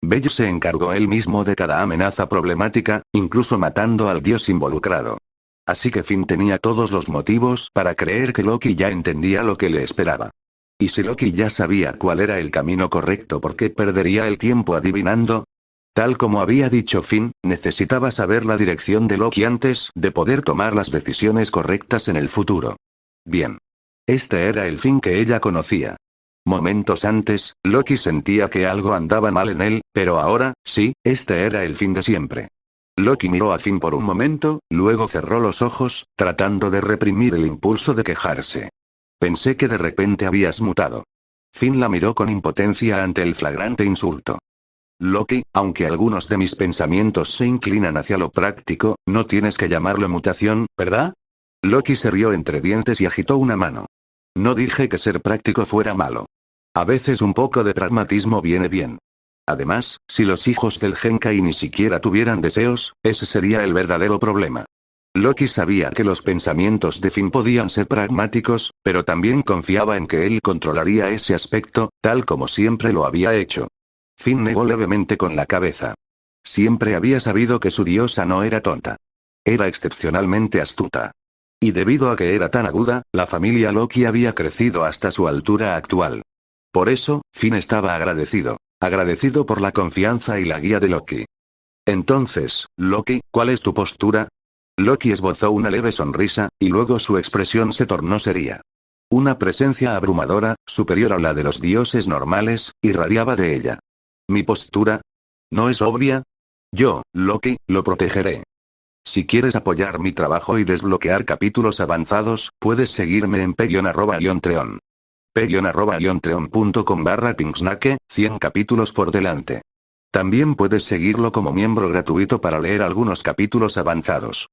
Bell se encargó él mismo de cada amenaza problemática, incluso matando al dios involucrado. Así que Finn tenía todos los motivos para creer que Loki ya entendía lo que le esperaba. Y si Loki ya sabía cuál era el camino correcto, ¿por qué perdería el tiempo adivinando? Tal como había dicho Finn, necesitaba saber la dirección de Loki antes de poder tomar las decisiones correctas en el futuro. Bien. Este era el Finn que ella conocía. Momentos antes, Loki sentía que algo andaba mal en él, pero ahora, sí, este era el Finn de siempre. Loki miró a Finn por un momento, luego cerró los ojos, tratando de reprimir el impulso de quejarse. Pensé que de repente habías mutado. Finn la miró con impotencia ante el flagrante insulto. Loki, aunque algunos de mis pensamientos se inclinan hacia lo práctico, no tienes que llamarlo mutación, ¿verdad? Loki se rió entre dientes y agitó una mano. No dije que ser práctico fuera malo. A veces un poco de pragmatismo viene bien. Además, si los hijos del Genkai ni siquiera tuvieran deseos, ese sería el verdadero problema. Loki sabía que los pensamientos de Finn podían ser pragmáticos, pero también confiaba en que él controlaría ese aspecto, tal como siempre lo había hecho. Finn negó levemente con la cabeza. Siempre había sabido que su diosa no era tonta. Era excepcionalmente astuta. Y debido a que era tan aguda, la familia Loki había crecido hasta su altura actual. Por eso, Finn estaba agradecido. Agradecido por la confianza y la guía de Loki. Entonces, Loki, ¿cuál es tu postura? Loki esbozó una leve sonrisa, y luego su expresión se tornó seria. Una presencia abrumadora, superior a la de los dioses normales, irradiaba de ella. ¿Mi postura? ¿No es obvia? Yo, Loki, lo protegeré. Si quieres apoyar mi trabajo y desbloquear capítulos avanzados, puedes seguirme en Patreon. Patreon.com/pinksnake, 100 capítulos por delante. También puedes seguirlo como miembro gratuito para leer algunos capítulos avanzados.